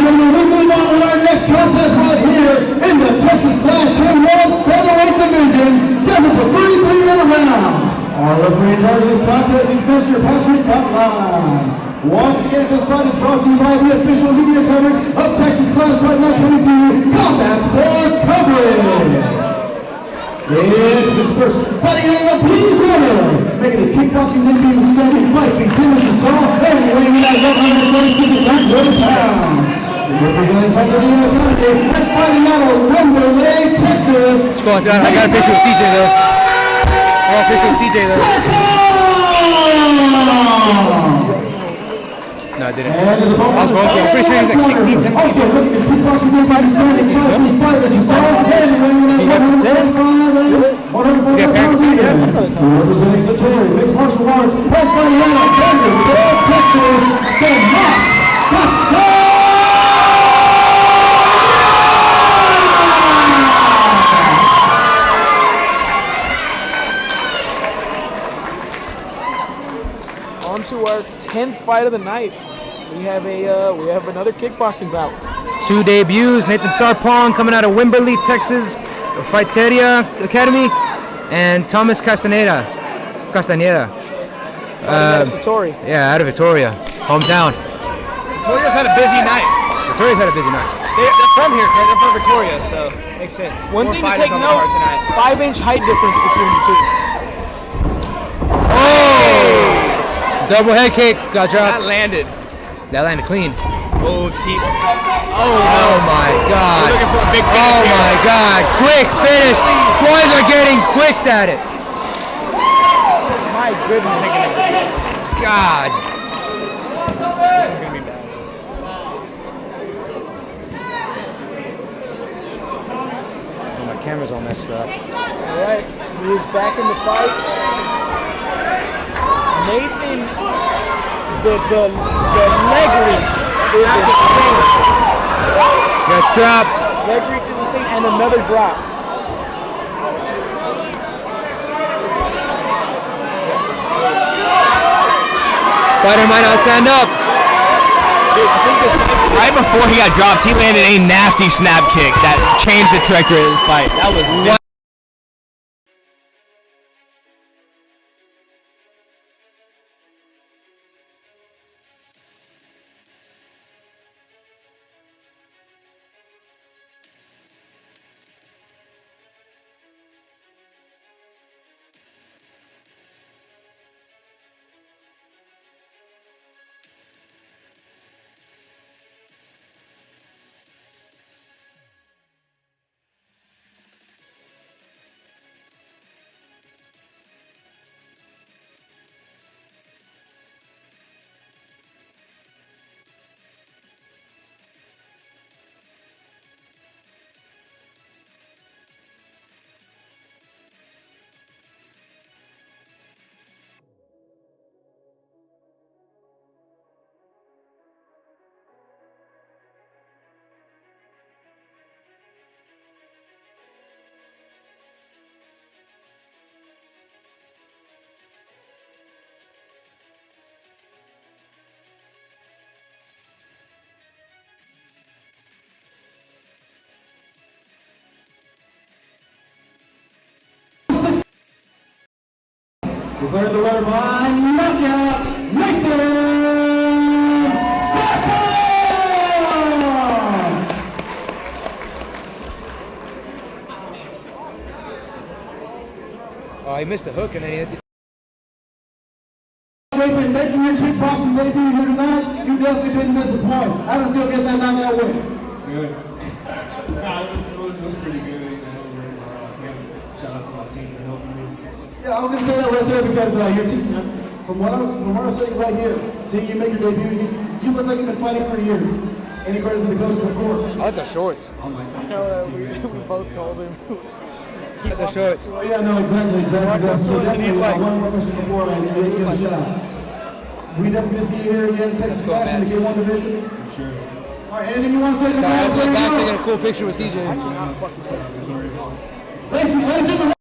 We move on with our next contest right here in the Texas Class K1 Featherweight Division, scheduled for 3 3-minute rounds. Our referee in charge of this contest is Mr. Patrick Butline. Once again, this fight is brought to you by the official media coverage of Texas Class Fight Night 22 Combat Sports Coverage. Introduce first, fighting out of the blue corner, making his kickboxing debut, standing 5 feet 10 inches tall, and weighing in at 146 pounds. Representing by the New Academy and fighting out of Wimberley, Texas. What's going on? I got a picture with CJ though. I got a picture with CJ though. No, I didn't. I was going to. I'm pretty sure he was like 16, 17. Also looking at kickboxing debut, standing 5 feet 5 inches tall, and weighing in at 145 pounds. Representing Satori, mixed martial arts, and fighting out of Vanderbilt, Texas, the Moss Pascal. On to our 10th fight of the night. We have another kickboxing bout. 2 debuts. Nathan Sarpong coming out of Wimberley, Texas, Fighteria Academy, and Thomas Castaneda. Out of Satori. Yeah, out of Victoria, hometown. Victoria's had a busy night. Victoria's had a busy night. They're from here. They're from Victoria, so makes sense. One More thing to fighters take on the note: card tonight. 5-inch height difference between the two. Double head kick, got That dropped. landed. That landed clean. Oh, Oh my God. We're looking for a big finish Oh here. my God. Quick finish. Boys are getting quick at it. My goodness. God. This is gonna be bad. Oh, my camera's all messed up. All right, he is back in the fight. Nathan, the leg reach is insane. Gets dropped. Leg reach is insane, and another drop. Fighter might not stand up. Right before he got dropped, he landed a nasty snap kick that changed the trajectory of this fight. That was Declared the winner by knockout, Nathan Stephan! Oh, he missed the hook and then he. Nathan, making your kickboxing debut here tonight, you definitely didn't disappoint. How did it feel get that knockout win? Good. Nah, it was pretty good. Shout out to my team for helping me. Yeah, I was gonna say that right there because your team, from where I was sitting right here, seeing you make your debut, you look like you've been fighting for years. Any credit to the coach, of course. I like the shorts. I know that we both told him. I like the shorts. Oh, yeah, no, exactly. So definitely, he's like- one more question before I get you a shout. We definitely gonna see you here again in Texas Clash in the K1 division. Sure. All right, anything you want to say? Sorry, I was like back taking a cool picture with CJ. Not fucking Texas team. Ladies and gentlemen.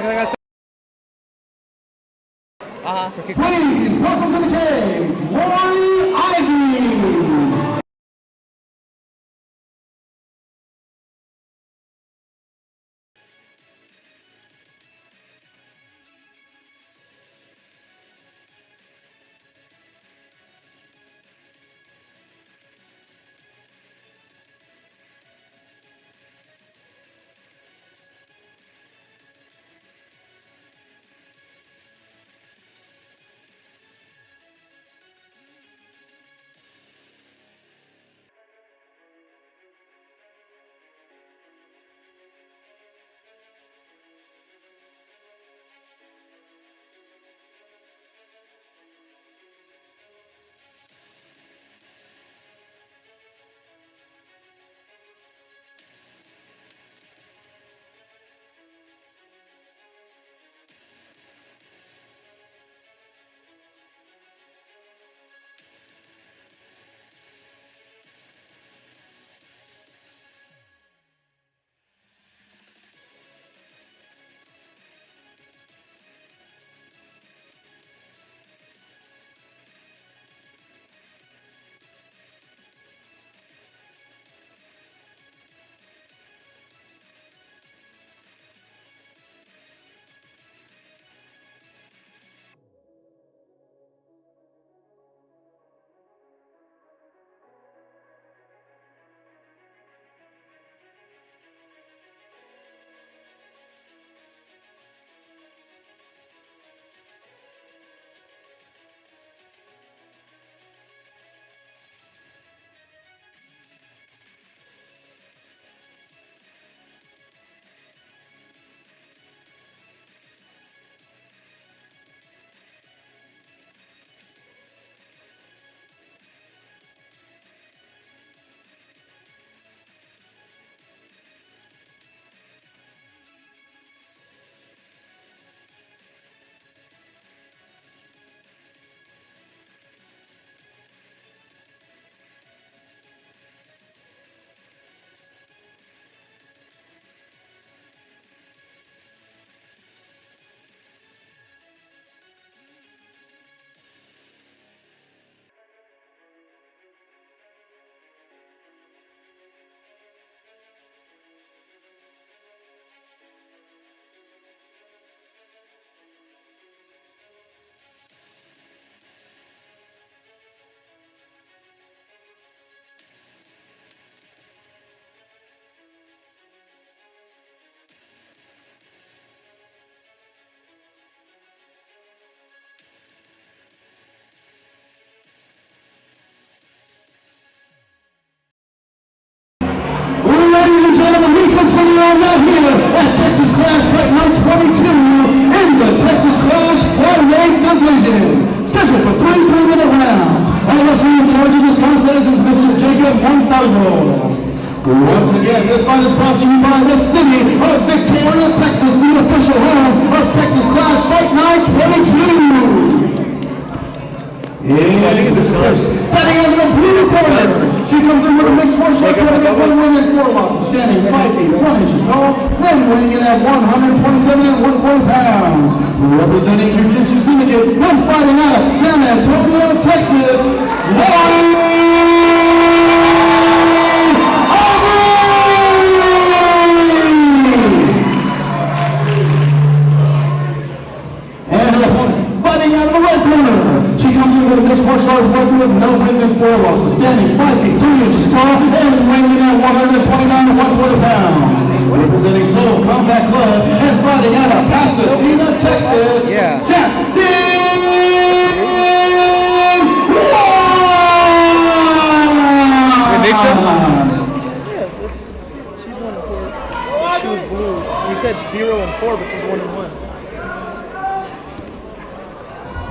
Please welcome to the cage, Lori Ivy. Ladies and gentlemen, we continue on out here at Texas Class Fight Night 22 in the Texas Class Flyweight Division. Scheduled for 3 3-minute rounds. Our referee in charge of this contest is Mr. Jacob Montalvo. Once again, this fight is brought to you by the city of Victoria, Texas, the official home of Texas Class Fight Night 22. Is the first fighting out of the blue corner. She comes in with a mixed martial arts record, 1 win and 4 losses, standing 5 feet 1 inches tall, then weighing in at 127 1/4 pounds. Representing Jiu-Jitsu Syndicate, and fighting out of San Antonio, Texas, Lori fighting out of the red corner. She comes in with a mixed martial arts record with no wins and 4 losses, standing 5 feet 3 inches tall, and weighing in at 129 1/4 pounds. Representing Soul Combat Club and fighting out of Pasadena, Texas, Justin Nixon. Yeah, she's 1-4. She was blue. We said 0-4, but she's 1-1.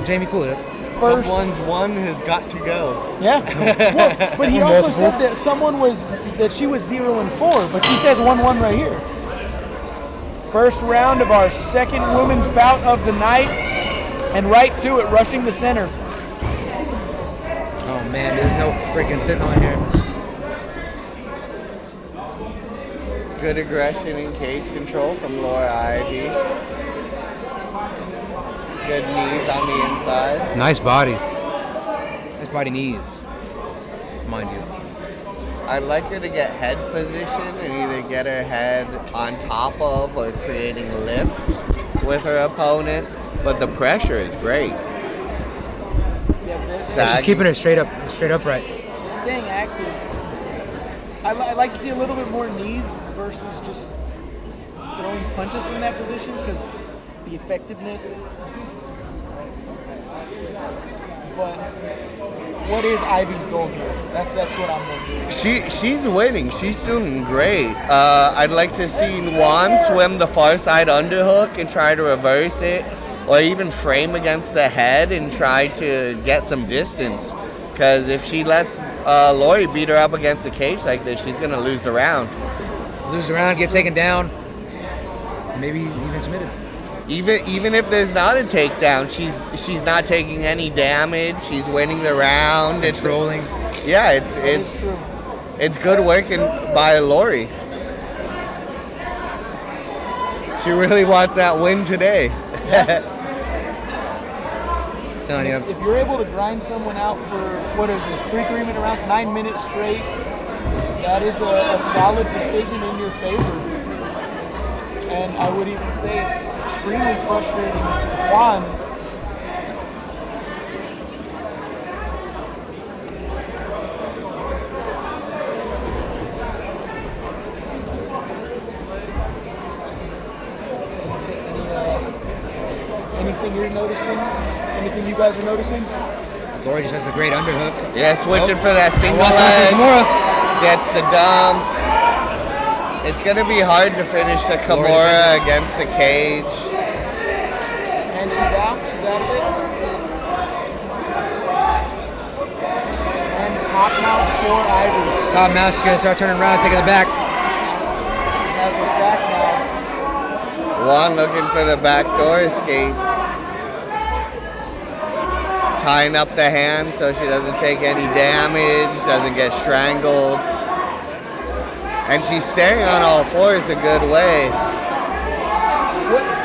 Jamie, pull it up. Someone's one has got to go. Yeah. Well, but he also said that she was 0-4, but she says 1-1 right here. First round of our second women's bout of the night, and right to it, rushing the center. Oh man, there's no freaking sitting on here. Good aggression and cage control from Laura Ivy. Good knees on the inside. Nice body. Nice body knees, mind you. I'd like her to get head position and either get her head on top of or creating lift with her opponent. But the pressure is great. Yeah, she's keeping her straight upright. She's staying active. I'd like to see a little bit more knees versus just throwing punches from that position because the effectiveness. But what is Ivy's goal here? That's what I'm wondering. She's winning. She's doing great. I'd like to see Juan swim the far side underhook and try to reverse it, or even frame against the head and try to get some distance. Because if she lets Lori beat her up against the cage like this, she's gonna lose the round. Lose the round, get taken down, maybe even submitted. Even if there's not a takedown, she's not taking any damage. She's winning the round. Controlling. It's good working by Lori. She really wants that win today. Telling you. If you're able to grind someone out for, what is this, 3 3-minute rounds, 9 minutes straight, that is a solid decision in your favor. And I would even say it's extremely frustrating for Juan. Anything you're noticing? Anything you guys are noticing? Lori just has the great underhook. Yeah, switching for that single leg. Gets the dump. It's going to be hard to finish the Kimura against the cage. And she's out. She's out of it. And top mount for Ivory. Top mount, she's going to start turning around, taking it back. Has her back now. Juan looking for the backdoor escape. Tying up the hand so she doesn't take any damage, doesn't get strangled. And she's staying on all fours a good way.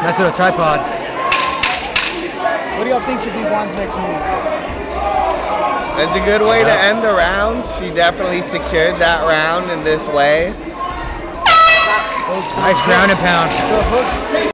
Nice little tripod. What do y'all think should be Juan's next move? It's a good way to end the round. She definitely secured that round in this way. Nice ground and pound. The hooks.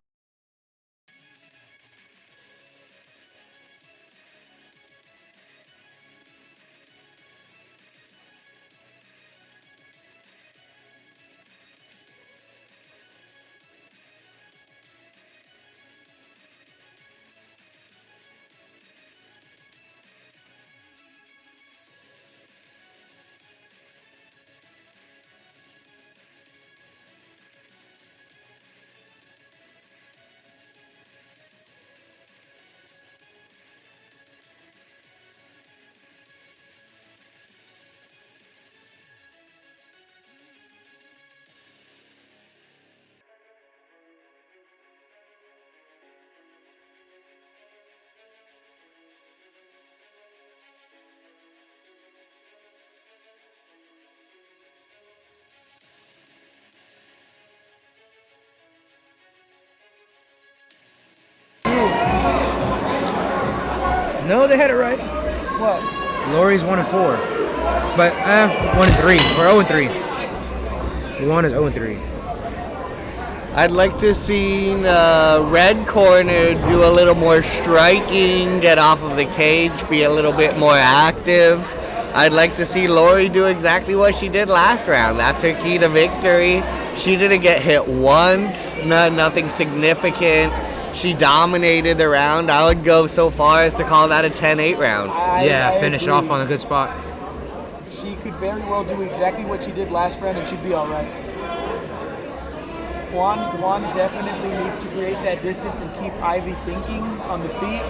No, they had it right. What? Lori's 1-4. But 1-3 or 0-3. Juan is 0-3. I'd like to see red corner do a little more striking, get off of the cage, be a little bit more active. I'd like to see Lori do exactly what she did last round. That's her key to victory. She didn't get hit once, nothing significant. She dominated the round. I would go so far as to call that a 10-8 round. I finish off on a good spot. She could very well do exactly what she did last round and she'd be all right. Juan definitely needs to create that distance and keep Ivy thinking on the feet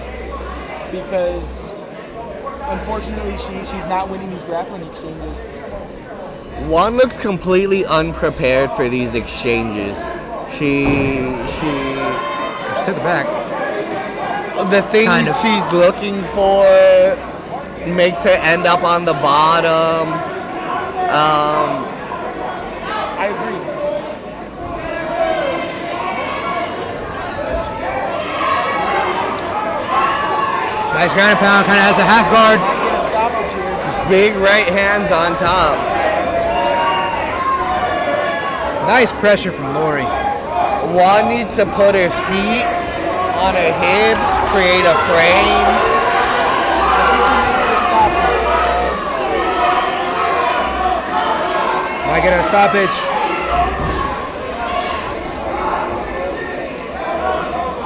because unfortunately she's not winning these grappling exchanges. Juan looks completely unprepared for these exchanges. She took it back. The things she's looking for makes her end up on the bottom. I agree. Nice ground and pound, kind of has a half guard. Get a stoppage here. Big right hands on top. Nice pressure from Lori. Juan needs to put her feet on her hips, create a frame. Might get a stoppage.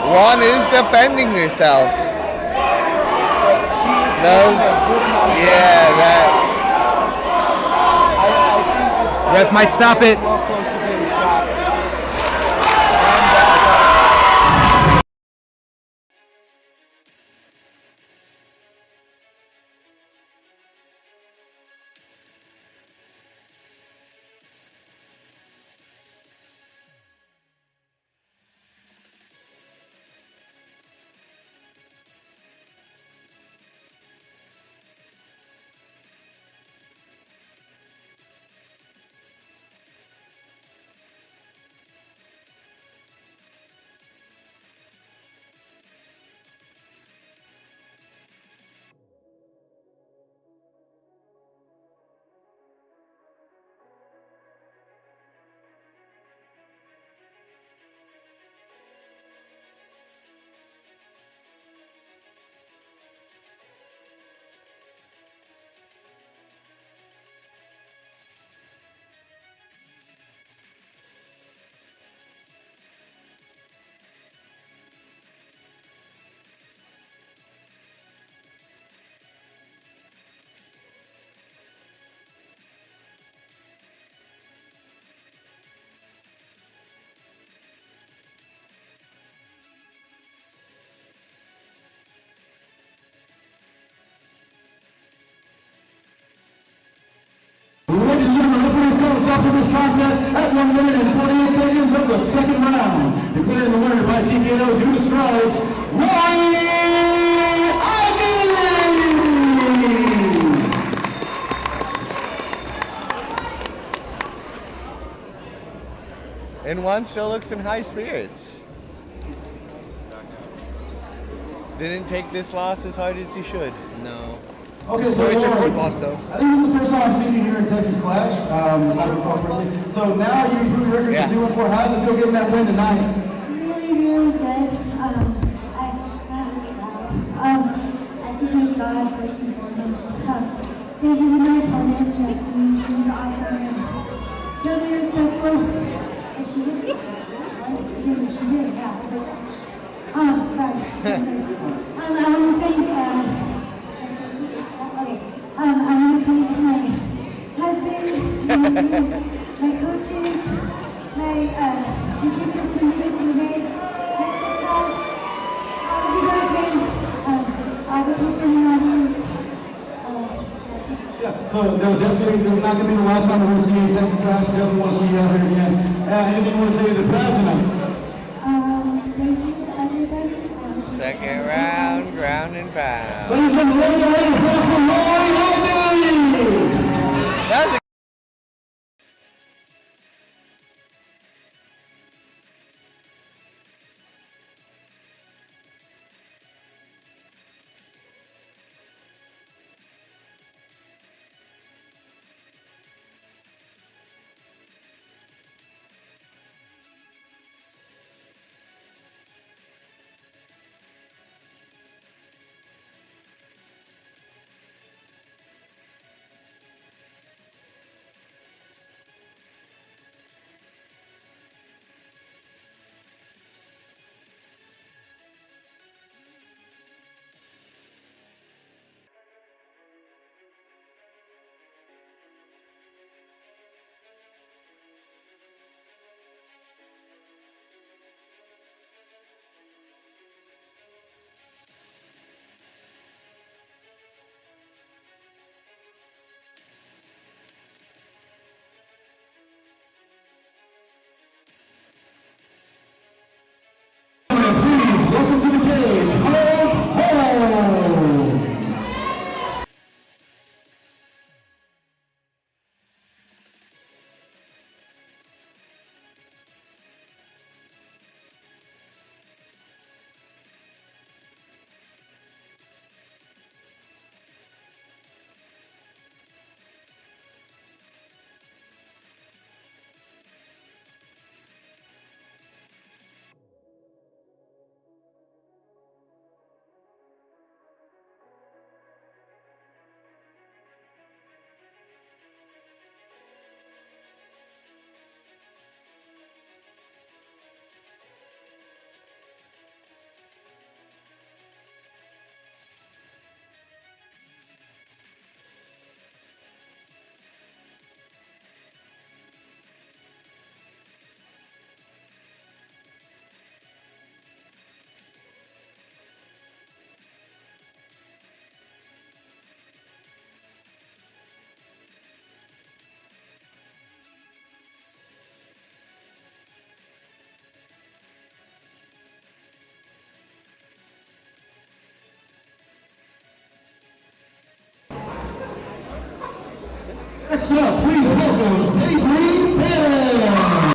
Juan is defending herself. Yeah, that. Ref might stop it. Well close to being stopped. Ladies and gentlemen, referees call us off to this contest at 1 minute and 48 seconds of the second round. Declaring the winner by TKO due to strikes, Roy And Juan still looks in high spirits. Didn't take this loss as hard as he should. No. Okay, so It's your Lauren, fourth loss, though. I think this is the first time I've seen you here in Texas Clash. If I recall correctly. So now you improved your record Yeah. to 2-4. How does it feel getting that win tonight? Really good. I do thank God first and foremost. Thank you to my opponent, Justine. She was awesome and totally respectful. And she did. She did, yeah. I was like, sorry. I want to thank, I want to thank my husband, my coaches, my jiu-jitsu syndicate teammates, Texas Clash, all the people I've been, all the people in the audience. Yeah, so no, definitely, this is not going to be the last time we're going to see you in Texas Clash. Definitely want to see you out here again. Anything you want to say to the crowd tonight? Thank you to everybody. Second round, ground and pound. Ladies and gentlemen, round of applause for Roy Holden! That was a Next up, please welcome Zabri Perez.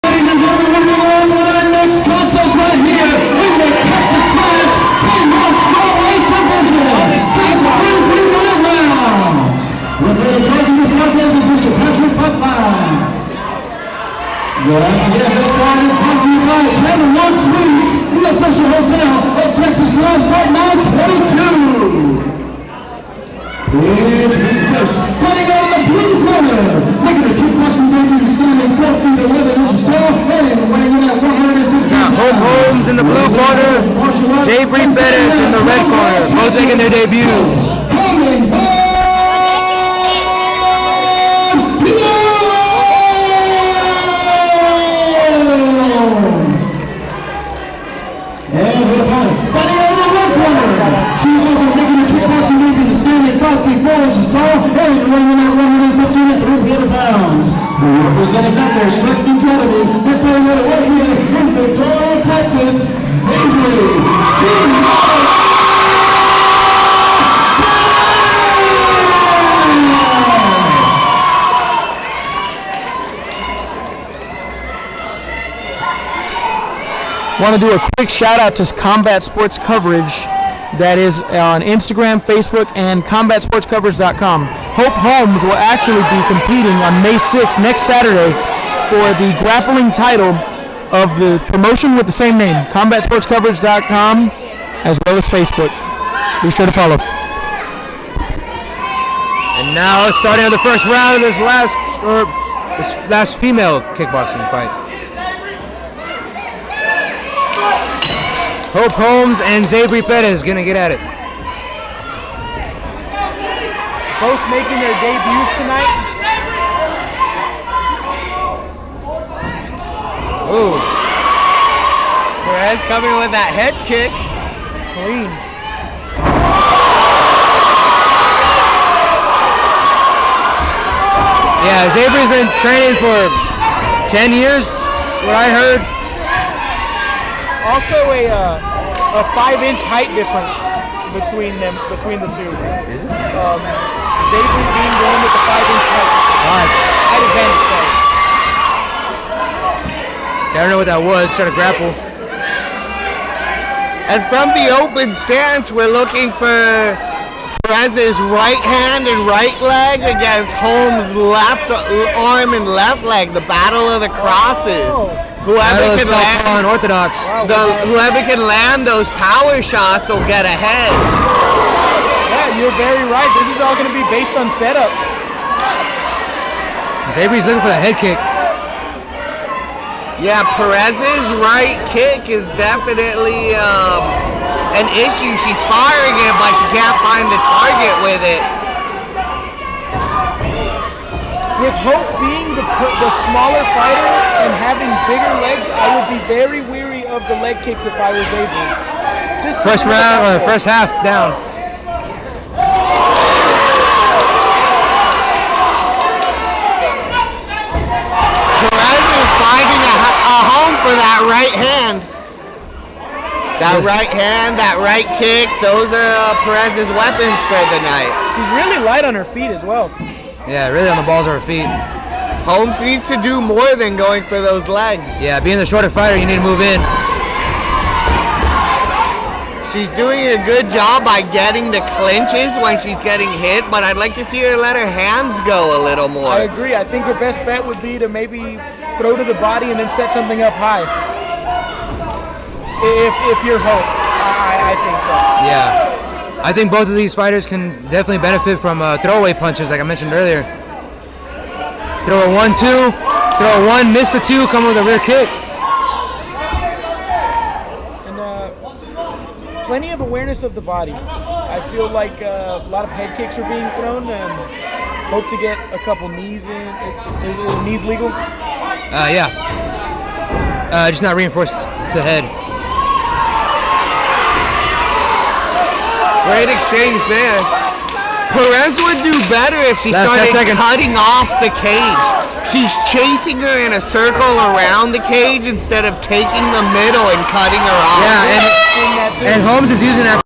Ladies and gentlemen, we're on to our next contest right here in the Texas Clash Female Strawweight Division. Time for 3-minute rounds. Referee judging this contest is Mr. Patrick Putline. Once again, this card is brought to you by Cameron One Suites, the official hotel of Texas Clash Fight Night 22. Introducing first, fighting out of the blue corner, making a kickboxing debut, standing 4 feet 11 inches tall, and weighing in at 115 pounds. Hope Holmes in the blue corner, Zabri Perez in the red corner, both making their debut. Coming on, and her opponent, fighting out of the red corner. She's also making a kickboxing debut, standing 5 feet 4 inches tall, and weighing in at 115 and 300 pounds. Representing Nightmare Strength Academy, and throwing it away here in Victoria, Texas, Zabri Perez. Want to do a quick shout out to Combat Sports Coverage that is on Instagram, Facebook, and combatsportscoverage.com. Hope Holmes will actually be competing on May 6th, next Saturday, for the grappling title of the promotion with the same name, combatsportscoverage.com, as well as Facebook. Be sure to follow. And now starting on the first round of this last female kickboxing fight. Hope Holmes and Zabri Perez gonna get at it. Both making their debuts tonight. Ooh, Perez coming with that head kick. Clean. yeah, Zabri's been training for 10 years, what I heard. Also a 5-inch height difference between the two. Is it? Zabri being the one with the 5-inch height advantage. Sorry. I don't know what that was, trying to grapple. And from the open stance, we're looking for Perez's right hand and right leg against Holmes' left arm and left leg. The battle of the crosses. Whoever can land unorthodox. Whoever can land those power shots will get ahead. Yeah, you're very right. This is all going to be based on setups. Zabri's looking for the head kick. Yeah, Perez's right kick is definitely an issue. She's firing it, but she can't find the target with it. With Hope being the smaller fighter and having bigger legs, I would be very weary of the leg kicks if I was able. First round, first half down. for that right hand. That right hand, that right kick, those are Perez's weapons for the night. She's really light on her feet as well. Yeah, really on the balls of her feet. Holmes needs to do more than going for those legs. Yeah, being the shorter fighter, you need to move in. She's doing a good job by getting the clinches when she's getting hit, but I'd like to see her let her hands go a little more. I agree. I think her best bet would be to maybe throw to the body and then set something up high. If you're Hope, I think so. Yeah. I think both of these fighters can definitely benefit from throwaway punches, like I mentioned earlier. Throw a 1-2, throw a 1, miss the 2, come with a rear kick. Plenty of awareness of the body. I feel like a lot of head kicks are being thrown, and hope to get a couple knees in. Is knees legal? Yeah. Just not reinforced to the head. Great exchange there. Perez would do better if she started cutting off the cage. She's chasing her in a circle around the cage instead of taking the middle and cutting her off. Yeah, and Holmes is using that.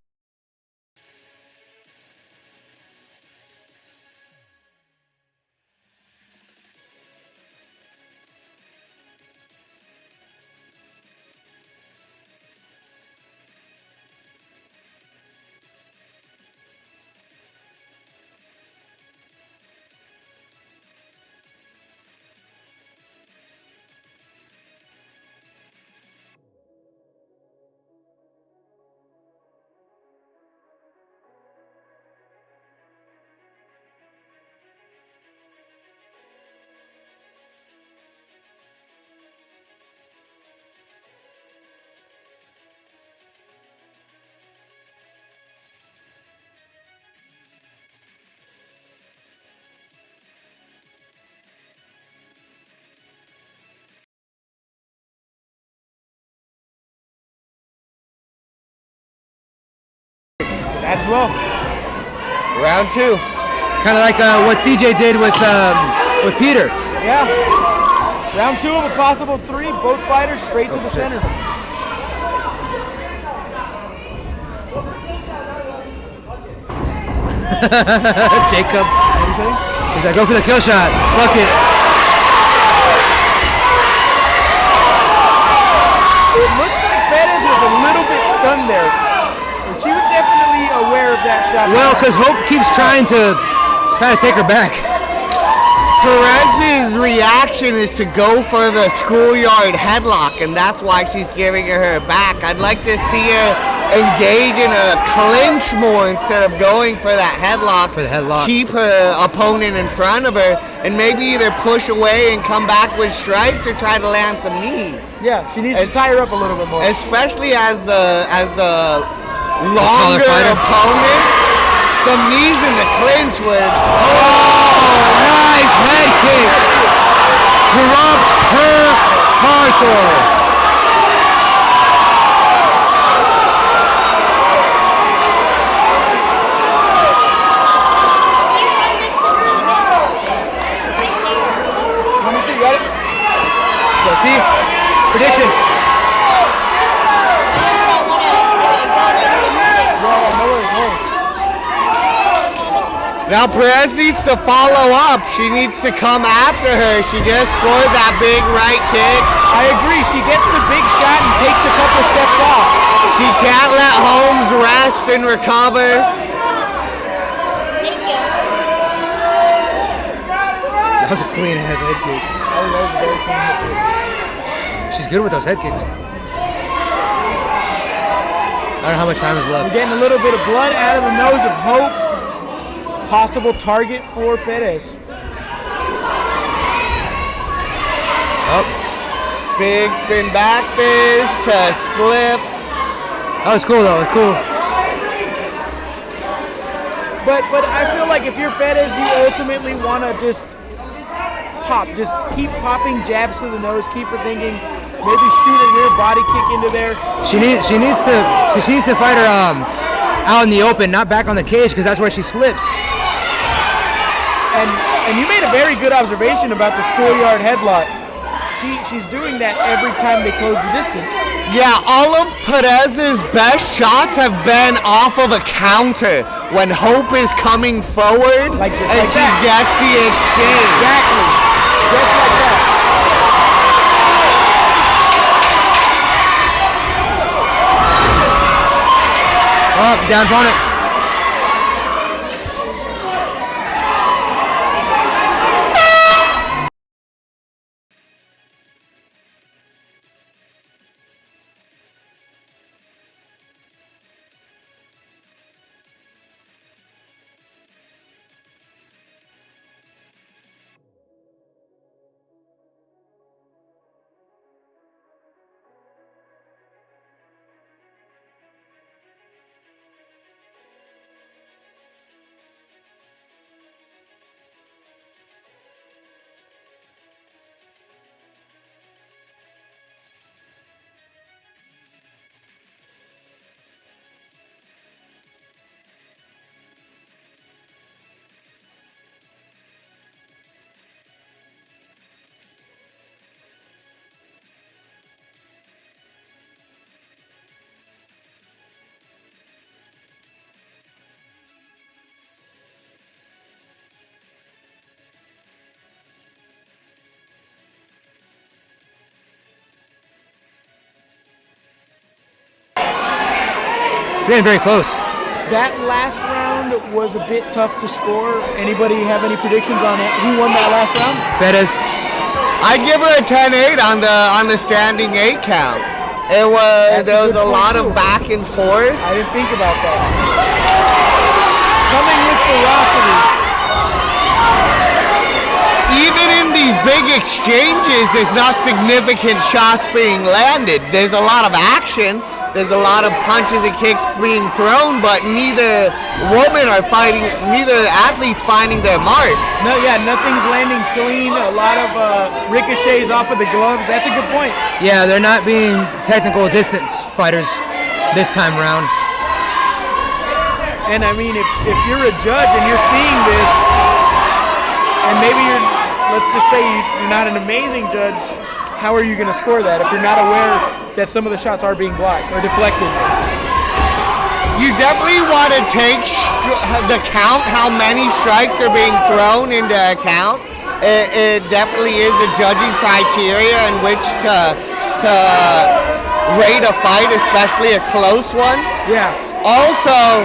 As well. Round 2. Kind of like what CJ did with Peter. Yeah. Round 2 of a possible 3. Both fighters straight to the center. Jacob. He's like, go for the kill shot. Fuck it. It looks like Perez was a little bit stunned there. She was definitely aware of that shot. Well, because Hope keeps trying to take her back. Perez's reaction is to go for the schoolyard headlock, and that's why she's giving her back. I'd like to see her engage in a clinch more instead of going for that headlock. For the headlock. Keep her opponent in front of her, and maybe either push away and come back with strikes or try to land some knees. Yeah, she needs to tie her up a little bit more. Especially as the longer opponent, some knees in the clinch would. Oh, nice head kick. Dropped her hardcore. You got it? Yeah, see? Prediction. Now Perez needs to follow up. She needs to come after her. She just scored that big right kick. I agree. She gets the big shot and takes a couple steps off. She can't let Holmes rest and recover. That was a clean head kick. That was a very clean head kick. She's good with those head kicks. I don't know how much time is left. We're getting a little bit of blood out of the nose of Hope. Possible target for Perez. Oh. Big spin back fist to slip. That was cool though, it was cool. But I feel like if you're Perez, you ultimately want to just pop. Just keep popping jabs to the nose, keep her thinking, maybe shoot a rear body kick into there. She needs to fight her out in the open, not back on the cage, because that's where she slips. And you made a very good observation about the schoolyard headlock. she's doing that every time they close the distance. Yeah, all of Perez's best shots have been off of a counter when Hope is coming forward Like just and like she that. gets the exchange. Exactly. Just like that. Up, down opponent. It's getting very close. That last round was a bit tough to score. Anybody have any predictions on it? Who won that last round? Perez. I give her a 10-8 on the standing 8 count. There was good a point, lot of too. back and forth. I didn't think about that. Coming with ferocity. Even in these big exchanges, there's not significant shots being landed. There's a lot of action. There's a lot of punches and kicks being thrown, but neither athlete's finding their mark. No, yeah, nothing's landing clean. A lot of ricochets off of the gloves. That's a good point. Yeah, they're not being technical distance fighters this time around. And I mean, if you're a judge and you're seeing this, and maybe let's just say you're not an amazing judge, how are you going to score that if you're not aware that some of the shots are being blocked or deflected? You definitely want to take the count, how many strikes are being thrown into account. It definitely is a judging criteria in which to rate a fight, especially a close one. Yeah. Also,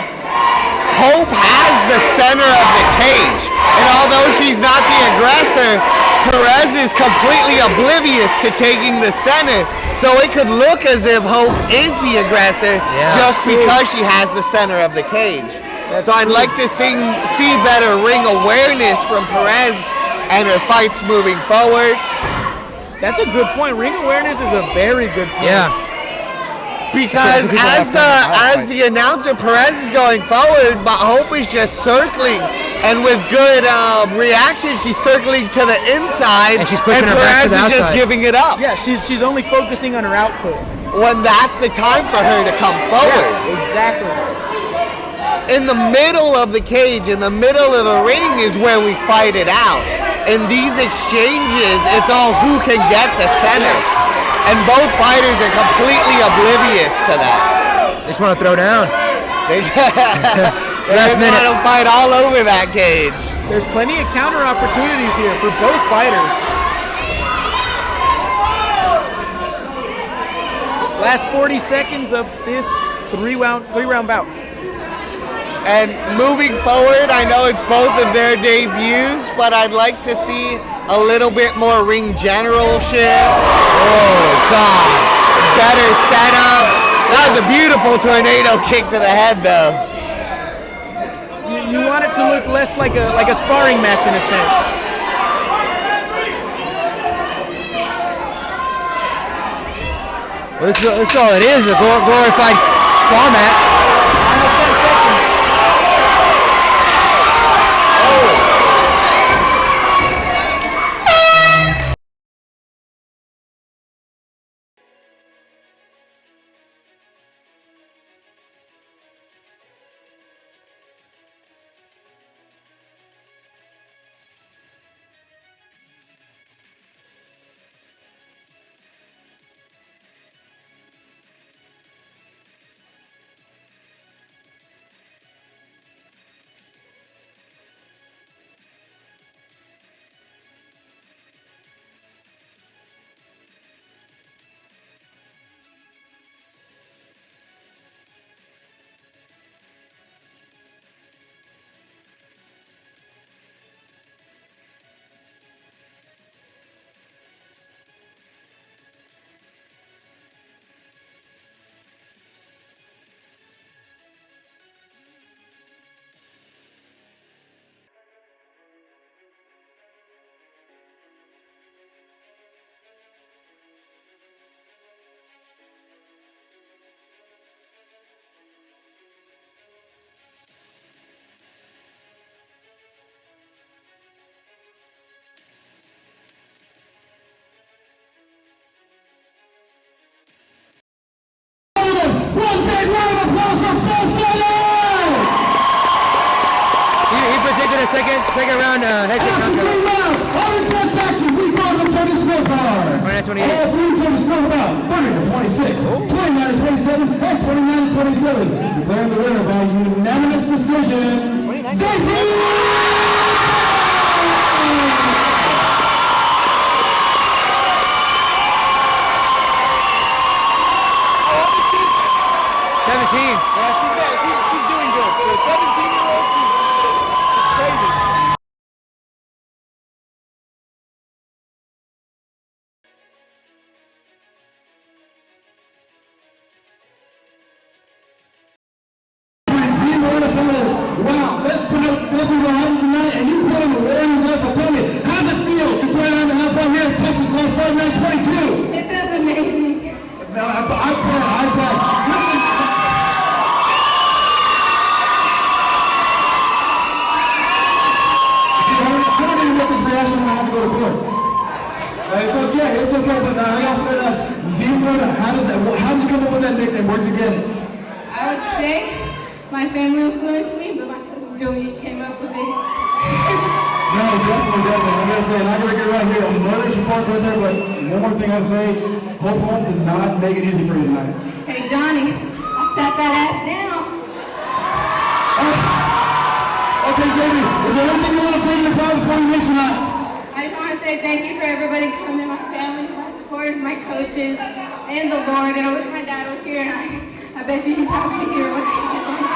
Hope has the center of the cage, and although she's not the aggressor, Perez is completely oblivious to taking the center, so it could look as if Hope is the aggressor just because she has the center of the cage. So I'd like to see better ring awareness from Perez and her fights moving forward. That's a good point. Ring awareness is a very good point. Yeah. Because as the announcer, Perez is going forward, but Hope is just circling. And with good reaction, she's circling to the inside, and she's pushing her back to the Perez is just outside. giving it up. Yeah, she's only focusing on her output. When that's the time for her to come forward. Yeah, exactly. In the middle of the cage, in the middle of the ring is where we fight it out. In these exchanges, it's all who can get the center. And both fighters are completely oblivious to that. They just want to throw down. They Last just minute. want to fight all over that cage. There's plenty of counter opportunities here for both fighters. Last 40 seconds of this three-round bout. And moving forward, I know it's both of their debuts, but I'd like to see a little bit more ring generalship. Oh, God. Better setups. That was a beautiful tornado kick to the head, though. You want it to look less like a sparring match in a sense. Well, this is all it is, a glorified spar match. Final 10 seconds. second round head kick After 3 knockout. rounds, all intense action, we go to the judges' scorecards. 29-28. All 3 judges score about 30-26, 29-27, and 29-27. Declaring the winner by unanimous decision, Xavier! 17. Yeah, she's doing good. For a 17-year-old, it's crazy. Wow, that's proud of both of you having tonight, and you put on the Warriors up. Tell me, how does it feel to turn on the house right here at Texas Class Fight Night 22? It feels amazing. Now, I bet. Listen. I don't even get this reaction when I have to go to court. It's okay, but I also got to ask, Zebra, how did you come up with that nickname? Where'd you get it? I would say my family influenced me, but my cousin Julie came up with it. No, definitely. I'm gonna say, and I'm gonna get right here. I'm murdering some parts right there, but one more thing I gotta say, Hope Holmes did not make it easy for you tonight. Hey Johnny, I sat that ass down. Okay, Xavier, is there anything you want to say to the crowd before we leave tonight? I just want to say thank you for everybody coming, my family, my supporters, my coaches, and the Lord. And I wish my dad was here, and I bet you he's happy to hear what I get from his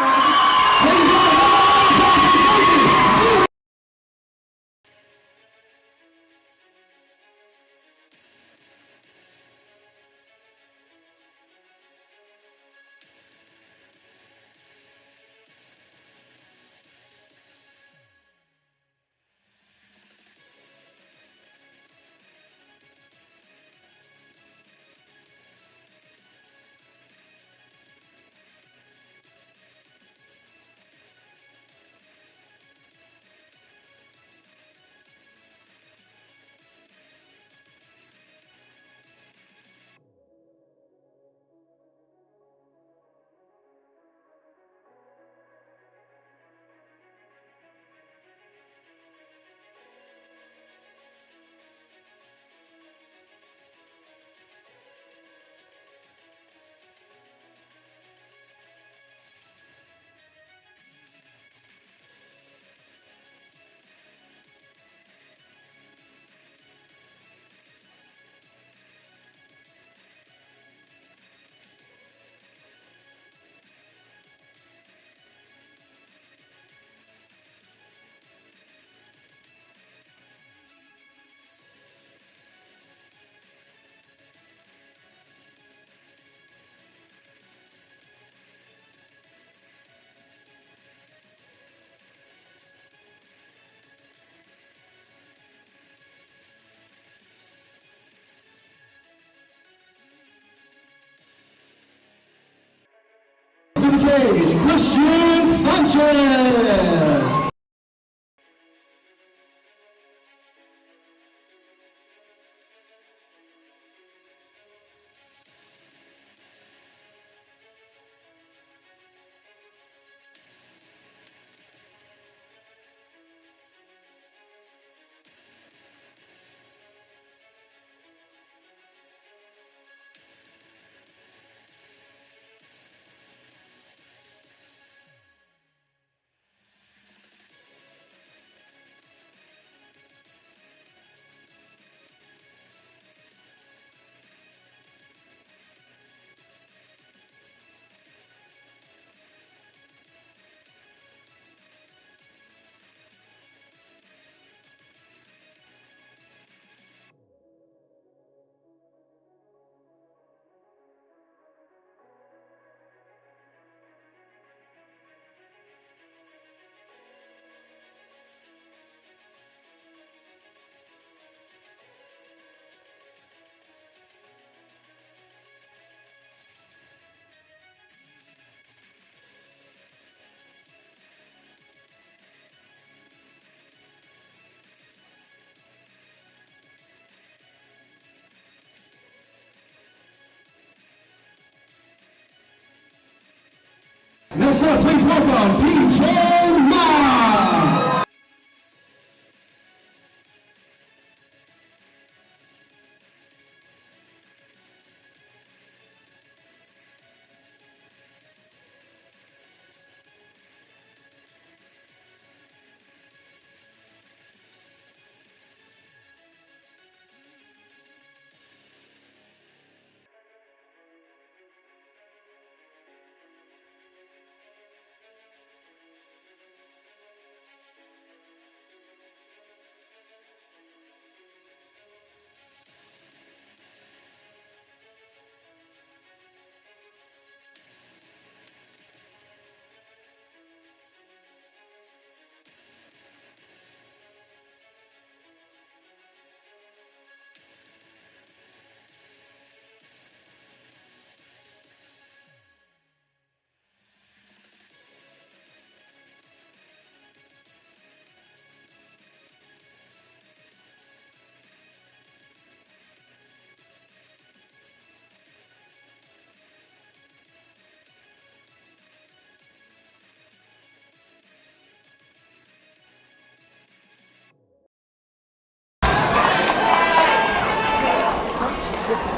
To the cage, Christian Sanchez. Next up, please welcome PJ Miles.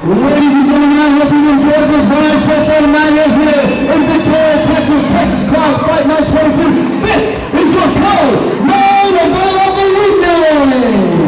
Ladies and gentlemen, I hope you enjoyed this ride so far tonight here in Victoria, Texas, Texas Class Fight Night 22. This is your co-main event of the evening.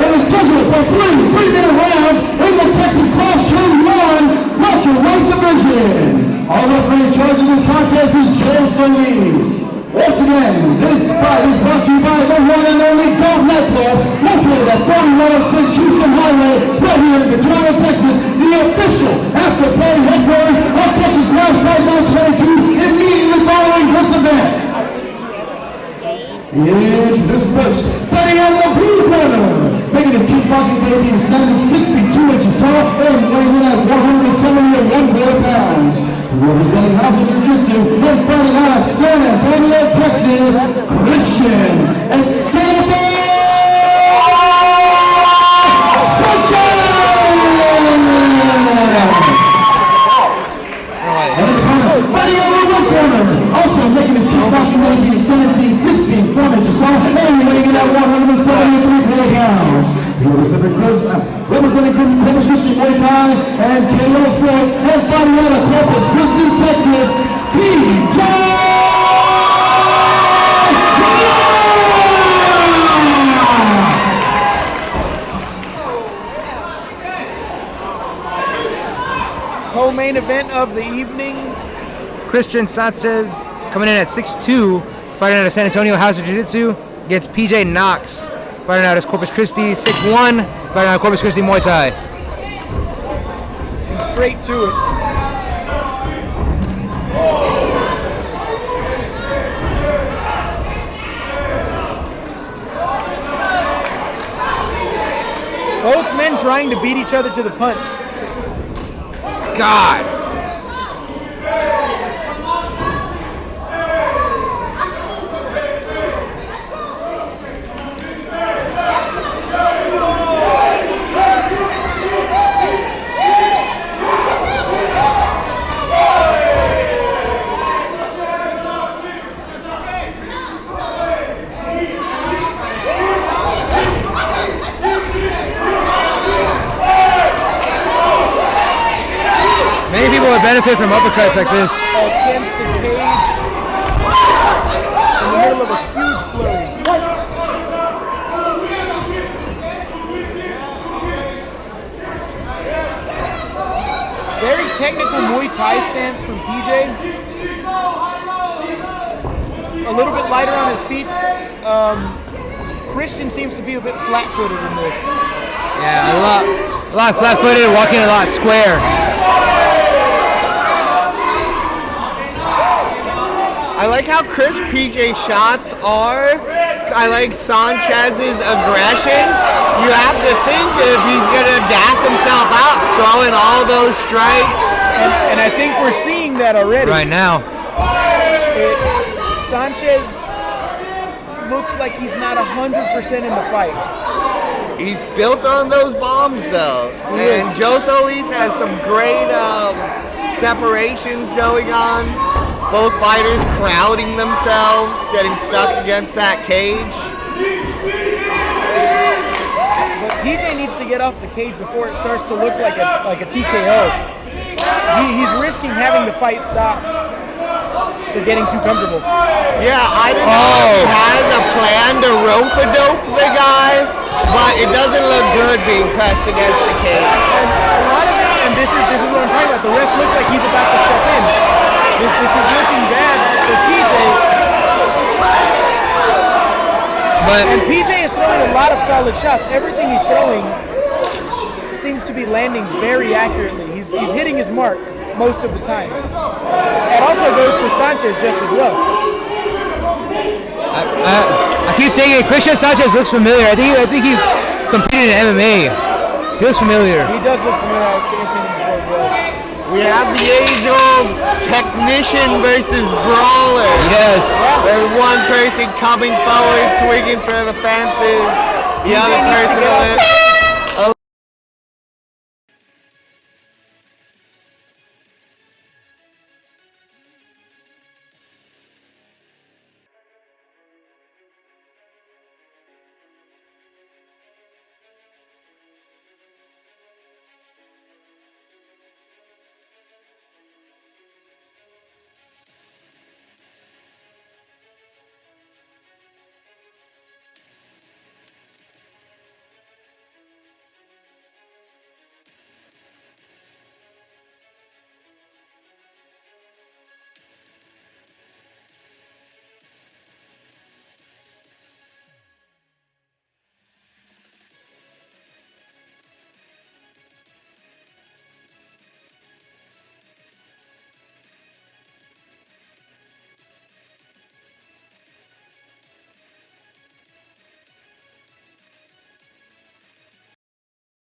It is scheduled for three-minute rounds in the Texas Class K1 welterweight division. Our referee in charge of this contest is Joe Solis. Once again, this fight is brought to you by the one and only Gold Nightclub, located at 4106 Houston Highway, right here in Victoria, Texas, the official after-party headquarters of Texas Class Fight Night 22, immediately following this event. Introduce first, fighting out of the blue corner, making his kickboxing debut, standing 62 inches tall and weighing in at 171 pounds. Representing House of Jiu-Jitsu and fighting out of San Antonio, Texas, Christian Escalante Sanchez! And his opponent, fighting out of the red corner, also making his kickboxing debut, standing 64 inches tall and weighing in at 173 pounds. Representing Corpus Christi Muay Thai and KO Sports and fighting out of Corpus Christi, Texas, PJ! Co-main event of the evening. Christian Sanchez coming in at 6'2", fighting out of San Antonio House of Jiu-Jitsu against PJ Knox, fighting out of Corpus Christi, 6'1", fighting out of Corpus Christi Muay Thai. And straight to it. Both men trying to beat each other to the punch. God. Many people would benefit from uppercuts like this. Against the cage. In the middle of a huge flurry. Very technical Muay Thai stance from PJ. A little bit lighter on his feet. Christian seems to be a bit flat-footed in this. Yeah, a lot flat-footed, walking a lot square. I like how crisp PJ's shots are. I like Sanchez's aggression. You have to think if he's gonna gas himself out, throwing all those strikes. And I think we're seeing that already. Right now. Sanchez looks like he's not 100% in the fight. He's still throwing those bombs though. And Joe Solis has some great separations going on. Both fighters crowding themselves, getting stuck against that cage. But PJ needs to get off the cage before it starts to look like a TKO. He's risking having the fight stopped for getting too comfortable. Yeah, I don't know if he has a plan to rope-a-dope the guy, but it doesn't look good being pressed against the cage. And a lot of it, and this is what I'm talking about, the ref looks like he's about to step in. This is looking bad for PJ. And PJ is throwing a lot of solid shots. Everything he's throwing seems to be landing very accurately. He's hitting his mark most of the time. That also goes for Sanchez just as well. I keep thinking Christian Sanchez looks familiar. I think he's competing in MMA. He looks familiar. He does look familiar. I've seen him before as well. We have the age-old technician versus brawler. Yes. There's one person coming forward, swinging for the fences. The other person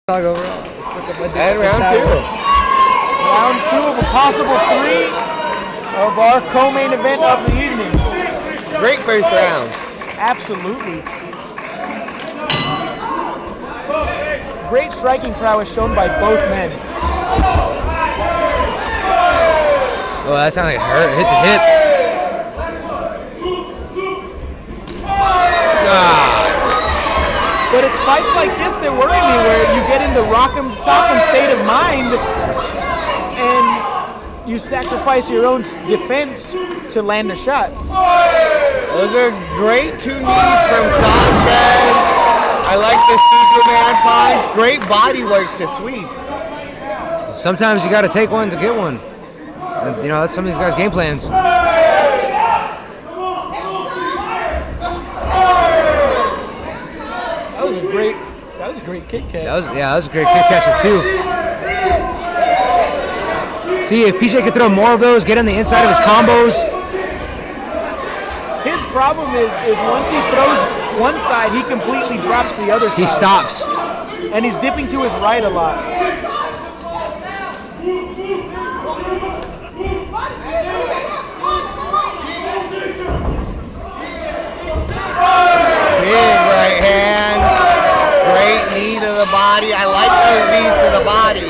And round 2. Round 2 of a possible 3 of our co-main event of the evening. Great first round. Absolutely. Great striking prowess shown by both men. Oh, that sounded like it hurt. Hit the hip. But it's fights like this that worry me, where you get in the rock'em sock'em state of mind and you sacrifice your own defense to land a shot. Those are great 2 knees from Sanchez. I like the Superman punch. Great body work to sweep. Sometimes you got to take one to get one. And, you know, that's some of these guys' game plans. That was a great kick catch. That was a great kick catch too. See, if PJ could throw more of those, get on the inside of his combos. His problem is once he throws one side, he completely drops the other side. He stops. And he's dipping to his right a lot. Big right hand. Great knee to the body. I like those knees to the body.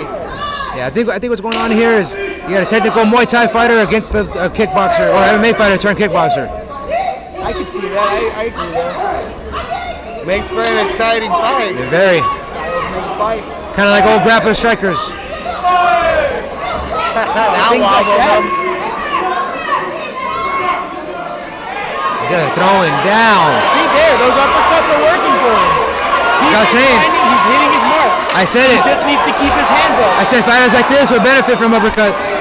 Yeah, I think what's going on here is you got a technical Muay Thai fighter against a kickboxer, or MMA fighter turned kickboxer. I can see that. I agree there. Makes for an exciting fight. Yeah, very. Kind of like old grappler strikers. That wobbled him. He's throwing down. See there, those uppercuts are working for him. He's hitting his mark. I said it. He just needs to keep his hands up. I said fighters like this would benefit from uppercuts.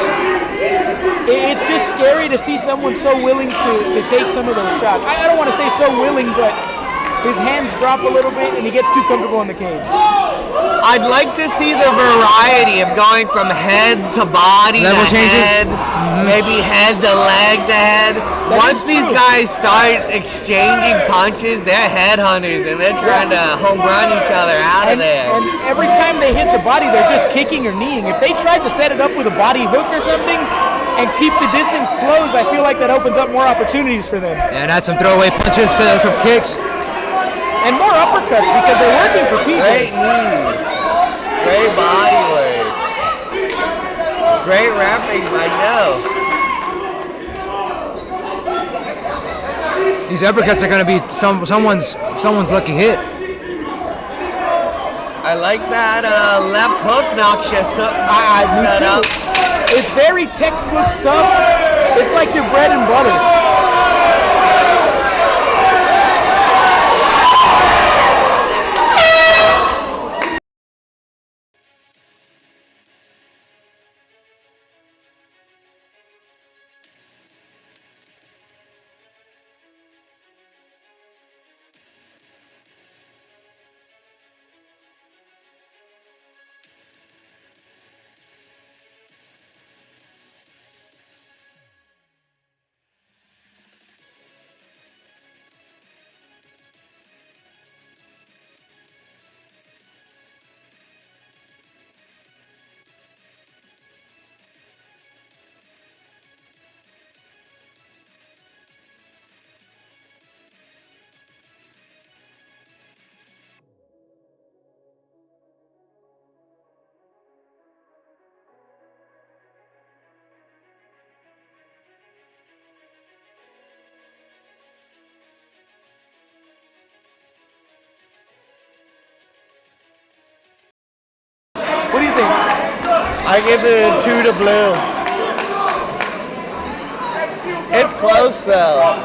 It's just scary to see someone so willing to take some of those shots. I don't want to say so willing, but his hands drop a little bit and he gets too comfortable in the cage. I'd like to see the variety of going from head to body Level to changes? head, maybe head to leg to head. Once these guys start exchanging punches, they're headhunters and they're trying to home run each other out of there. And every time they hit the body, they're just kicking or kneeing. If they tried to set it up with a body hook or something and keep the distance closed, I feel like that opens up more opportunities for them. And add some throwaway punches from kicks. And more uppercuts because they're working for PJ. Great knees. Great body work. Great wrapping by Joe. These uppercuts are going to be someone's lucky hit. I like that left hook knocks you. Me too. It's very textbook stuff. It's like your bread and butter. What do you think? I give it a 2 to blue. It's close though.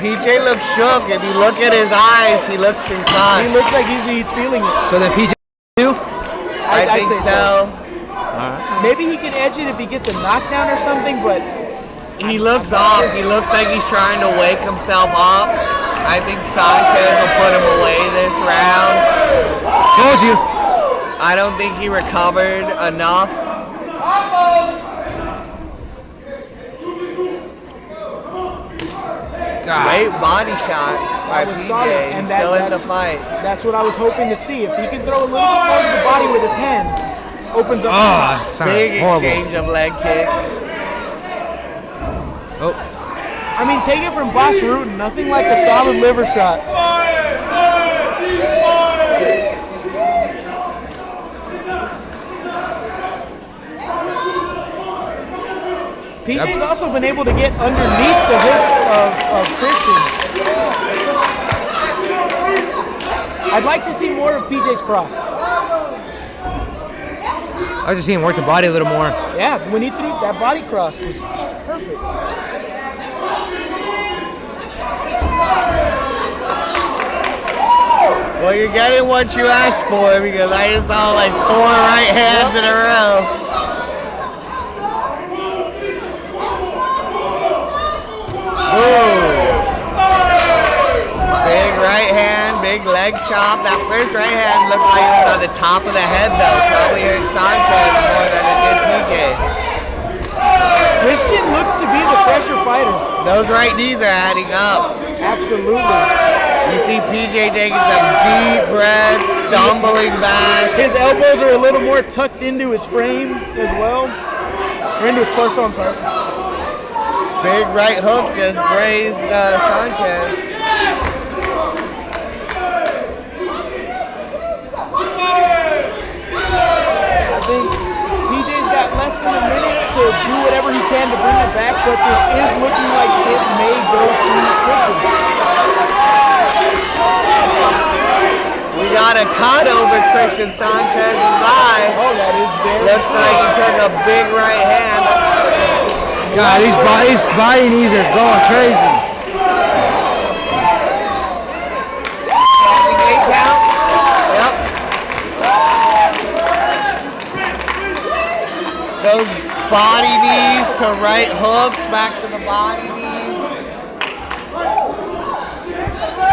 PJ looks shook. If you look at his eyes, he looks concussed. He looks like he's feeling it. So then PJ too? I think so. Maybe he can edge it if he gets a knockdown or something, but He looks off. He looks like he's trying to wake himself up. I think Sanchez will put him away this round. Told you. I don't think he recovered enough. God. Great body shot. by was PJ. solid, He's and still in the that's fight. That's what I was hoping to see. If he can throw a little bit more to the body with his hands, opens up. Big exchange of leg kicks. Oh. I mean, take it from Boss Rutan, nothing like a solid liver shot. PJ's also been able to get underneath the hooks of Christian. I'd like to see more of PJ's cross. I was just seeing him work the body a little more. Yeah, when he threw that body cross was perfect. Well, you're getting what you asked for because I just saw like 4 right hands in a row. Big right hand, big leg chop. That first right hand looked like it was on the top of the head though. Probably hurt Sanchez more than it did PJ. Christian looks to be the fresher fighter. Those right knees are adding up. Absolutely. You see PJ taking some deep breaths, stumbling back. His elbows are a little more tucked into his frame as well. Or into his torso, I'm sorry. Big right hook just grazed Sanchez. I think PJ's got less than a minute to do whatever he can to bring it back, but this is looking like it may go to Christian. We got a cut over Christian Sanchez's eye. Oh, that is very Looks like he took a big right hand. God, these body knees are going crazy. Standing 8 count. Yep. Those body knees to right hooks back to the body knees.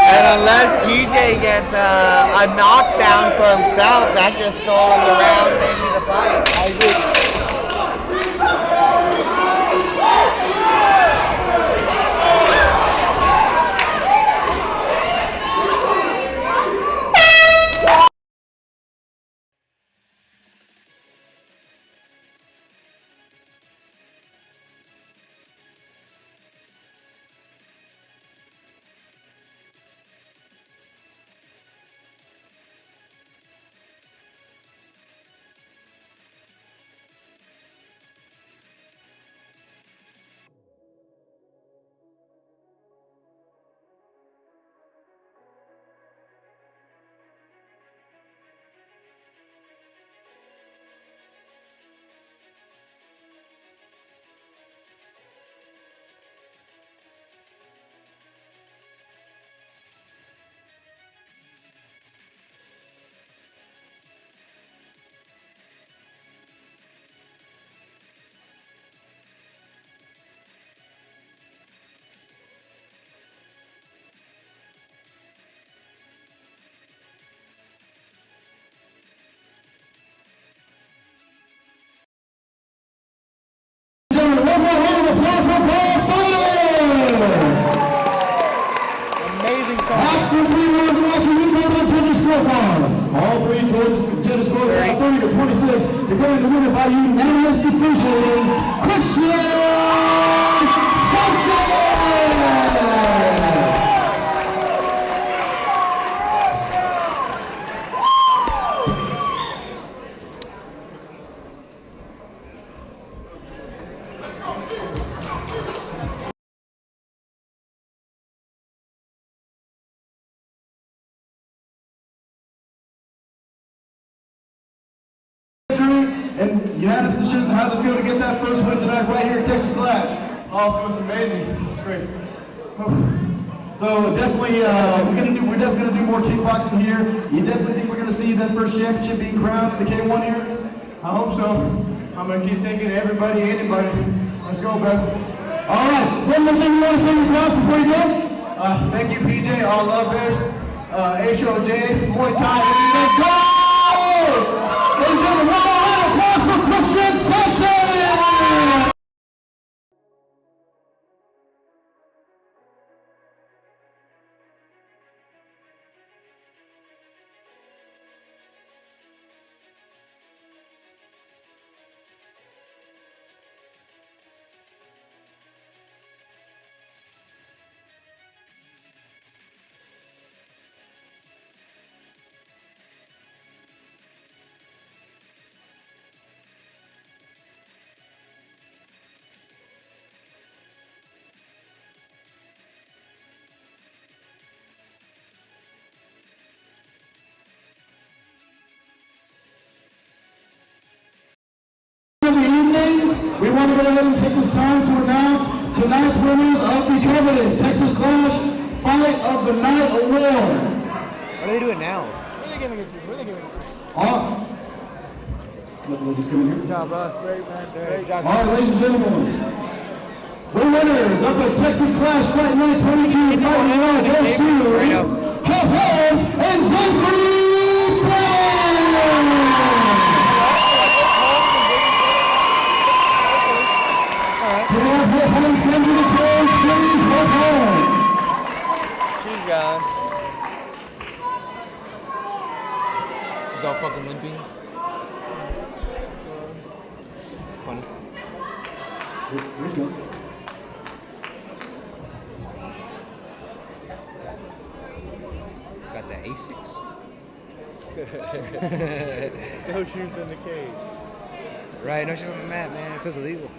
And unless PJ gets a knockdown for himself, that just stole him the round, maybe the fight. I agree. Amazing fight. After 3 rounds of action, we go to the judges' scorecard. All 3 judges scored 30-26, declaring the winner by unanimous decision, Christian Sanchez! And unanimous decision, how's it feel to get that first win tonight right here at Texas Clash? Oh, it was amazing. It's great. So definitely, we're definitely gonna do more kickboxing here. You definitely think we're gonna see that first championship being crowned in the K1 here? I hope so. I'm gonna keep taking everybody, anybody. Let's go, baby. All right, one more thing you want to say to the crowd before you go? Thank you, PJ. All love, baby. HOJ, Muay Thai, let's go! Ladies and gentlemen, one more round of applause for Christian Sanchez! go ahead and take this time to announce tonight's winners of the coveted Texas Clash Fight of the Night Award. What are they doing now? Who are they giving it to? Who are they giving it to? Let the ladies come in here. Good job, bro. Great, man. Great Great. job. All right, ladies and gentlemen, the winners of the Texas Clash Fight Night 22 Fight Night goes to Hopos and Zachary Brown. Can we have Hopos come to the close, please? Hopos. She's gone. He's all fucking limping. Funny. Where's going? Got the Asics. No shoes in the cage. Right, no shit on the mat, man. It feels illegal.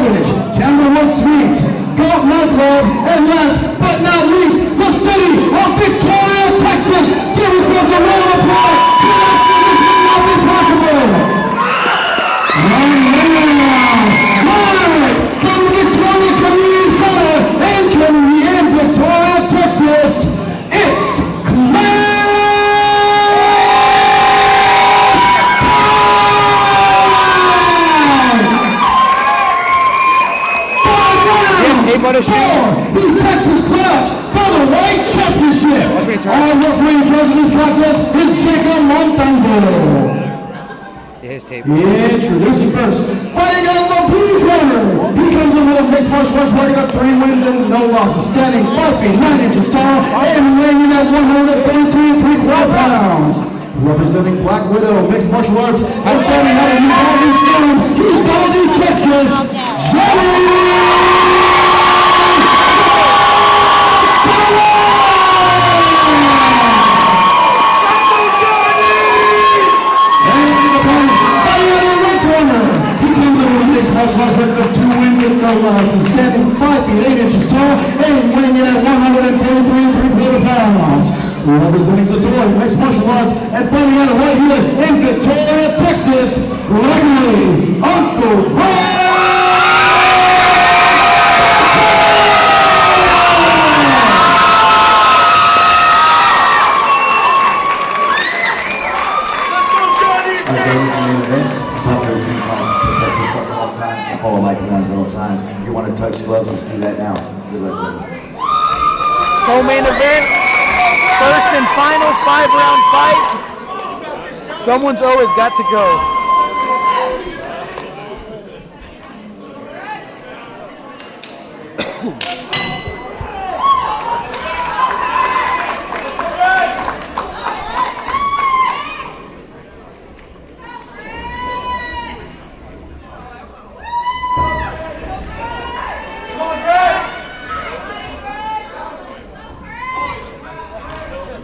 Village, Campbellwood Suites, Goat Nightclub, and last but not least, the city of Victoria, Texas. Give yourselves a round of applause. Without you, this would not be possible. And now, live from the Victoria Community Center in Victoria, Texas, it's The Texas Clash for the White Championship. Our referee in charge of this contest is Jacob Montando. His tape. Introducing first, fighting out of the blue corner. He comes in with a mixed martial arts record of 3 wins and no losses, standing 5 feet 9 inches tall and weighing in at 133 3/4 pounds. Representing Black Widow Mixed Martial Arts and fighting out of Uvalde, Texas, Johnny. Martial arts record of 2 wins and no losses, standing 5 feet 8 inches tall and weighing in at 143 3/4 pounds. Representing Satori Mixed Martial Arts and fighting out of right here in Victoria, Texas, Gregory Uncle Ray. Follow my commands at all times. If you want to touch gloves, let's do that now. Good luck, gentlemen. Co-main event, first and final 5-round fight. Someone's always got to go.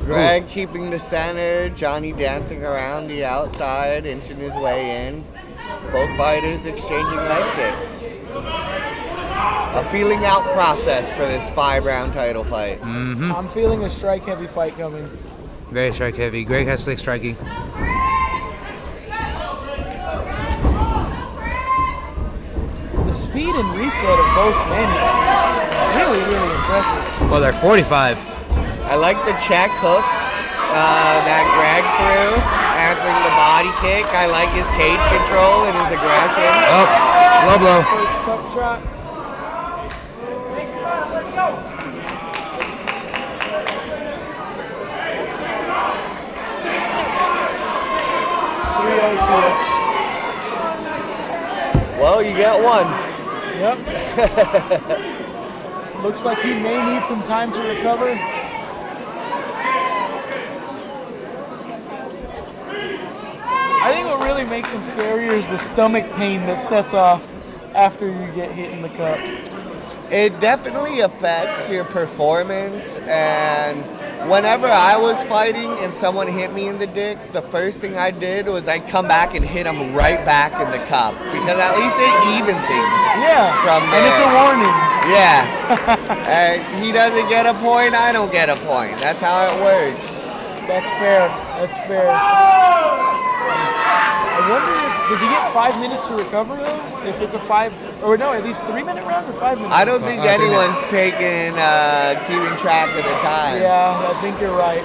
Greg keeping the center, Johnny dancing around the outside, inching his way in. Both fighters exchanging leg kicks. A feeling out process for this 5-round title fight. I'm feeling a strike heavy fight coming. Very strike heavy. Greg has slick striking. The speed and reset of both men is really, really impressive. Well, they're 45. I like the check hook that Greg threw, answering the body kick. I like his cage control and his aggression. Oh, low blow. First cup shot. Well, you get one. Yep. Looks like he may need some time to recover. I think what really makes him scarier is the stomach pain that sets off after you get hit in the cup. It definitely affects your performance, and whenever I was fighting and someone hit me in the dick, the first thing I did was I'd come back and hit him right back in the cup, because at least it even things. Yeah, from there. And it's a warning. Yeah. And he doesn't get a point, I don't get a point. That's how it works. That's fair. That's fair. I wonder if, does he get 5 minutes to recover though? If it's a 5, or no, at least 3-minute round or 5 minutes? I don't think anyone's keeping track of the time. Yeah, I think you're right.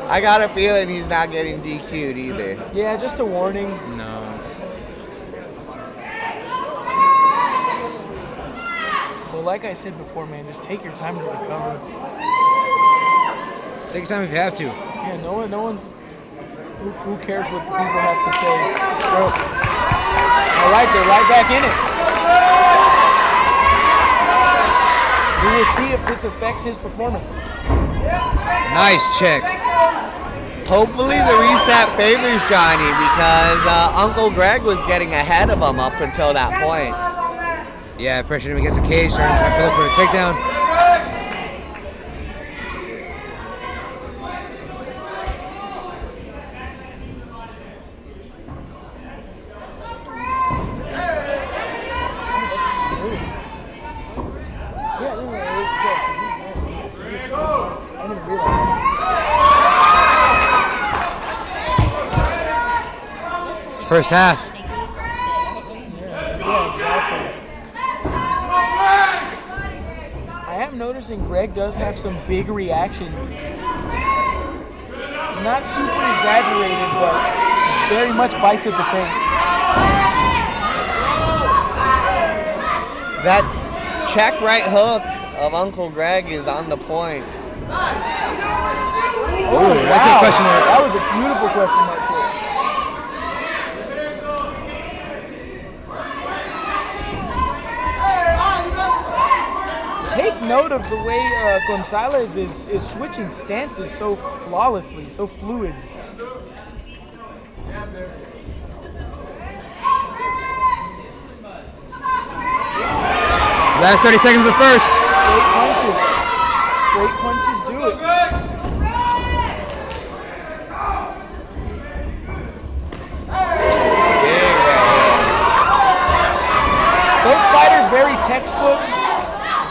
I got a feeling he's not getting DQ'd either. Yeah, just a warning. No. Well, like I said before, man, just take your time to recover. Take your time if you have to. Yeah, no one's. Who cares what the people have to say? Bro. All right, they're right back in it. We will see if this affects his performance. Nice check. Hopefully the reset favors Johnny, because Uncle Greg was getting ahead of him up until that point. Yeah, pressured him against the cage, trying to look for a takedown. first half. I am noticing Greg does have some big reactions. Not super exaggerated, but very much bites at the face. That check right hook of Uncle Greg is on the point. Oh, that's a question mark. That was a beautiful question mark pull. Take note of the way Gonzalez is switching stances so flawlessly, so fluid. Last 30 seconds of the first. Straight punches. Straight punches do it. Both fighters very textbook.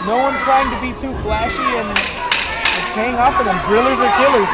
No one trying to be too flashy, and it's paying off for them. Drillers are killers.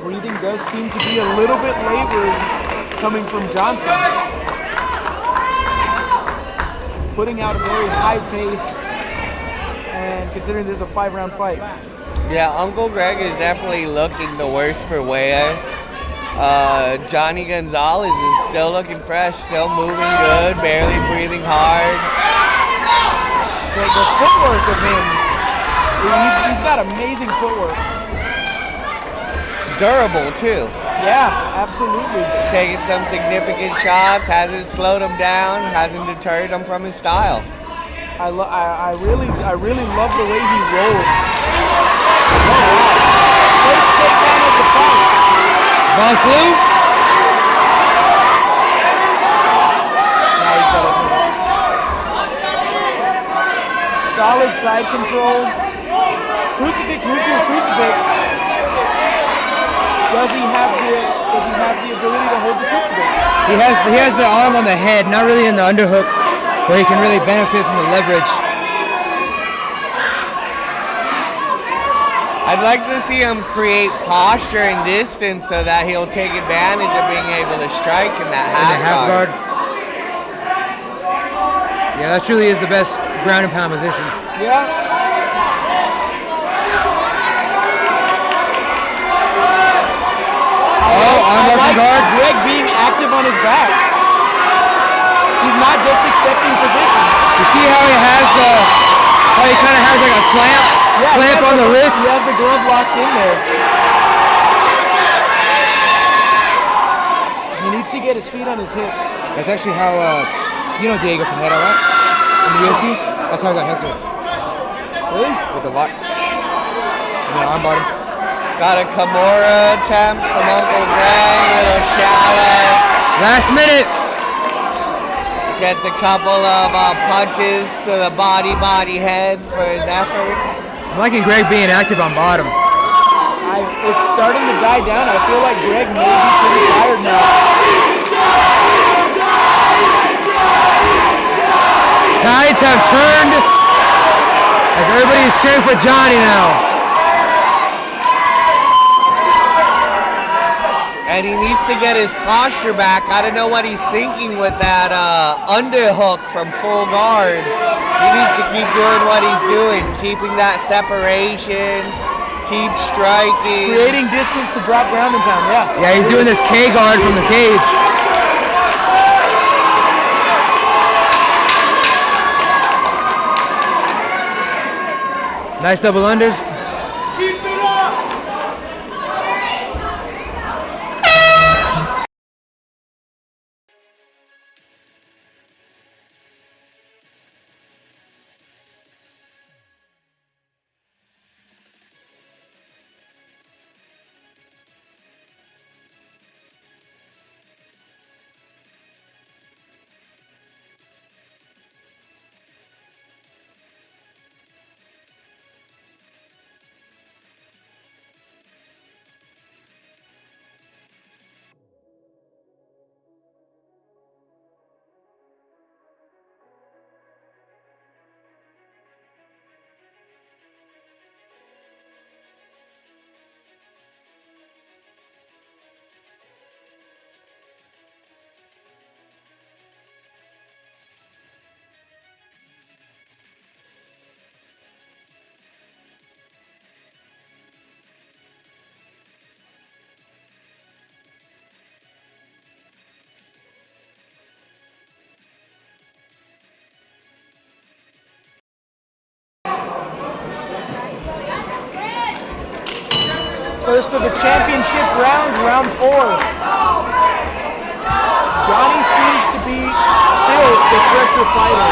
breathing does seem to be a little bit labored coming from Johnson. Putting out a very high pace, and considering this is a 5-round fight. Yeah, Uncle Greg is definitely looking the worst for wear. Johnny Gonzalez is still looking fresh, still moving good, barely breathing hard. The footwork of him, he's got amazing footwork. Durable too. Yeah, absolutely. He's taking some significant shots, hasn't slowed him down, hasn't deterred him from his style. I really love the way he rolls. First takedown of the fight. Ball flew. Now he's got it. Solid side control. Crucifix, move to a crucifix. Does he have the ability to hold the crucifix? He has the arm on the head, not really in the underhook, where he can really benefit from the leverage. I'd like to see him create posture and distance so that he'll take advantage of being able to strike in that half guard. Yeah, that truly is the best ground and pound position. Yeah. I like Greg being active on his back. He's not just accepting positions. You see how he kind of has like a clamp on the wrist? He has the glove locked in there. He needs to get his feet on his hips. That's actually how, you know Diego from Hera, right? In the UFC? That's how he got hooked. Really? With the lock. And then armbar him. Got a Kimura attempt from Uncle Greg, a little shallow. Last minute. Gets a couple of punches to the body head for his effort. I'm liking Greg being active on bottom. It's starting to die down. I feel like Greg may be pretty tired now. Tides have turned as everybody is cheering for Johnny now. And he needs to get his posture back. I don't know what he's thinking with that underhook from full guard. He needs to keep doing what he's doing, keeping that separation, keep striking. Creating distance to drop ground and pound, yeah. Yeah, he's doing this K guard from the cage. Nice double unders. Keep it up! First of the championship rounds, round 4. Johnny seems to be still the pressure fighter.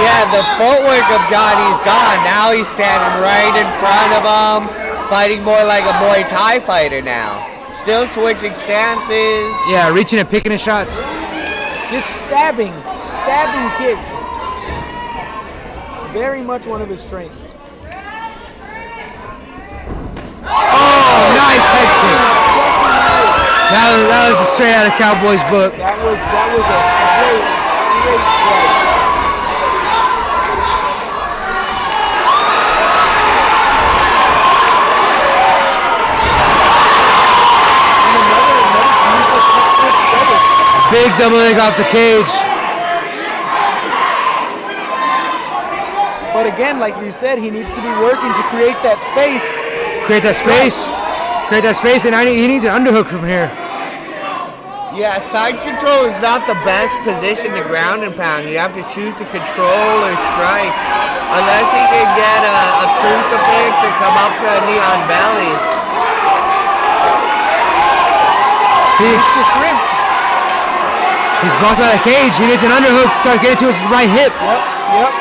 Yeah, the footwork of Johnny's gone. Now he's standing right in front of him, fighting more like a Muay Thai fighter now. Still switching stances. Yeah, reaching and picking his shots. Just stabbing kicks. Very much one of his strengths. Oh, nice head kick. That was straight out of Cowboys book. That was a great strike. Big double leg off the cage. But again, like you said, he needs to be working to create that space. Create that space. Create that space, and he needs an underhook from here. Yeah, side control is not the best position to ground and pound. You have to choose to control or strike. Unless he can get a crucifix and come up to a knee on belly. See? To shrimp. He's blocked by the cage. He needs an underhook to start getting to his right hip. Yep.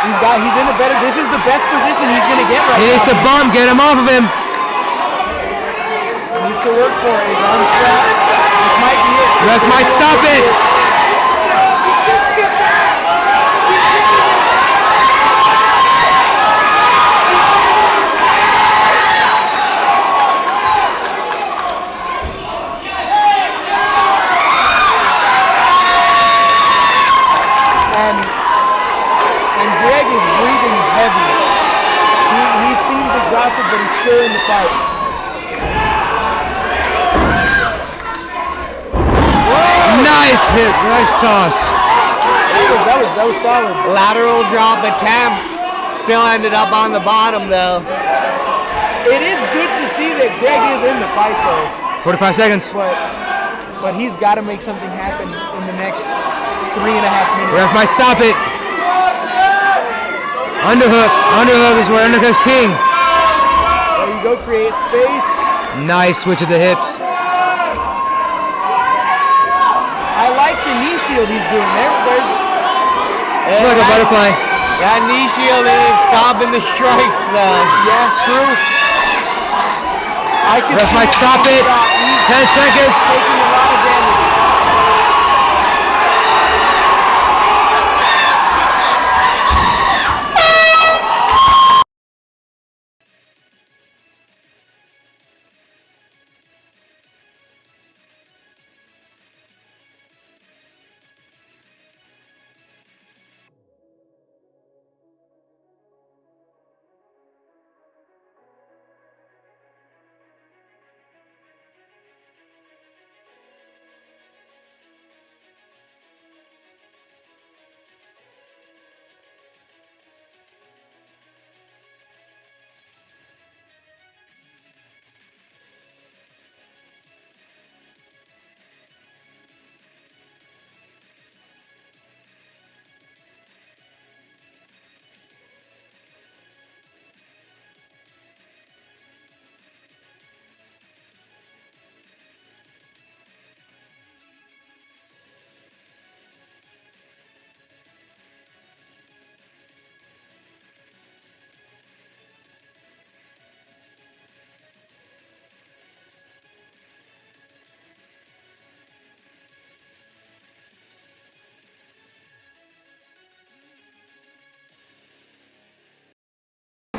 He's in a better, this is the best position he's going to get right now. He needs to bump, get him off of him. He needs to work for it. His arm strap. This might be it. Ref might stop it. And Greg is breathing heavy. He seems exhausted, but he's still in the fight. Nice hit, nice toss. That was solid. Lateral drop attempt. Still ended up on the bottom though. It is good to see that Greg is in the fight though. 45 seconds. But he's got to make something happen in the next 3.5 minutes. Ref might stop it. Underhook is where underhook's king. There you go, create space. Nice switch of the hips. I like the knee shield he's doing there. It's like a butterfly. That knee shield is stopping the strikes though. Yeah, true. Ref might stop it. 10 seconds. Taking a lot of damage.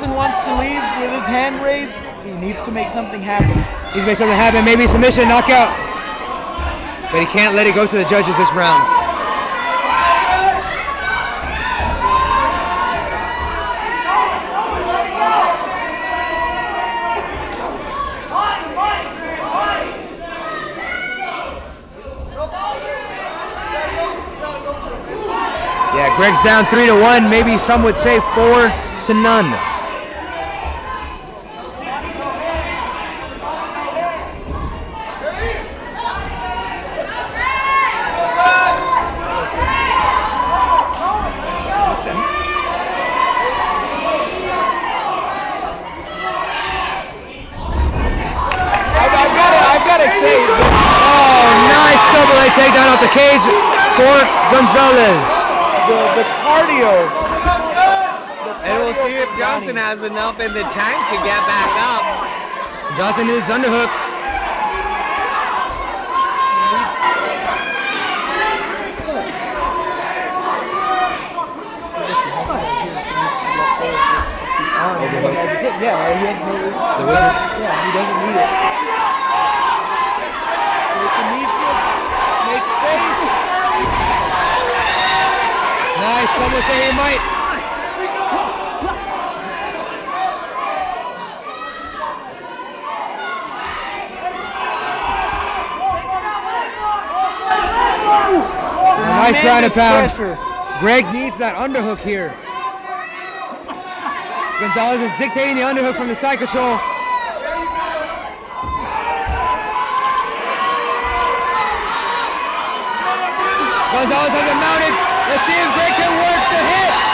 Wants to leave with his hand raised. He needs to make something happen. He's made something happen. Maybe submission, knockout. But he can't let it go to the judges this round. Yeah, Greg's down 3-1. Maybe some would say 4-0. Takedown off the cage for Gonzalez. The cardio. And we'll see if Johnson has enough in the tank to get back up. Johnson needs underhook. Yeah, he has no. Yeah, he doesn't need it. Make space. Nice. Some would say he might. Nice ground and pound. Pressure. Greg needs that underhook here. Gonzalez is dictating the underhook from the side control. Gonzalez has it mounted. Let's see if Greg can work the hits.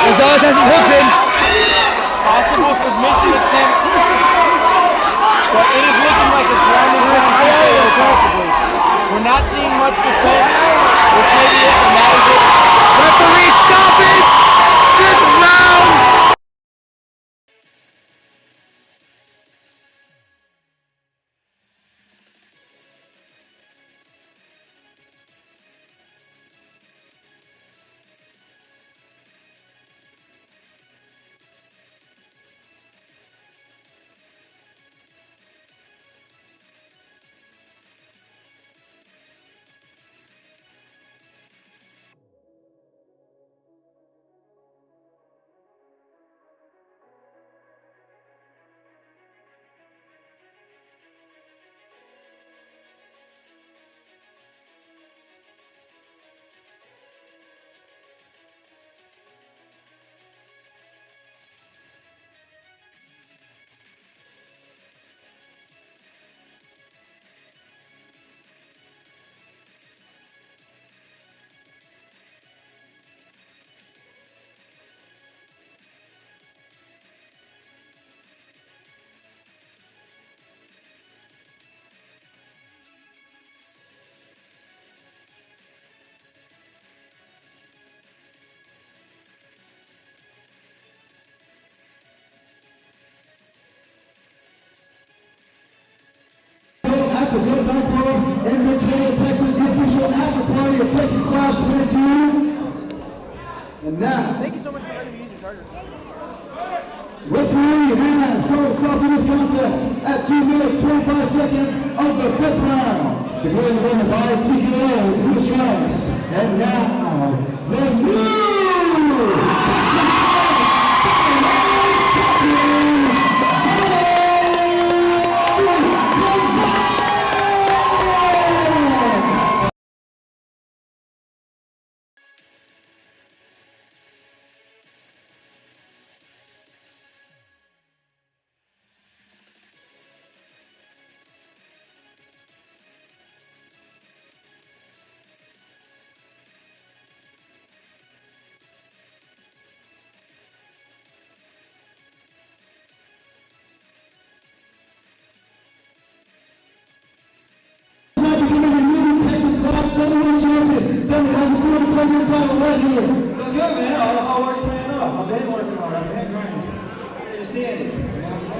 Gonzalez has his hooks in. Possible submission attempt. But it is looking like a grounded round TKO possibly. We're not seeing much defense. This may be it, and that is it. Referee, stop it! Fifth round! At the Bill Dunk Club in Victoria, Texas, the official after party of Texas Clash 22. And now, Thank you so much for letting me use your charger. referee has called a stop to this contest at 2 minutes 25 seconds of the 5th round. Declaring the winner by TKO through the strikes. And now, the new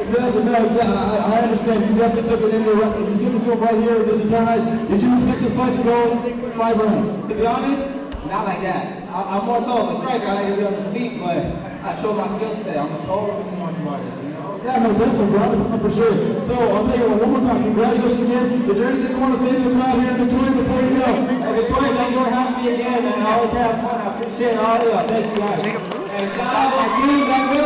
Exactly, no, exactly. I understand. You definitely took it into you took it to him right here this entire night. Did you expect this fight to go 5 rounds? To be honest, not like that. I'm more so of a striker. I like to be on the feet, but I show my skill set. I'm a total martial artist, you know? Yeah, no, definitely, bro. For sure. So, I'll tell you what, one more time. Congratulations again. Is there anything you want to say to the crowd here in Victoria before you go? Hey, Victoria, thank you for having me again, man. I always have fun. I appreciate all of y'all. Thank you, guys. And shout out to my team back there.